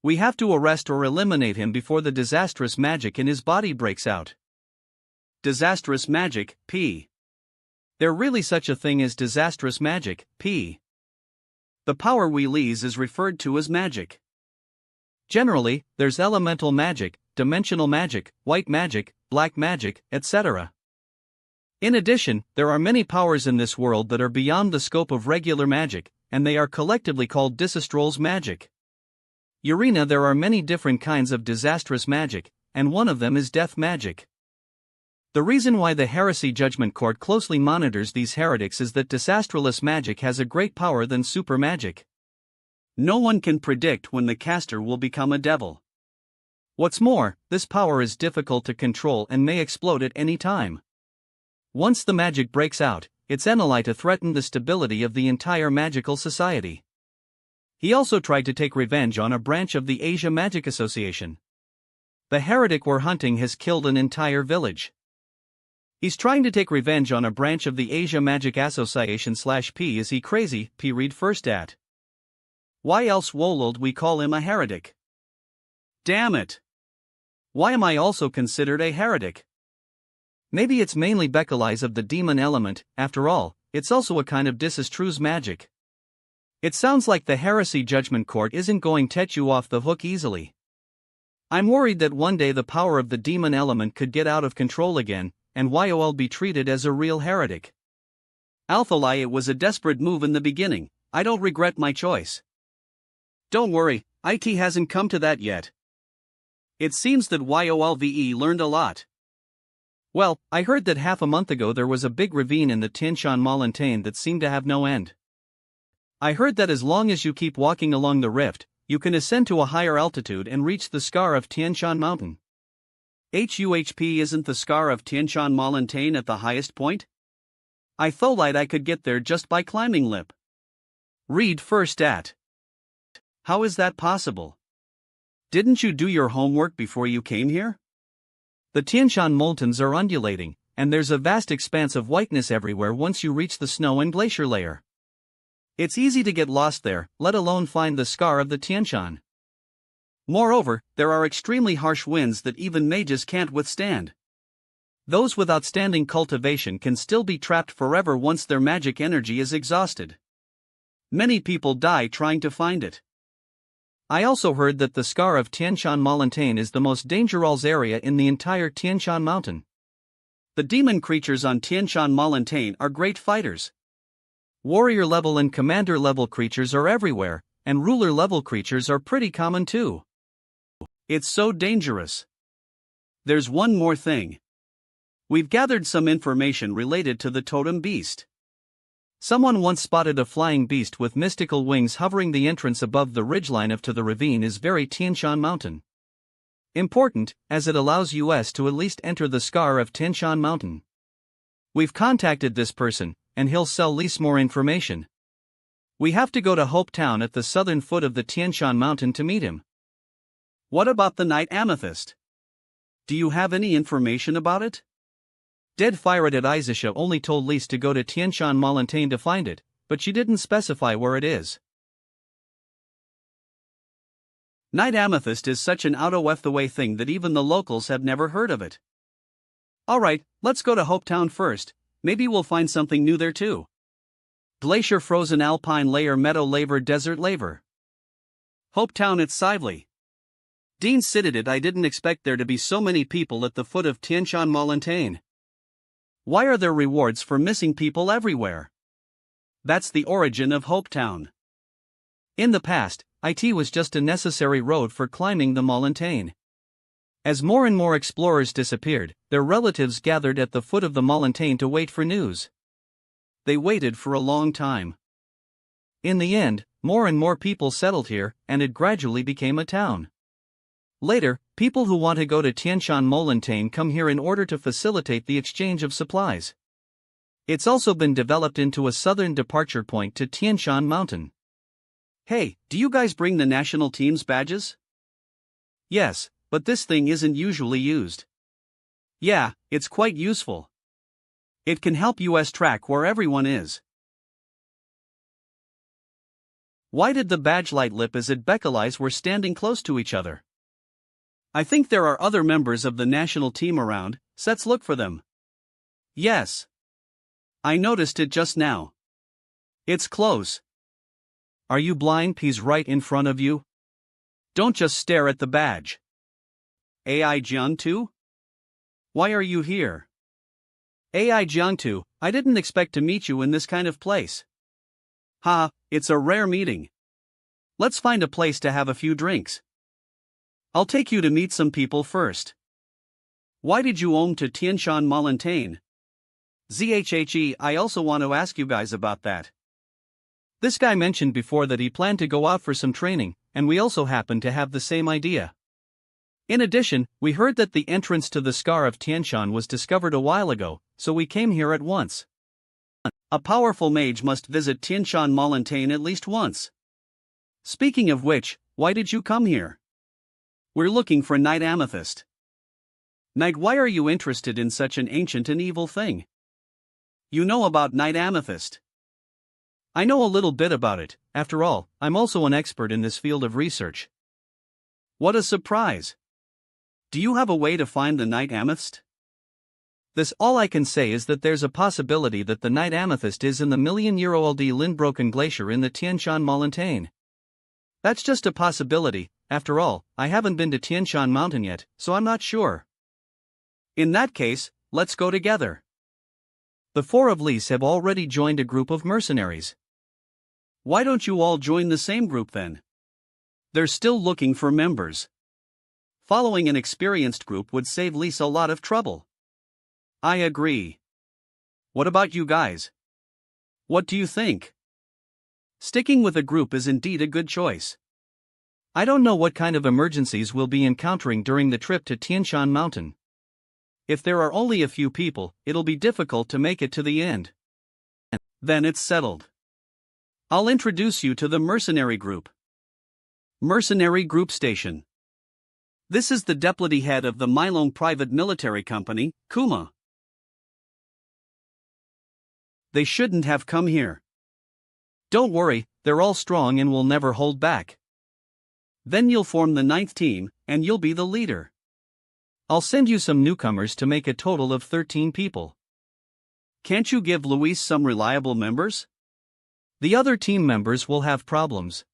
We have to arrest or eliminate him before the disastrous magic in his body breaks out. Disastrous magic, P. There really such a thing as disastrous magic, P. The power we lease is referred to as magic. Generally, there's elemental magic, dimensional magic, white magic, black magic, etc. In addition, there are many powers in this world that are beyond the scope of regular magic, and they are collectively called disastrous magic. Urena, there are many different kinds of disastrous magic, and one of them is death magic. The reason why the Heresy Judgment Court closely monitors these heretics is that disastrous magic has a great power than super magic. No one can predict when the caster will become a devil. What's more, this power is difficult to control and may explode at any time. Once the magic breaks out, it's enough to threaten the stability of the entire magical society. He also tried to take revenge on a branch of the Asia Magic Association. The heretic we're hunting has killed an entire village. He's trying to take revenge on a branch of the Asia Magic Association/P. Is he crazy? P. Read first at. Why else would we call him a heretic? Damn it! Why am I also considered a heretic? Maybe it's mainly because of the demon element. After all, it's also a kind of disastrous magic. It sounds like the Heresy Judgment Court isn't going to let you off the hook easily. I'm worried that one day the power of the demon element could get out of control again, and you'll be treated as a real heretic. Alphalai, it was a desperate move in the beginning. I don't regret my choice. Don't worry, IT hasn't come to that yet. It seems that YOLVE learned a lot. Well, I heard that half a month ago there was a big ravine in the Tianshan Mountain that seemed to have no end. I heard that as long as you keep walking along the rift, you can ascend to a higher altitude and reach the scar of Tianshan Mountain. HUHP, isn't the scar of Tianshan Mountain at the highest point? I thought I could get there just by climbing lip. Read first at. How is that possible? Didn't you do your homework before you came here? The Tian Shan mountains are undulating, and there's a vast expanse of whiteness everywhere once you reach the snow and glacier layer. It's easy to get lost there, let alone find the scar of the Tian Shan. Moreover, there are extremely harsh winds that even mages can't withstand. Those with outstanding cultivation can still be trapped forever once their magic energy is exhausted. Many people die trying to find it. I also heard that the scar of Tian Shan Mountain is the most dangerous area in the entire Tian Shan Mountain. The demon creatures on Tian Shan Mountain are great fighters. Warrior level and commander level creatures are everywhere, and ruler level creatures are pretty common too. It's so dangerous. There's one more thing. We've gathered some information related to the totem beast. Someone once spotted a flying beast with mystical wings hovering the entrance above the ridgeline of to the ravine is very Tian Shan Mountain. Important, as it allows us to at least enter the scar of Tian Shan Mountain. We've contacted this person, and he'll sell lease more information. We have to go to Hope Town at the southern foot of the Tian Shan Mountain to meet him. What about the Night Amethyst? Do you have any information about it? Dead Pirate at Izisha only told Lise to go to Tian Shan Mountain to find it, but she didn't specify where it is. Night Amethyst is such an out-of-the-way thing that even the locals have never heard of it. Alright, let's go to Hope Town first, maybe we'll find something new there too. Glacier Frozen Alpine Layer Meadow Laver Desert Laver. Hope Town it's Sively. Dean cited it. I didn't expect there to be so many people at the foot of Tian Shan Mountain. Why are there rewards for missing people everywhere? That's the origin of Hope Town. In the past, it was just a necessary road for climbing the mountain. As more and more explorers disappeared, their relatives gathered at the foot of the mountain to wait for news. They waited for a long time. In the end, more and more people settled here, and it gradually became a town. Later, people who want to go to Tian Shan Mountain come here in order to facilitate the exchange of supplies. It's also been developed into a southern departure point to Tian Shan Mountain. Hey, do you guys bring the national team's badges? Yes, but this thing isn't usually used. Yeah, it's quite useful. It can help us track where everyone is. Why did the badge light lip as it Beckeleyes were standing close to each other? I think there are other members of the national team around, let's look for them. Yes. I noticed it just now. It's close. Are you blind? He's right in front of you. Don't just stare at the badge. AI Jiangtu? Why are you here? AI Jiangtu, I didn't expect to meet you in this kind of place. Ha, it's a rare meeting. Let's find a place to have a few drinks. I'll take you to meet some people first. Why did you own to Tian Shan Mountain? I also want to ask you guys about that. This guy mentioned before that he planned to go out for some training, and we also happen to have the same idea. In addition, we heard that the entrance to the scar of Tian Shan was discovered a while ago, so we came here at once. A powerful mage must visit Tian Shan Mountain at least once. Speaking of which, why did you come here? We're looking for Night Amethyst. Night, why are you interested in such an ancient and evil thing? You know about Night Amethyst. I know a little bit about it. After all, I'm also an expert in this field of research. What a surprise. Do you have a way to find the Night Amethyst? This all I can say is that there's a possibility that the Night Amethyst is in the million-year-old Lindbroken Glacier in the Tian Shan Mountain. That's just a possibility. After all, I haven't been to Tian Shan Mountain yet, so I'm not sure. In that case, let's go together. The four of Lise have already joined a group of mercenaries. Why don't you all join the same group then? They're still looking for members. Following an experienced group would save Lise a lot of trouble. I agree. What about you guys? What do you think? Sticking with a group is indeed a good choice. I don't know what kind of emergencies we'll be encountering during the trip to Tian Shan Mountain. If there are only a few people, it'll be difficult to make it to the end. Then it's settled. I'll introduce you to the mercenary group. Mercenary Group Station. This is the deputy head of the Mylong Private Military Company, Kuma. They shouldn't have come here. Don't worry, they're all strong and will never hold back. Then you'll form the 9th team, and you'll be the leader. I'll send you some newcomers to make a total of 13 people. Can't you give Luis some reliable members? The other team members will have problems.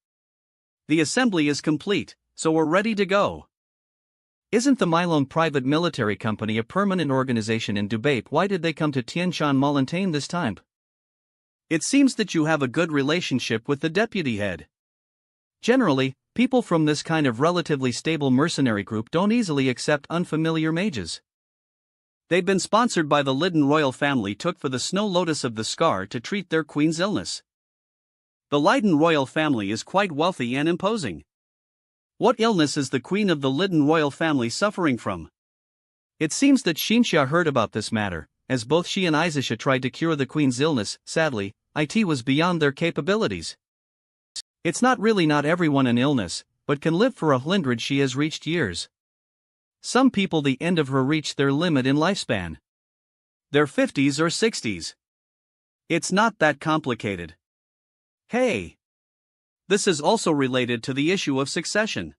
The assembly is complete, so we're ready to go. Isn't the Mylong Private Military Company a permanent organization in Dubai? Why did they come to Tianshan Mountain this time? It seems that you have a good relationship with the deputy head. Generally, people from this kind of relatively stable mercenary group don't easily accept unfamiliar mages. They've been sponsored by the Lydon royal family, took for the Snow Lotus of the Scar to treat their queen's illness. The Lydon royal family is quite wealthy and imposing. What illness is the queen of the Lydon royal family suffering from? It seems that Xinsha heard about this matter, as both she and Izisha tried to cure the queen's illness. Sadly, it was beyond their capabilities. It's not everyone an illness, but can live for 100. She has reached years. Some people the end of her reach their limit in lifespan. Their 50s or 60s. It's not that complicated. Hey! This is also related to the issue of succession.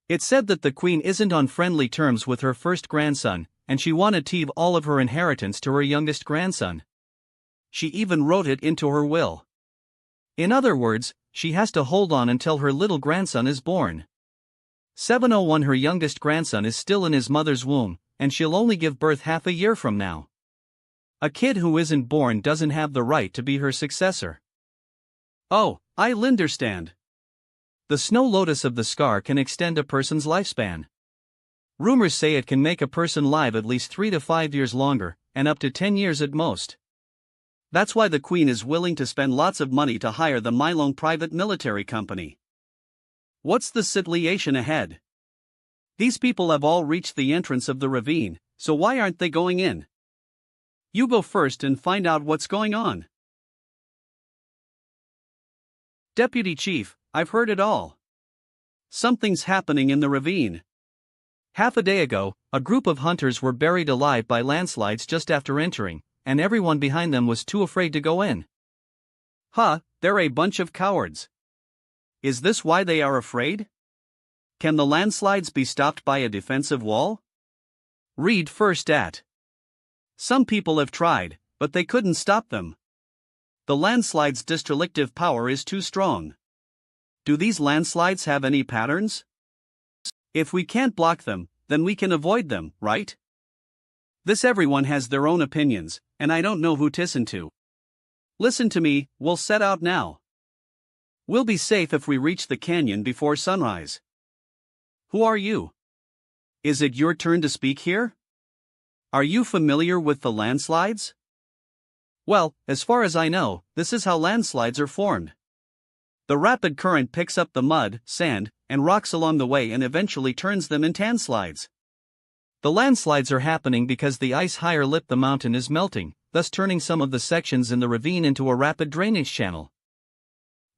It's said that the queen isn't on friendly terms with her first grandson, and she wanted to leave all of her inheritance to her youngest grandson. She even wrote it into her will. In other words, she has to hold on until her little grandson is born. 701 Her youngest grandson is still in his mother's womb, and she'll only give birth half a year from now. A kid who isn't born doesn't have the right to be her successor. Oh, I understand. The Snow Lotus of the Scar can extend a person's lifespan. Rumors say it can make a person live at least 3 to 5 years longer, and up to 10 years at most. That's why the queen is willing to spend lots of money to hire the Mylong Private Military Company. What's the situation ahead? These people have all reached the entrance of the ravine, so why aren't they going in? You go first and find out what's going on. Deputy Chief, I've heard it all. Something's happening in the ravine. Half a day ago, a group of hunters were buried alive by landslides just after entering, and everyone behind them was too afraid to go in. They're a bunch of cowards. Is this why they are afraid? Can the landslides be stopped by a defensive wall? Read first at. Some people have tried, but they couldn't stop them. The landslide's destructive power is too strong. Do these landslides have any patterns? If we can't block them, then we can avoid them, right? This everyone has their own opinions, and I don't know who to listen to. Listen to me, we'll set out now. We'll be safe if we reach the canyon before sunrise. Who are you? Is it your turn to speak here? Are you familiar with the landslides? Well, as far as I know, this is how landslides are formed. The rapid current picks up the mud, sand, and rocks along the way and eventually turns them into landslides. The landslides are happening because the ice higher lip the mountain is melting, thus turning some of the sections in the ravine into a rapid drainage channel.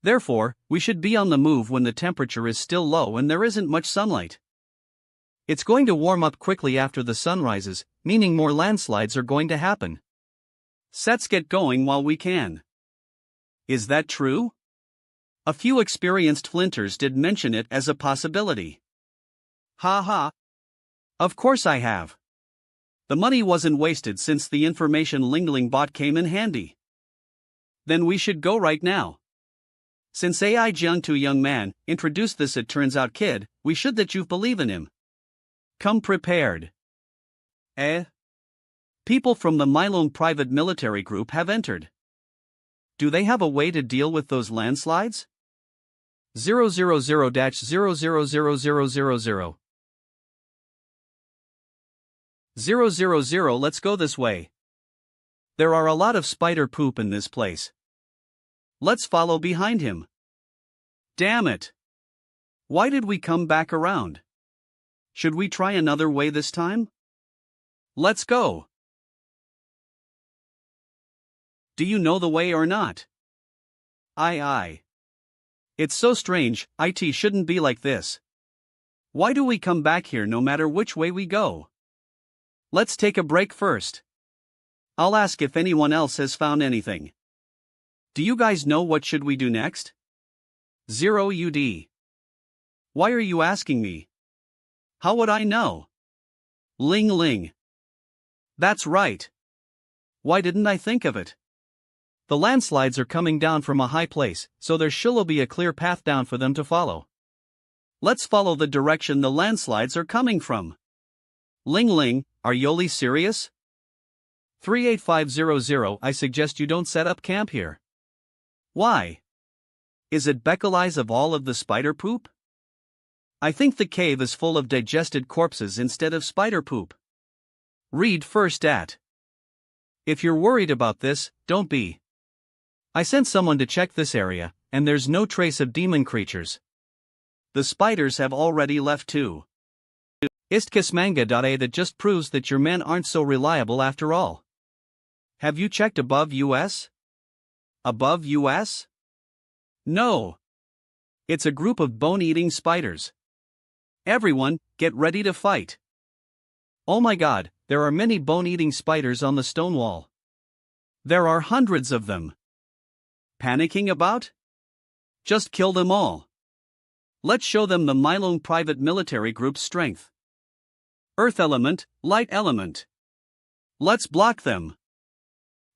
Therefore, we should be on the move when the temperature is still low and there isn't much sunlight. It's going to warm up quickly after the sun rises, meaning more landslides are going to happen. Let's get going while we can. Is that true? A few experienced flinters did mention it as a possibility. Of course I have. The money wasn't wasted since the information Lingling bought came in handy. Then we should go right now. Since AI Jiang young man introduced this it turns out kid, we should that you believe in him. Come prepared. People from the Mylong Private Military Group have entered. Do they have a way to deal with those landslides? 000-000000. 000 Let's go this way. There are a lot of spider poop in this place. Let's follow behind him. Damn it! Why did we come back around? Should we try another way this time? Let's go. Do you know the way or not? Aye. It's so strange, it shouldn't be like this. Why do we come back here no matter which way we go? Let's take a break first. I'll ask if anyone else has found anything. Do you guys know what should we do next? 0UD. Why are you asking me? How would I know? Ling Ling. That's right. Why didn't I think of it? The landslides are coming down from a high place, so there shall be a clear path down for them to follow. Let's follow the direction the landslides are coming from. Ling Ling, are Yoli serious? 38500, I suggest you don't set up camp here. Why? Is it Beckeley's of all of the spider poop? I think the cave is full of digested corpses instead of spider poop. Read first at. If you're worried about this, don't be. I sent someone to check this area, and there's no trace of demon creatures. The spiders have already left too. Istkismanga.a that just proves that your men aren't so reliable after all. Have you checked above US? Above US? No. It's a group of bone-eating spiders. Everyone, get ready to fight. Oh my god, there are many bone-eating spiders on the stone wall. There are hundreds of them. Panicking about? Just kill them all. Let's show them the Mylone Private Military Group's strength. Earth element, light element. Let's block them.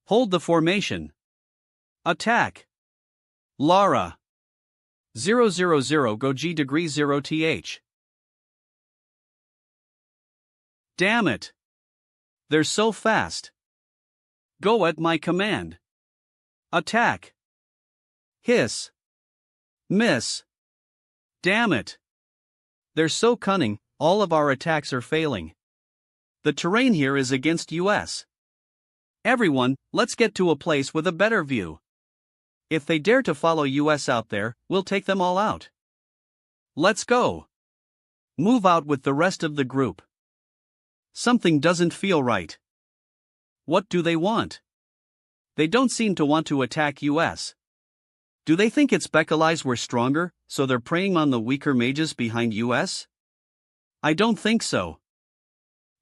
Hold the formation. Attack. Lara. 000 go G degree 0 th. Damn it. They're so fast. Go at my command. Attack. Hiss. Miss. Damn it. They're so cunning, all of our attacks are failing. The terrain here is against US. Everyone, let's get to a place with a better view. If they dare to follow US out there, we'll take them all out. Let's go. Move out with the rest of the group. Something doesn't feel right. What do they want? They don't seem to want to attack US. Do they think it's Beckeley's we're stronger, so they're preying on the weaker mages behind US? I don't think so.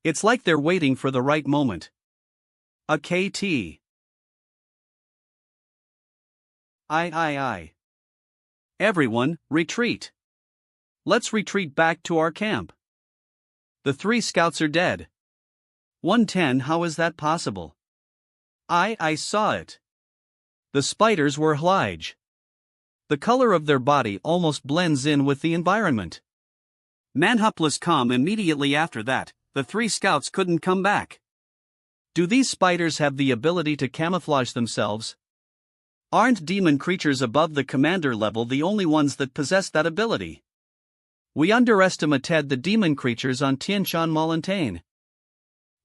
It's like they're waiting for the right moment. A KT. Aye. Everyone, retreat. Let's retreat back to our camp. The 3 scouts are dead. 110, how is that possible? I saw it. The spiders were Hlige. The color of their body almost blends in with the environment. Manhwa plus calm immediately after that, the 3 scouts couldn't come back. Do these spiders have the ability to camouflage themselves? Aren't demon creatures above the commander level the only ones that possess that ability? We underestimated the demon creatures on Tien Shan Montaigne.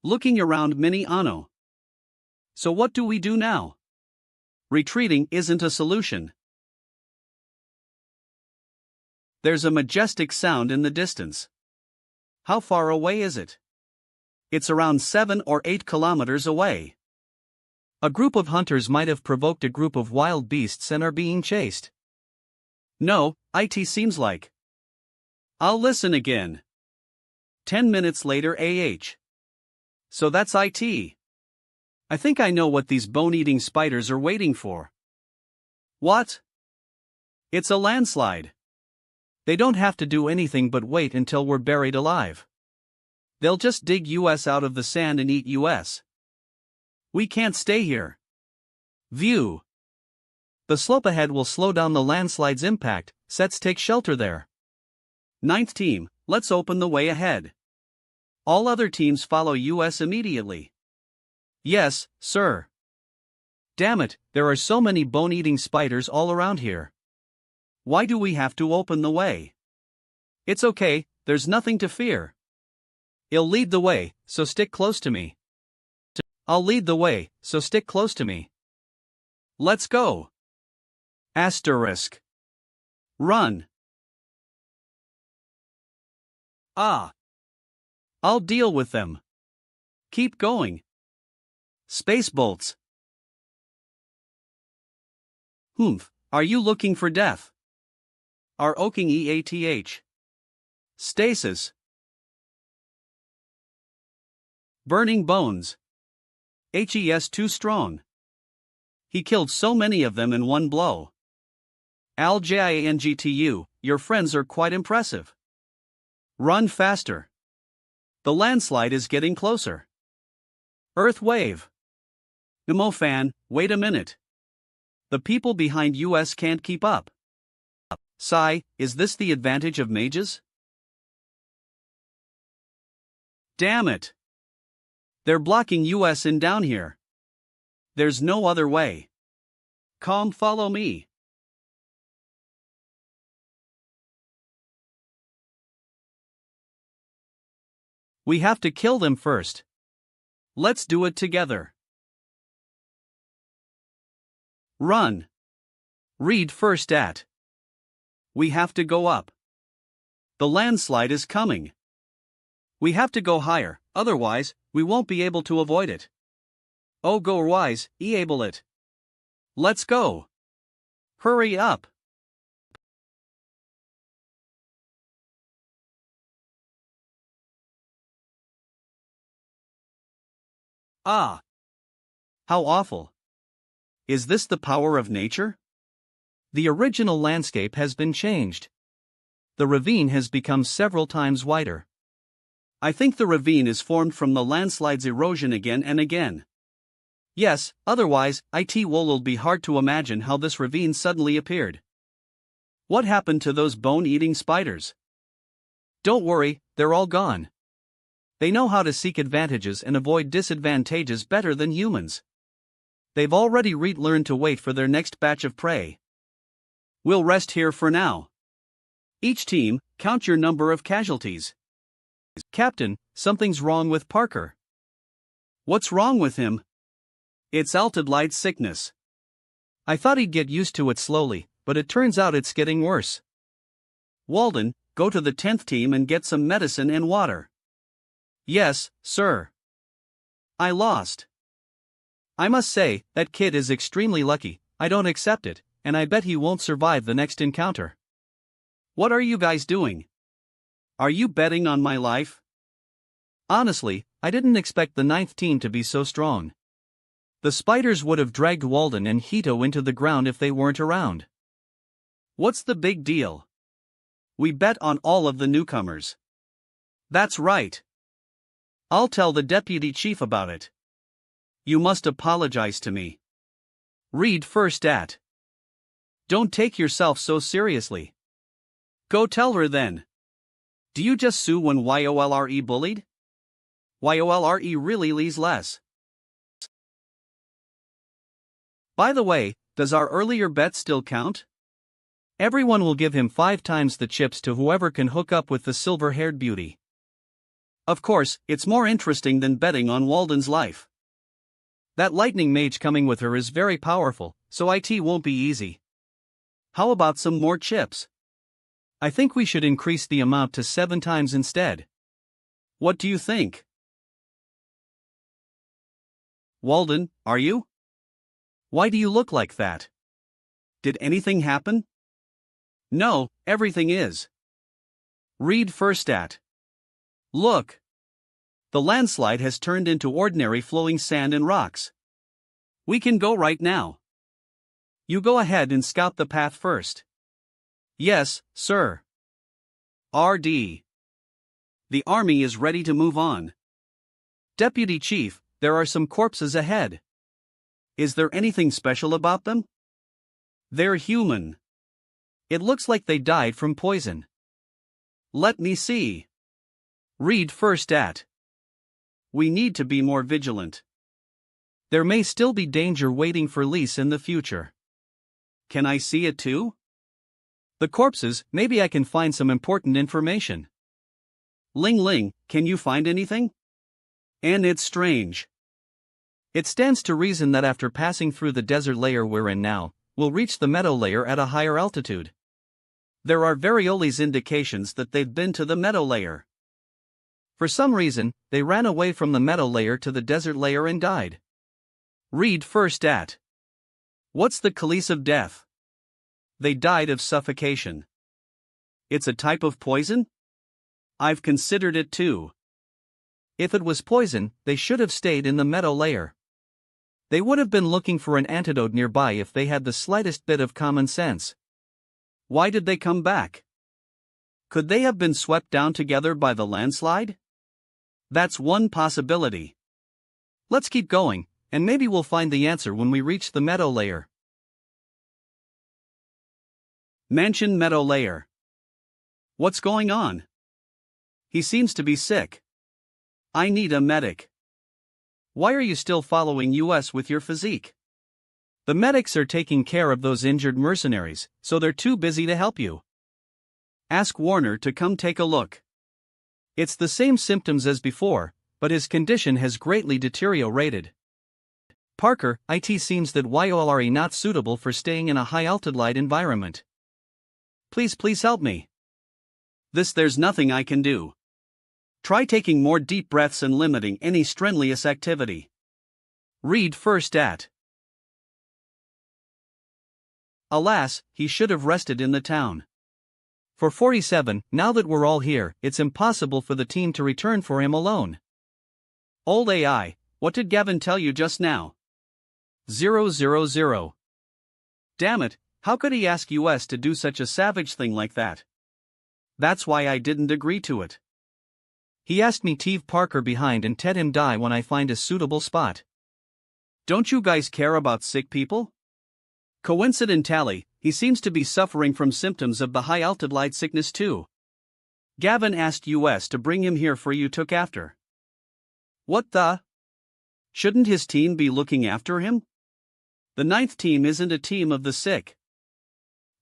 Looking around Mini Ano. So what do we do now? Retreating isn't a solution. There's a majestic sound in the distance. How far away is it? It's around 7 or 8 kilometers away. A group of hunters might have provoked a group of wild beasts and are being chased. No, it seems like. I'll listen again. 10 minutes later So that's it. I think I know what these bone-eating spiders are waiting for. What? It's a landslide. They don't have to do anything but wait until we're buried alive. They'll just dig US out of the sand and eat US. We can't stay here. View. The slope ahead will slow down the landslide's impact, let's take shelter there. 9th team, let's open the way ahead. All other teams follow US immediately. Yes, sir. Damn it, there are so many bone-eating spiders all around here. Why do we have to open the way? It's okay, there's nothing to fear. I'll lead the way, so stick close to me. I'll lead the way, so stick close to me. Let's go. Asterisk. Run. I'll deal with them. Keep going. Space bolts. Humph, are you looking for death? Are oking eath. Stasis. Burning bones. Hes too strong. He killed so many of them in one blow. Aljangtu, your friends are quite impressive. Run faster. The landslide is getting closer. Earth wave. Fan, wait a minute. The people behind us can't keep up. Sigh, is this the advantage of mages? Damn it. They're blocking us in down here. There's no other way. Calm, follow me. We have to kill them first. Let's do it together. Run. Read first at. We have to go up. The landslide is coming. We have to go higher, otherwise, we won't be able to avoid it. Oh, go wise, able it. Let's go. Hurry up. Ah. How awful. Is this the power of nature? The original landscape has been changed. The ravine has become several times wider. I think the ravine is formed from the landslide's erosion again and again. Yes, otherwise, will be hard to imagine how this ravine suddenly appeared. What happened to those bone-eating spiders? Don't worry, they're all gone. They know how to seek advantages and avoid disadvantages better than humans. They've already learned to wait for their next batch of prey. We'll rest here for now. Each team, count your number of casualties. Captain, something's wrong with Parker. What's wrong with him? It's light sickness. I thought he'd get used to it slowly, but it turns out it's getting worse. Walden, go to the 10th team and get some medicine and water. Yes, sir. I lost. I must say, that kid is extremely lucky. I don't accept it, and I bet he won't survive the next encounter. What are you guys doing? Are you betting on my life? Honestly, I didn't expect the 9th team to be so strong. The spiders would have dragged Walden and Hito into the ground if they weren't around. What's the big deal? We bet on all of the newcomers. That's right. I'll tell the deputy chief about it. You must apologize to me. Read first at. Don't take yourself so seriously. Go tell her then. Do you just sue when YOLRE bullied? YOLRE really leaves less. By the way, does our earlier bet still count? Everyone will give him 5 times the chips to whoever can hook up with the silver-haired beauty. Of course, it's more interesting than betting on Walden's life. That lightning mage coming with her is very powerful, so it won't be easy. How about some more chips? I think we should increase the amount to 7 times instead. What do you think? Walden, are you? Why do you look like that? Did anything happen? No, everything is. Read first at. Look. The landslide has turned into ordinary flowing sand and rocks. We can go right now. You go ahead and scout the path first. Yes, sir. RD. The army is ready to move on. Deputy Chief, there are some corpses ahead. Is there anything special about them? They're human. It looks like they died from poison. Let me see. Read first at. We need to be more vigilant. There may still be danger waiting for Lise in the future. Can I see it too? The corpses, maybe I can find some important information. Ling Ling, can you find anything? And it's strange. It stands to reason that after passing through the desert layer we're in now, we'll reach the meadow layer at a higher altitude. There are Varioli's indications that they've been to the meadow layer. For some reason, they ran away from the meadow layer to the desert layer and died. Read first at. What's the Chalice of Death? they died of suffocation. It's a type of poison? I've considered it too. If it was poison, they should have stayed in the meadow layer. They would have been looking for an antidote nearby if they had the slightest bit of common sense. Why did they come back? Could they have been swept down together by the landslide? That's one possibility. Let's keep going, and maybe we'll find the answer when we reach the meadow layer. Mansion meadow layer. What's going on? He seems to be sick. I need a medic. Why are you still following us with your physique? The medics are taking care of those injured mercenaries, so they're too busy to help you. Ask Warner to come take a look. It's the same symptoms as before, but his condition has greatly deteriorated. Parker, it seems that y'all are not suitable for staying in a high-altitude environment. Please help me. There's nothing I can do. Try taking more deep breaths and limiting any strenuous activity. Read first at. Alas, he should have rested in the town. For 47, now that we're all here, it's impossible for the team to return for him alone. Old AI, what did Gavin tell you just now? 000. Damn it, how could he ask us to do such a savage thing like that? That's why I didn't agree to it. He asked me to leave Parker behind and let him die when I find a suitable spot. Don't you guys care about sick people? Coincidentally, he seems to be suffering from symptoms of the high-altitude sickness too. Gavin asked us to bring him here for you to look after. What the? Shouldn't his team be looking after him? The 9th team isn't a team of the sick.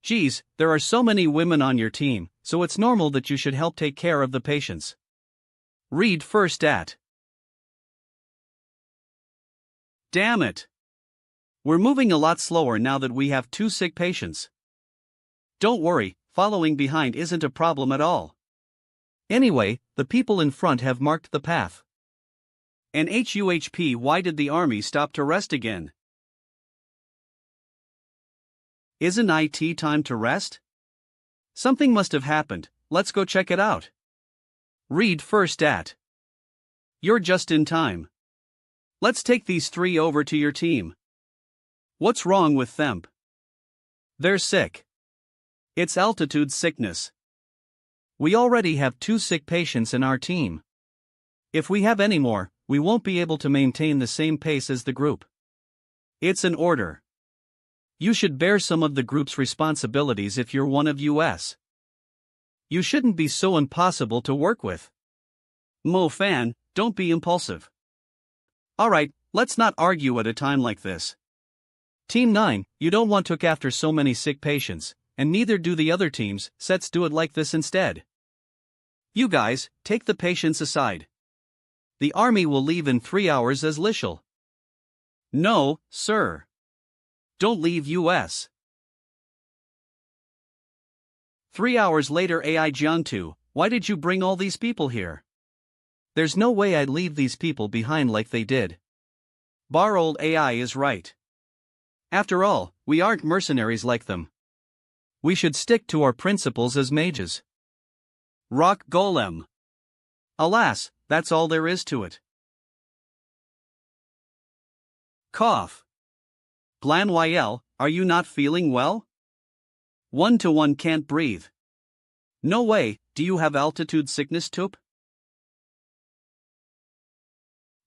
Geez, there are so many women on your team, so it's normal that you should help take care of the patients. Read first at. Damn it! We're moving a lot slower now that we have 2 sick patients. Don't worry, following behind isn't a problem at all. Anyway, the people in front have marked the path. And HUHP, why did the army stop to rest again? Isn't it time to rest? Something must have happened, let's go check it out. Read first at. You're just in time. Let's take these 3 over to your team. What's wrong with them? They're sick. It's altitude sickness. We already have 2 sick patients in our team. If we have any more, we won't be able to maintain the same pace as the group. It's an order. You should bear some of the group's responsibilities if you're one of us. You shouldn't be so impossible to work with. Mo Fan, don't be impulsive. Alright, let's not argue at a time like this. Team 9, you don't want to look after so many sick patients, and neither do the other teams, so let's do it like this instead. You guys, take the patients aside. The army will leave in 3 hours as lishal. No, sir. Don't leave us. 3 hours later, AI Jiantu, why did you bring all these people here? There's no way I'd leave these people behind like they did. Bar old AI is right. After all, we aren't mercenaries like them. We should stick to our principles as mages. Rock Golem. Alas, that's all there is to it. Cough. Blanwyel, are you not feeling well? 1-to-1 can't breathe. No way, do you have altitude sickness too?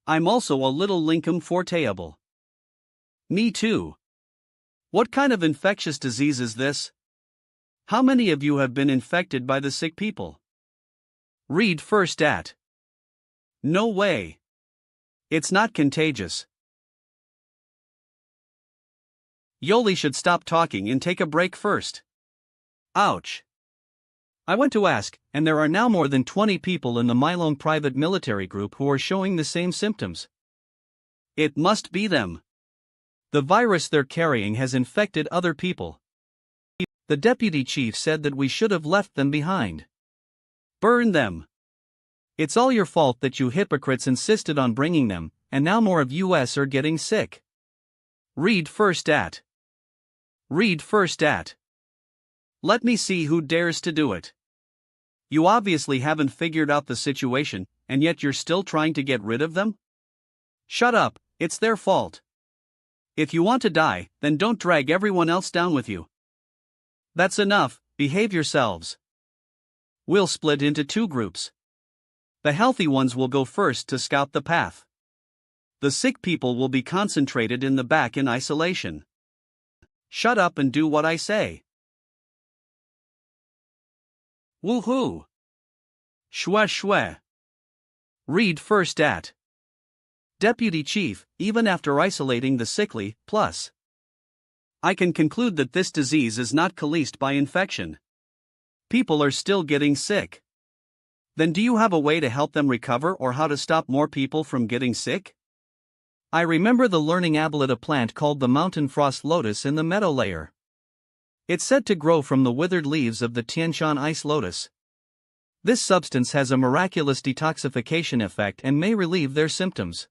I'm also a little Lincoln forteable. Me too. What kind of infectious disease is this? How many of you have been infected by the sick people? Read first at. No way. It's not contagious. Yoli should stop talking and take a break first. Ouch. I went to ask, and there are now more than 20 people in the Mylone private military group who are showing the same symptoms. It must be them. The virus they're carrying has infected other people. The deputy chief said that we should have left them behind. Burn them. It's all your fault that you hypocrites insisted on bringing them, and now more of us are getting sick. Read first at. Read first at. Let me see who dares to do it. You obviously haven't figured out the situation, and yet you're still trying to get rid of them? Shut up, it's their fault. If you want to die, then don't drag everyone else down with you. That's enough, behave yourselves. We'll split into 2 groups. The healthy ones will go first to scout the path. The sick people will be concentrated in the back in isolation. Shut up and do what I say. Woohoo! Shwe shwe. Read first at. Deputy Chief, even after isolating the sickly, plus. I can conclude that this disease is not caused by infection. People are still getting sick. Then do you have a way to help them recover or how to stop more people from getting sick? I remember the learning about a plant called the mountain frost lotus in the meadow layer. It's said to grow from the withered leaves of the Tianshan ice lotus. This substance has a miraculous detoxification effect and may relieve their symptoms.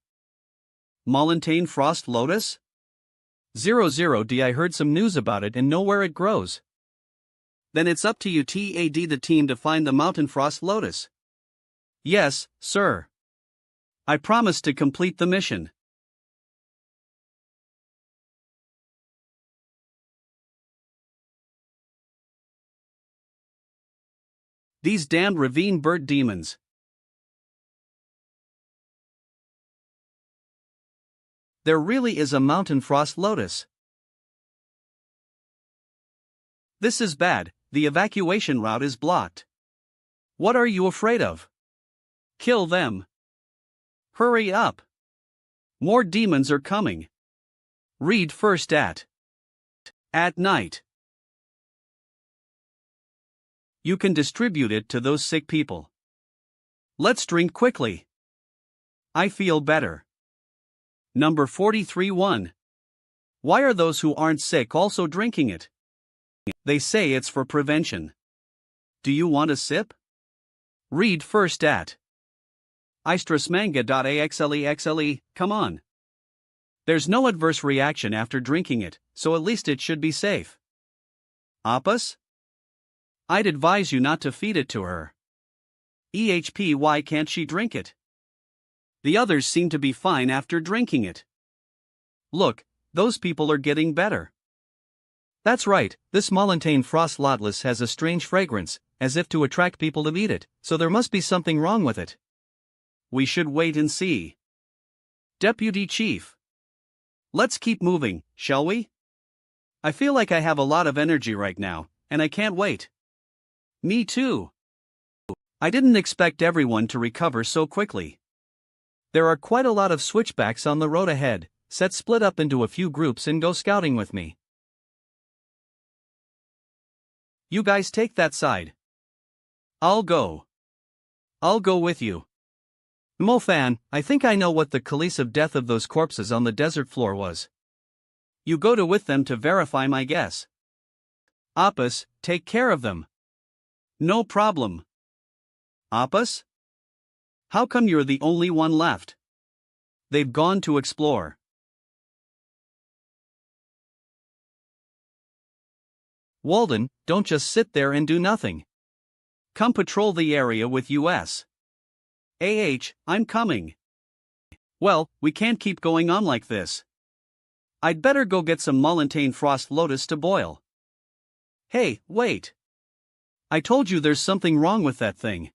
Mountain frost lotus? 00D I heard some news about it and know where it grows. Then it's up to you the team to find the mountain frost lotus. Yes, sir. I promise to complete the mission. These damned ravine bird demons. There really is a mountain frost lotus. This is bad, the evacuation route is blocked. What are you afraid of? Kill them. Hurry up. More demons are coming. Read first at night. You can distribute it to those sick people. Let's drink quickly. I feel better. Number 43-1. Why are those who aren't sick also drinking it? They say it's for prevention. Do you want a sip? Read first at istrasmanga.axle. Come on. There's no adverse reaction after drinking it, so at least it should be safe. Opus? I'd advise you not to feed it to her. Why can't she drink it? The others seem to be fine after drinking it. Look, those people are getting better. That's right, this mountain frost lotus has a strange fragrance, as if to attract people to eat it, so there must be something wrong with it. We should wait and see. Deputy Chief. Let's keep moving, shall we? I feel like I have a lot of energy right now, and I can't wait. Me too. I didn't expect everyone to recover so quickly. There are quite a lot of switchbacks on the road ahead, let's split up into a few groups and go scouting with me. You guys take that side. I'll go with you. Mofan, I think I know what the cause of death of those corpses on the desert floor was. You go with them to verify my guess. Opus, take care of them. No problem. Opus? How come you're the only one left? They've gone to explore. Walden, don't just sit there and do nothing. Come patrol the area with us. I'm coming. Well, we can't keep going on like this. I'd better go get some mountain frost lotus to boil. Hey, wait. I told you there's something wrong with that thing.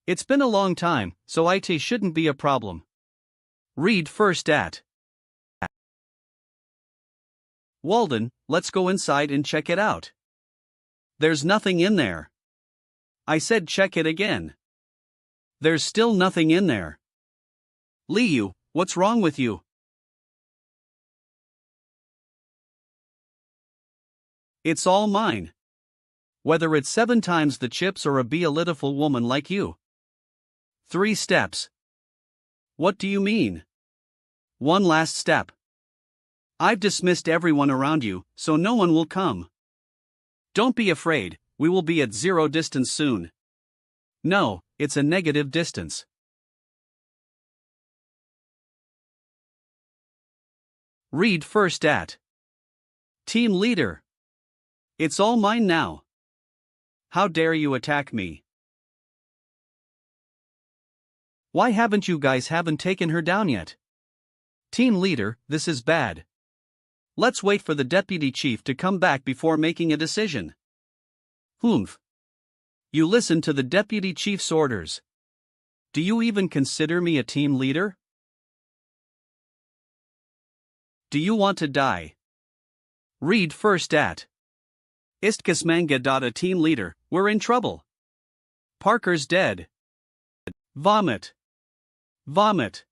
It's been a long time, so it shouldn't be a problem. Read first at Walden, let's go inside and check it out. There's nothing in there. I said check it again. There's still nothing in there. Liu, what's wrong with you? It's all mine. Whether it's 7 times the chips or a beautiful woman like you. 3 steps. What do you mean? One last step. I've dismissed everyone around you, so no one will come. Don't be afraid, we will be at 0 distance soon. No, it's a negative distance. Read first at Team Leader. It's all mine now. How dare you attack me? Why haven't you guys taken her down yet? Team leader, this is bad. Let's wait for the deputy chief to come back before making a decision. Humph. You listen to the deputy chief's orders. Do you even consider me a team leader? Do you want to die? Read first at Istkas Manga. A team leader, we're in trouble. Parker's dead. Vomit. Vomit.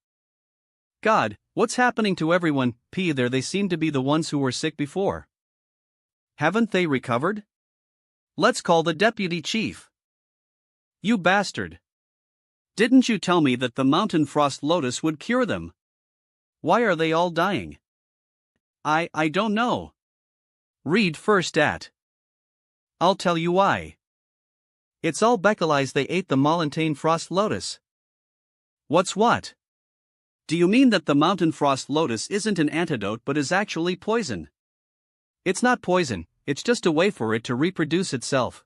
God, what's happening to everyone? There they seem to be the ones who were sick before. Haven't they recovered? Let's call the deputy chief. You bastard. Didn't you tell me that the mountain frost lotus would cure them? Why are they all dying? I don't know. Read first at I'll tell you why. It's all because they ate the mountain frost lotus. What's what? Do you mean that the mountain frost lotus isn't an antidote but is actually poison? It's not poison, it's just a way for it to reproduce itself.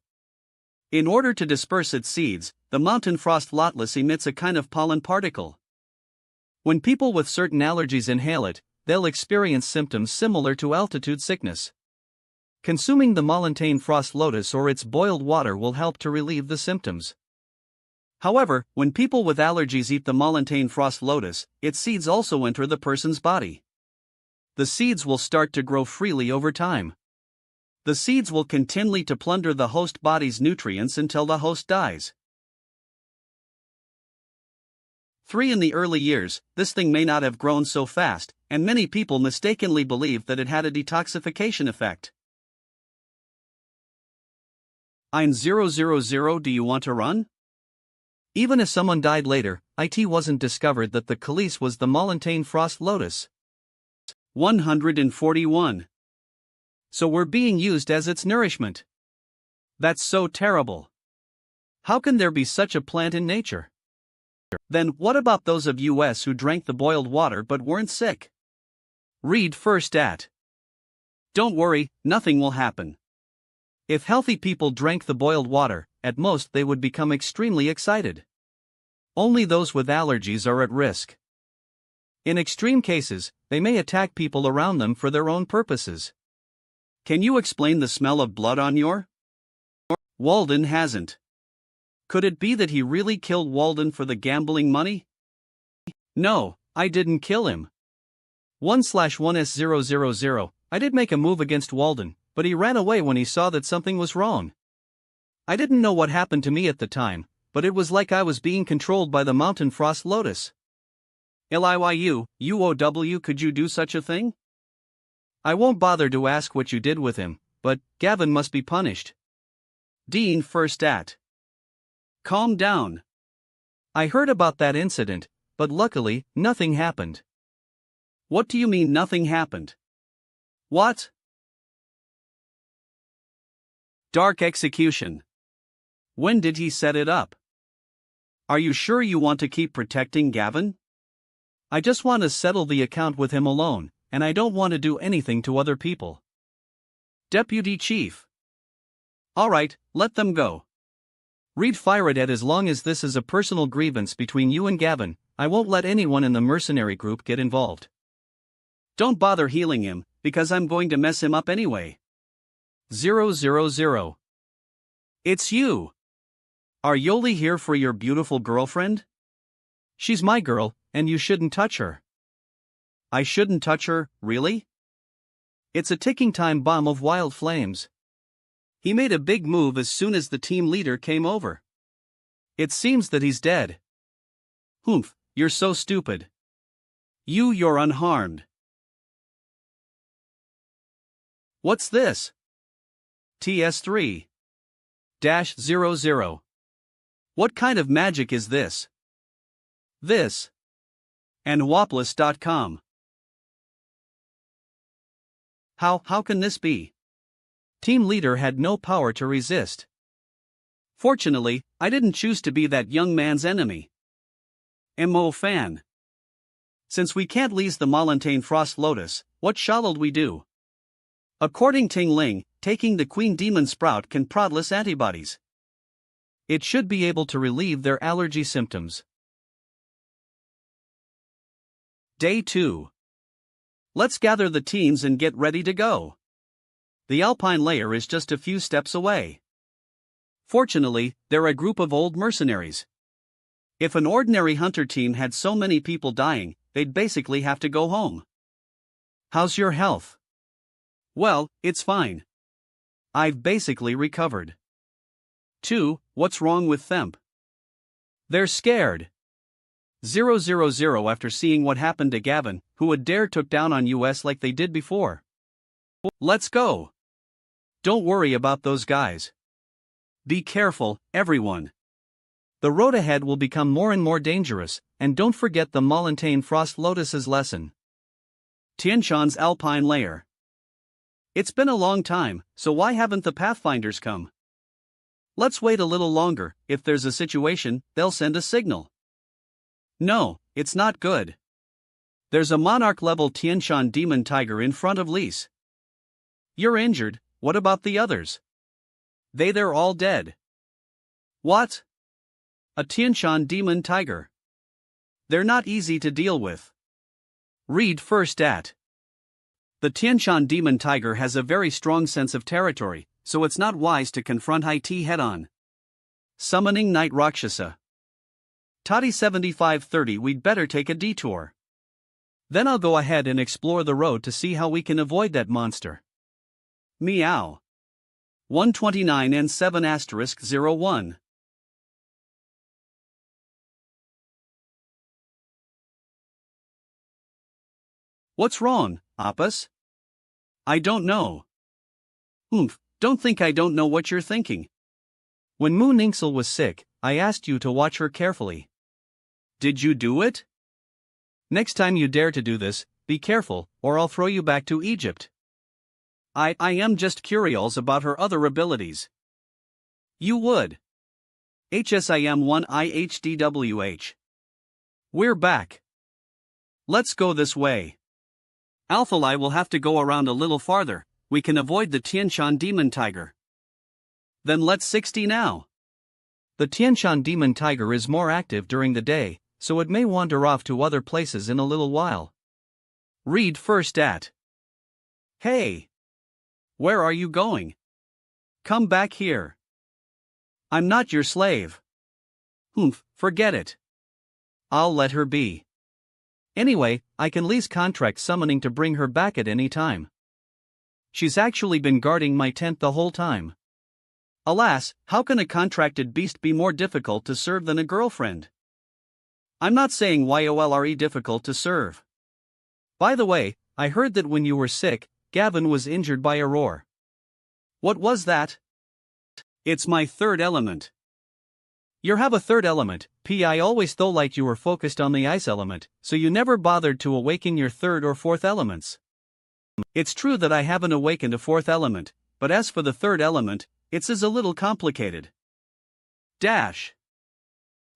In order to disperse its seeds, the mountain frost lotus emits a kind of pollen particle. When people with certain allergies inhale it, they'll experience symptoms similar to altitude sickness. Consuming the mountain frost lotus or its boiled water will help to relieve the symptoms. However, when people with allergies eat the mountain frost lotus, its seeds also enter the person's body. The seeds will start to grow freely over time. The seeds will continue to plunder the host body's nutrients until the host dies. 3. In the early years, this thing may not have grown so fast, and many people mistakenly believed that it had a detoxification effect. 000. Do you want to run? Even if someone died later, it wasn't discovered that the calice was the mountain frost lotus. 141. So we're being used as its nourishment. That's so terrible. How can there be such a plant in nature? Then, what about those of us who drank the boiled water but weren't sick? Read first at Don't worry, nothing will happen. If healthy people drank the boiled water, at most they would become extremely excited. Only those with allergies are at risk. In extreme cases, they may attack people around them for their own purposes. Can you explain the smell of blood on your? Walden hasn't. Could it be that he really killed Walden for the gambling money? No, I didn't kill him. 1/1s000. I did make a move against Walden, but he ran away when he saw that something was wrong. I didn't know what happened to me at the time, but it was like I was being controlled by the mountain frost lotus. UOW, could you do such a thing? I won't bother to ask what you did with him, but Gavin must be punished. Dean first at Calm down. I heard about that incident, but luckily, nothing happened. What do you mean nothing happened? What? Dark execution. When did he set it up? Are you sure you want to keep protecting Gavin? I just want to settle the account with him alone, and I don't want to do anything to other people. Deputy Chief. Alright, let them go. Read fire it at as long as this is a personal grievance between you and Gavin, I won't let anyone in the mercenary group get involved. Don't bother healing him, because I'm going to mess him up anyway. 000. It's you. Are Yoli here for your beautiful girlfriend? She's my girl, and you shouldn't touch her. I shouldn't touch her, really? It's a ticking time bomb of wild flames. He made a big move as soon as the team leader came over. It seems that he's dead. Humph, you're so stupid. You're unharmed. What's this? TS3. -00. What kind of magic is this? This. NWapless.com. How can this be? Team leader had no power to resist. Fortunately, I didn't choose to be that young man's enemy. MO fan. Since we can't lease the mountain frost lotus, what shall we do? According Ting Ling, taking the queen demon sprout can produce antibodies. It should be able to relieve their allergy symptoms. Day 2. Let's gather the teens and get ready to go. The Alpine layer is just a few steps away. Fortunately, they're a group of old mercenaries. If an ordinary hunter team had so many people dying, they'd basically have to go home. How's your health? Well, it's fine. I've basically recovered. 2. What's wrong with them? They're scared. 000 after seeing what happened to Gavin, who would dare took down on us like they did before. Let's go. Don't worry about those guys. Be careful, everyone. The road ahead will become more and more dangerous, and don't forget the Mollantane Frost Lotus's lesson. Tianshan's Alpine Lair. It's been a long time, so why haven't the Pathfinders come? Let's wait a little longer. If there's a situation, they'll send a signal. No, it's not good. There's a monarch-level Tianshan demon tiger in front of Lise. You're injured, what about the others? They're all dead. What? A Tianshan demon tiger. They're not easy to deal with. Read first at. The Tianshan demon tiger has a very strong sense of territory, so it's not wise to confront it head-on. Summoning Night Rakshasa. Toddy 7530. We'd better take a detour. Then I'll go ahead and explore the road to see how we can avoid that monster. Meow. 129 and 7 *01. What's wrong, Appas? I don't know. Don't think I don't know what you're thinking. When Moon Inxel was sick, I asked you to watch her carefully. Did you do it? Next time you dare to do this, be careful, or I'll throw you back to Egypt. I am just curious about her other abilities. You would. HSIM1IHDWH. We're back. Let's go this way. Alphalai will have to go around a little farther. We can avoid the Tianshan demon tiger. Then let's 60 now. The Tianshan demon tiger is more active during the day, so it may wander off to other places in a little while. Read first at. Hey! Where are you going? Come back here. I'm not your slave. Forget it. I'll let her be. Anyway, I can lease contract summoning to bring her back at any time. She's actually been guarding my tent the whole time. Alas, how can a contracted beast be more difficult to serve than a girlfriend? I'm not saying YOLRE difficult to serve. By the way, I heard that when you were sick, Gavin was injured by a roar. What was that? It's my third element. You have a third element, P. I always thought like you were focused on the ice element, so you never bothered to awaken your third or fourth elements. It's true that I haven't awakened a fourth element, but as for the third element, it's a little complicated. Dash.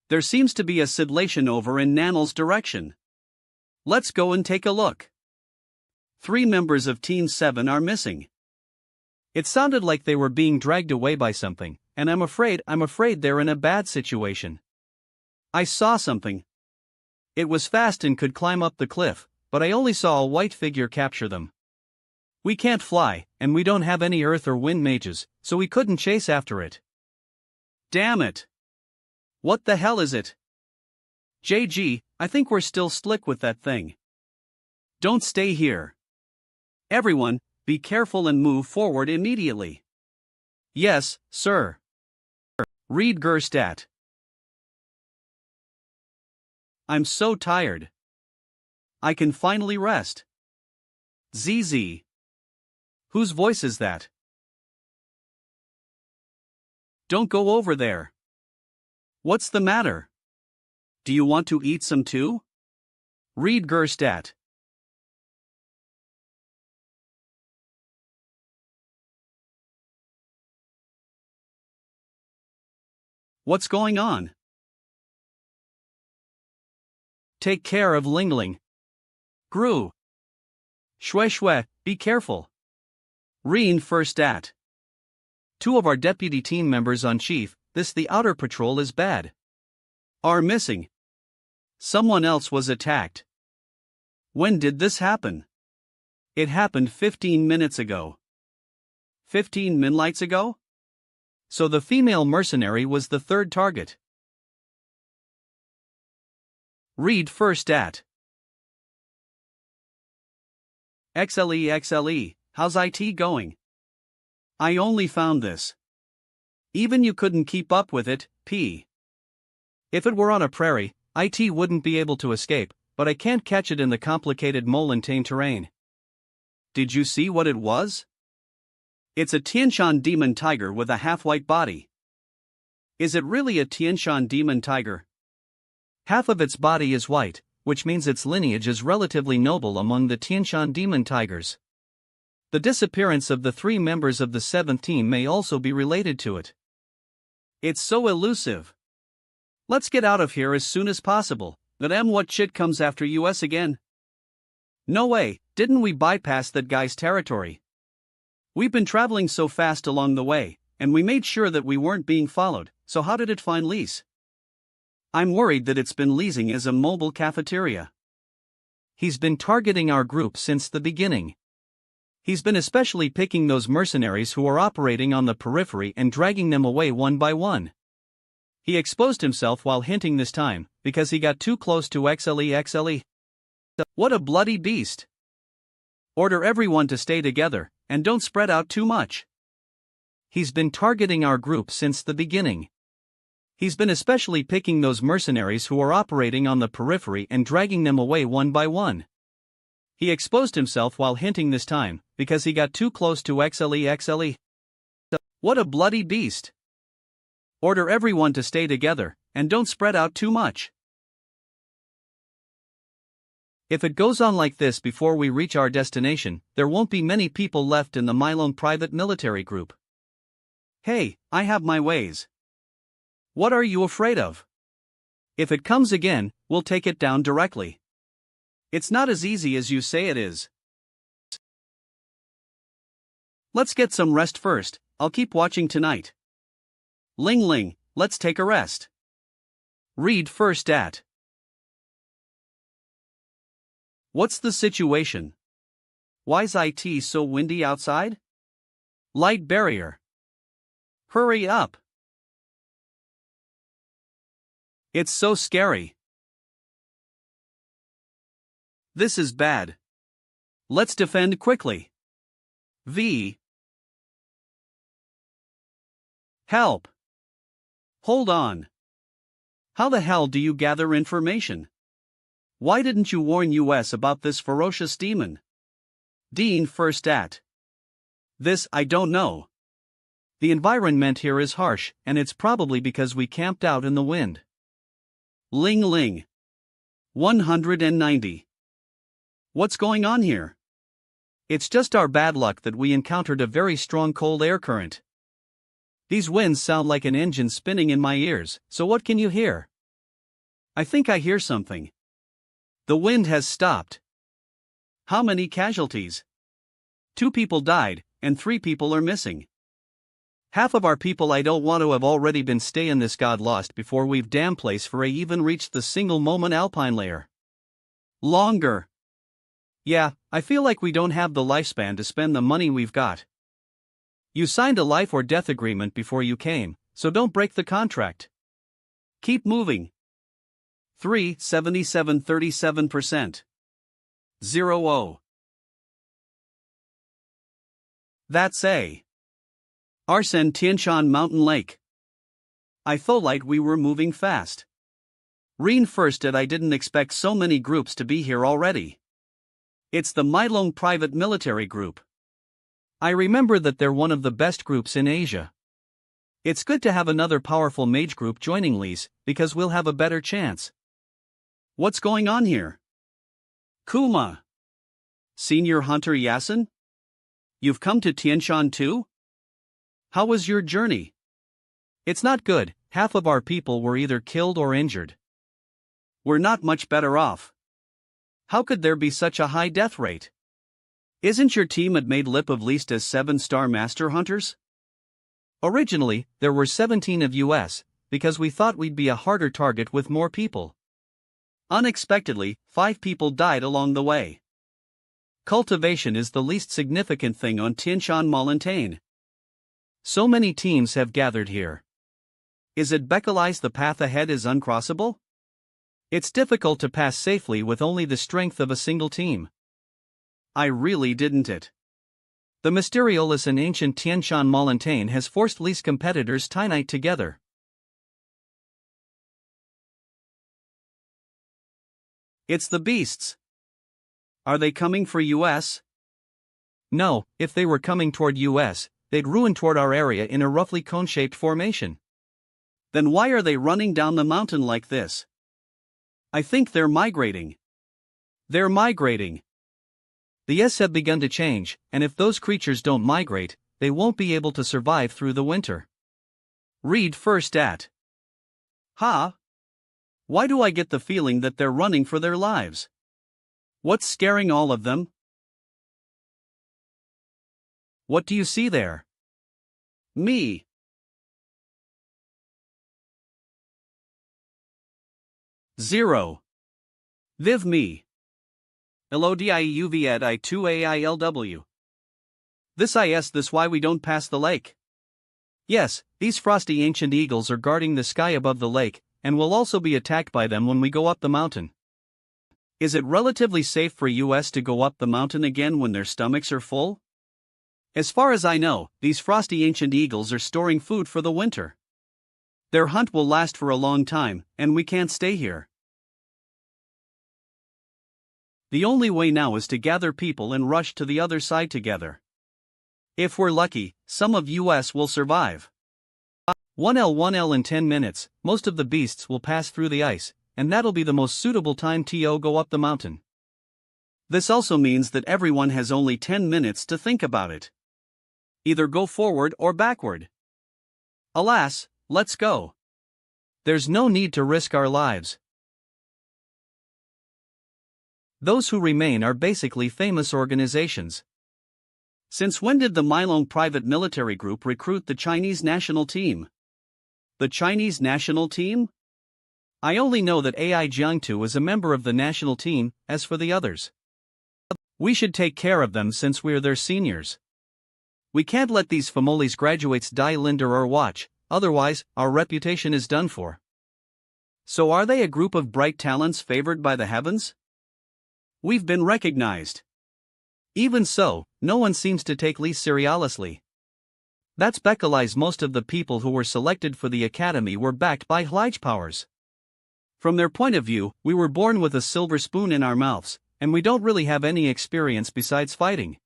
There seems to be a sidlation over in Nanel's direction. Let's go and take a look. 3 members of Team 7 are missing. It sounded like they were being dragged away by something, and I'm afraid they're in a bad situation. I saw something. It was fast and could climb up the cliff, but I only saw a white figure capture them. We can't fly, and we don't have any earth or wind mages, so we couldn't chase after it. Damn it! What the hell is it? JG, I think we're still slick with that thing. Don't stay here. Everyone, be careful and move forward immediately. Yes, sir. Read Gerstat. I'm so tired. I can finally rest. ZZ. Whose voice is that? Don't go over there. What's the matter? Do you want to eat some too? Read Gerstat. What's going on? Take care of Lingling. Gru. Shwe, be careful. Reen first at. 2 of our deputy team members on chief, the outer patrol is bad. Are missing. Someone else was attacked. When did this happen? It happened 15 minutes ago. 15 minutes ago? So the female mercenary was the third target. Read first at XLE, how's IT going? I only found this. Even you couldn't keep up with it, P. If it were on a prairie, IT wouldn't be able to escape, but I can't catch it in the complicated mole-and-tame terrain. Did you see what it was? It's a Tianshan demon tiger with a half-white body. Is it really a Tianshan demon tiger? Half of its body is white, which means its lineage is relatively noble among the Tianshan demon tigers. The disappearance of the 3 members of the 7th team may also be related to it. It's so elusive. Let's get out of here as soon as possible. But what shit comes after US again? No way, didn't we bypass that guy's territory? We've been traveling so fast along the way, and we made sure that we weren't being followed, so how did it find lease? I'm worried that it's been leasing as a mobile cafeteria. He's been targeting our group since the beginning. He's been especially picking those mercenaries who are operating on the periphery and dragging them away one by one. He exposed himself while hinting this time, because he got too close to XLE. What a bloody beast! Order everyone to stay together, and don't spread out too much. He's been targeting our group since the beginning. He's been especially picking those mercenaries who are operating on the periphery and dragging them away one by one. He exposed himself while hinting this time, because he got too close to XLE. What a bloody beast! Order everyone to stay together, and don't spread out too much. If it goes on like this before we reach our destination, there won't be many people left in the Mylone private military group. Hey, I have my ways. What are you afraid of? If it comes again, we'll take it down directly. It's not as easy as you say it is. Let's get some rest first, I'll keep watching tonight. Ling, let's take a rest. Read first at What's the situation? Why's IT so windy outside? Light barrier. Hurry up. It's so scary. This is bad. Let's defend quickly. V. Help. Hold on. How the hell do you gather information? Why didn't you warn US about this ferocious demon? Dean first at This I don't know. The environment here is harsh, and it's probably because we camped out in the wind. Ling. 190. What's going on here? It's just our bad luck that we encountered a very strong cold air current. These winds sound like an engine spinning in my ears, so what can you hear? I think I hear something. The wind has stopped. How many casualties? 2 people died, and 3 people are missing. Half of our people I don't want to have already been stayin' this god lost before we've damn place for a even reached the single moment alpine layer. Longer. Yeah, I feel like we don't have the lifespan to spend the money we've got. You signed a life or death agreement before you came, so don't break the contract. Keep moving. 37%. 0. That's a Arsen Tianshan Mountain Lake. I thought like we were moving fast. Reen first that I didn't expect so many groups to be here already. It's the Mylone private military group. I remember that they're one of the best groups in Asia. It's good to have another powerful mage group joining Lee's, because we'll have a better chance. What's going on here? Kuma. Senior Hunter Yasin? You've come to Tianshan too? How was your journey? It's not good, half of our people were either killed or injured. We're not much better off. How could there be such a high death rate? Isn't your team at made lip of least as 7-star master hunters? Originally, there were 17 of US, because we thought we'd be a harder target with more people. Unexpectedly, 5 people died along the way. Cultivation is the least significant thing on Tianshan Mountain. So many teams have gathered here. Is it because the path ahead is uncrossable? It's difficult to pass safely with only the strength of a single team. I really didn't it. The mysterious and ancient Tianshan Mountain has forced these competitors to unite together. It's the beasts. Are they coming for US? No, if they were coming toward US, they'd ruin toward our area in a roughly cone-shaped formation. Then why are they running down the mountain like this? I think they're migrating. They're migrating. The S have begun to change, and if those creatures don't migrate, they won't be able to survive through the winter. Read first at. Huh? Why do I get the feeling that they're running for their lives? What's scaring all of them? What do you see there? Me. Zero. Viv me. Elodieuv at I2AILW. This is this why we don't pass the lake. Yes, these frosty ancient eagles are guarding the sky above the lake, and will also be attacked by them when we go up the mountain. Is it relatively safe for US to go up the mountain again when their stomachs are full? As far as I know, these frosty ancient eagles are storing food for the winter. Their hunt will last for a long time, and we can't stay here. The only way now is to gather people and rush to the other side together. If we're lucky, some of US will survive. 1L in 10 minutes, most of the beasts will pass through the ice, and that'll be the most suitable time to go up the mountain. This also means that everyone has only 10 minutes to think about it. Either go forward or backward. Alas, let's go. There's no need to risk our lives. Those who remain are basically famous organizations. Since when did the Milong Private Military Group recruit the Chinese national team? The Chinese national team? I only know that AI Jiangtu is a member of the national team. As for the others, we should take care of them since we're their seniors. We can't let these Famolis graduates die linder or watch, otherwise, our reputation is done for. So are they a group of bright talents favored by the heavens? We've been recognized. Even so, no one seems to take these seriously. That's because most of the people who were selected for the academy were backed by large powers. From their point of view, we were born with a silver spoon in our mouths, and we don't really have any experience besides fighting.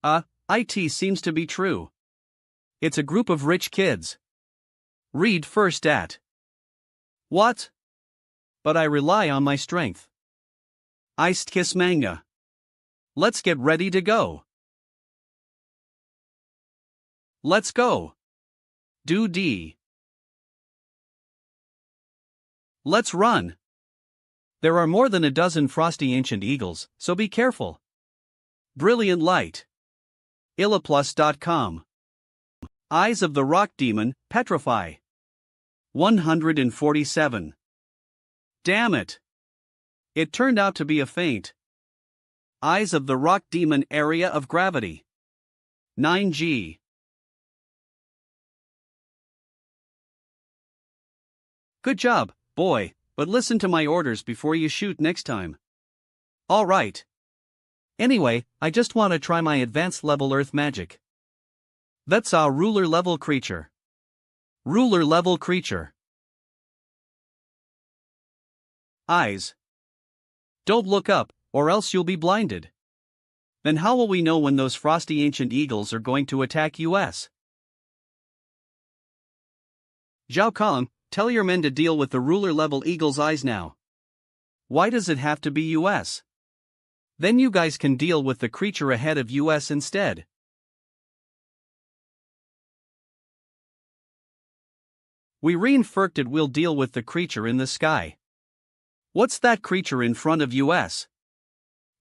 It seems to be true. It's a group of rich kids. Read first at. What? But I rely on my strength. Iced Kiss Manga. Let's get ready to go. Let's go. Do D. Let's run. There are more than a dozen frosty ancient eagles, so be careful. Brilliant light. Illaplus.com. Eyes of the Rock Demon, Petrify. 147. Damn it. It turned out to be a feint. Eyes of the Rock Demon, Area of Gravity. 9G. Good job, boy, but listen to my orders before you shoot next time. All right. Anyway, I just want to try my advanced level earth magic. That's our ruler level creature. Ruler level creature. Eyes. Don't look up, or else you'll be blinded. Then how will we know when those frosty ancient eagles are going to attack US? Zhao Kong, tell your men to deal with the ruler level eagle's eyes now. Why does it have to be US? Then you guys can deal with the creature ahead of US instead. We reinforced we'll deal with the creature in the sky. What's that creature in front of US?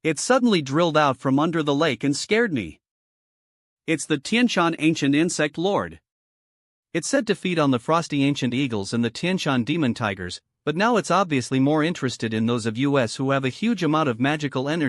It suddenly drilled out from under the lake and scared me. It's the Tianshan Ancient Insect Lord. It's said to feed on the frosty ancient eagles and the Tianshan demon tigers, but now it's obviously more interested in those of us who have a huge amount of magical energy.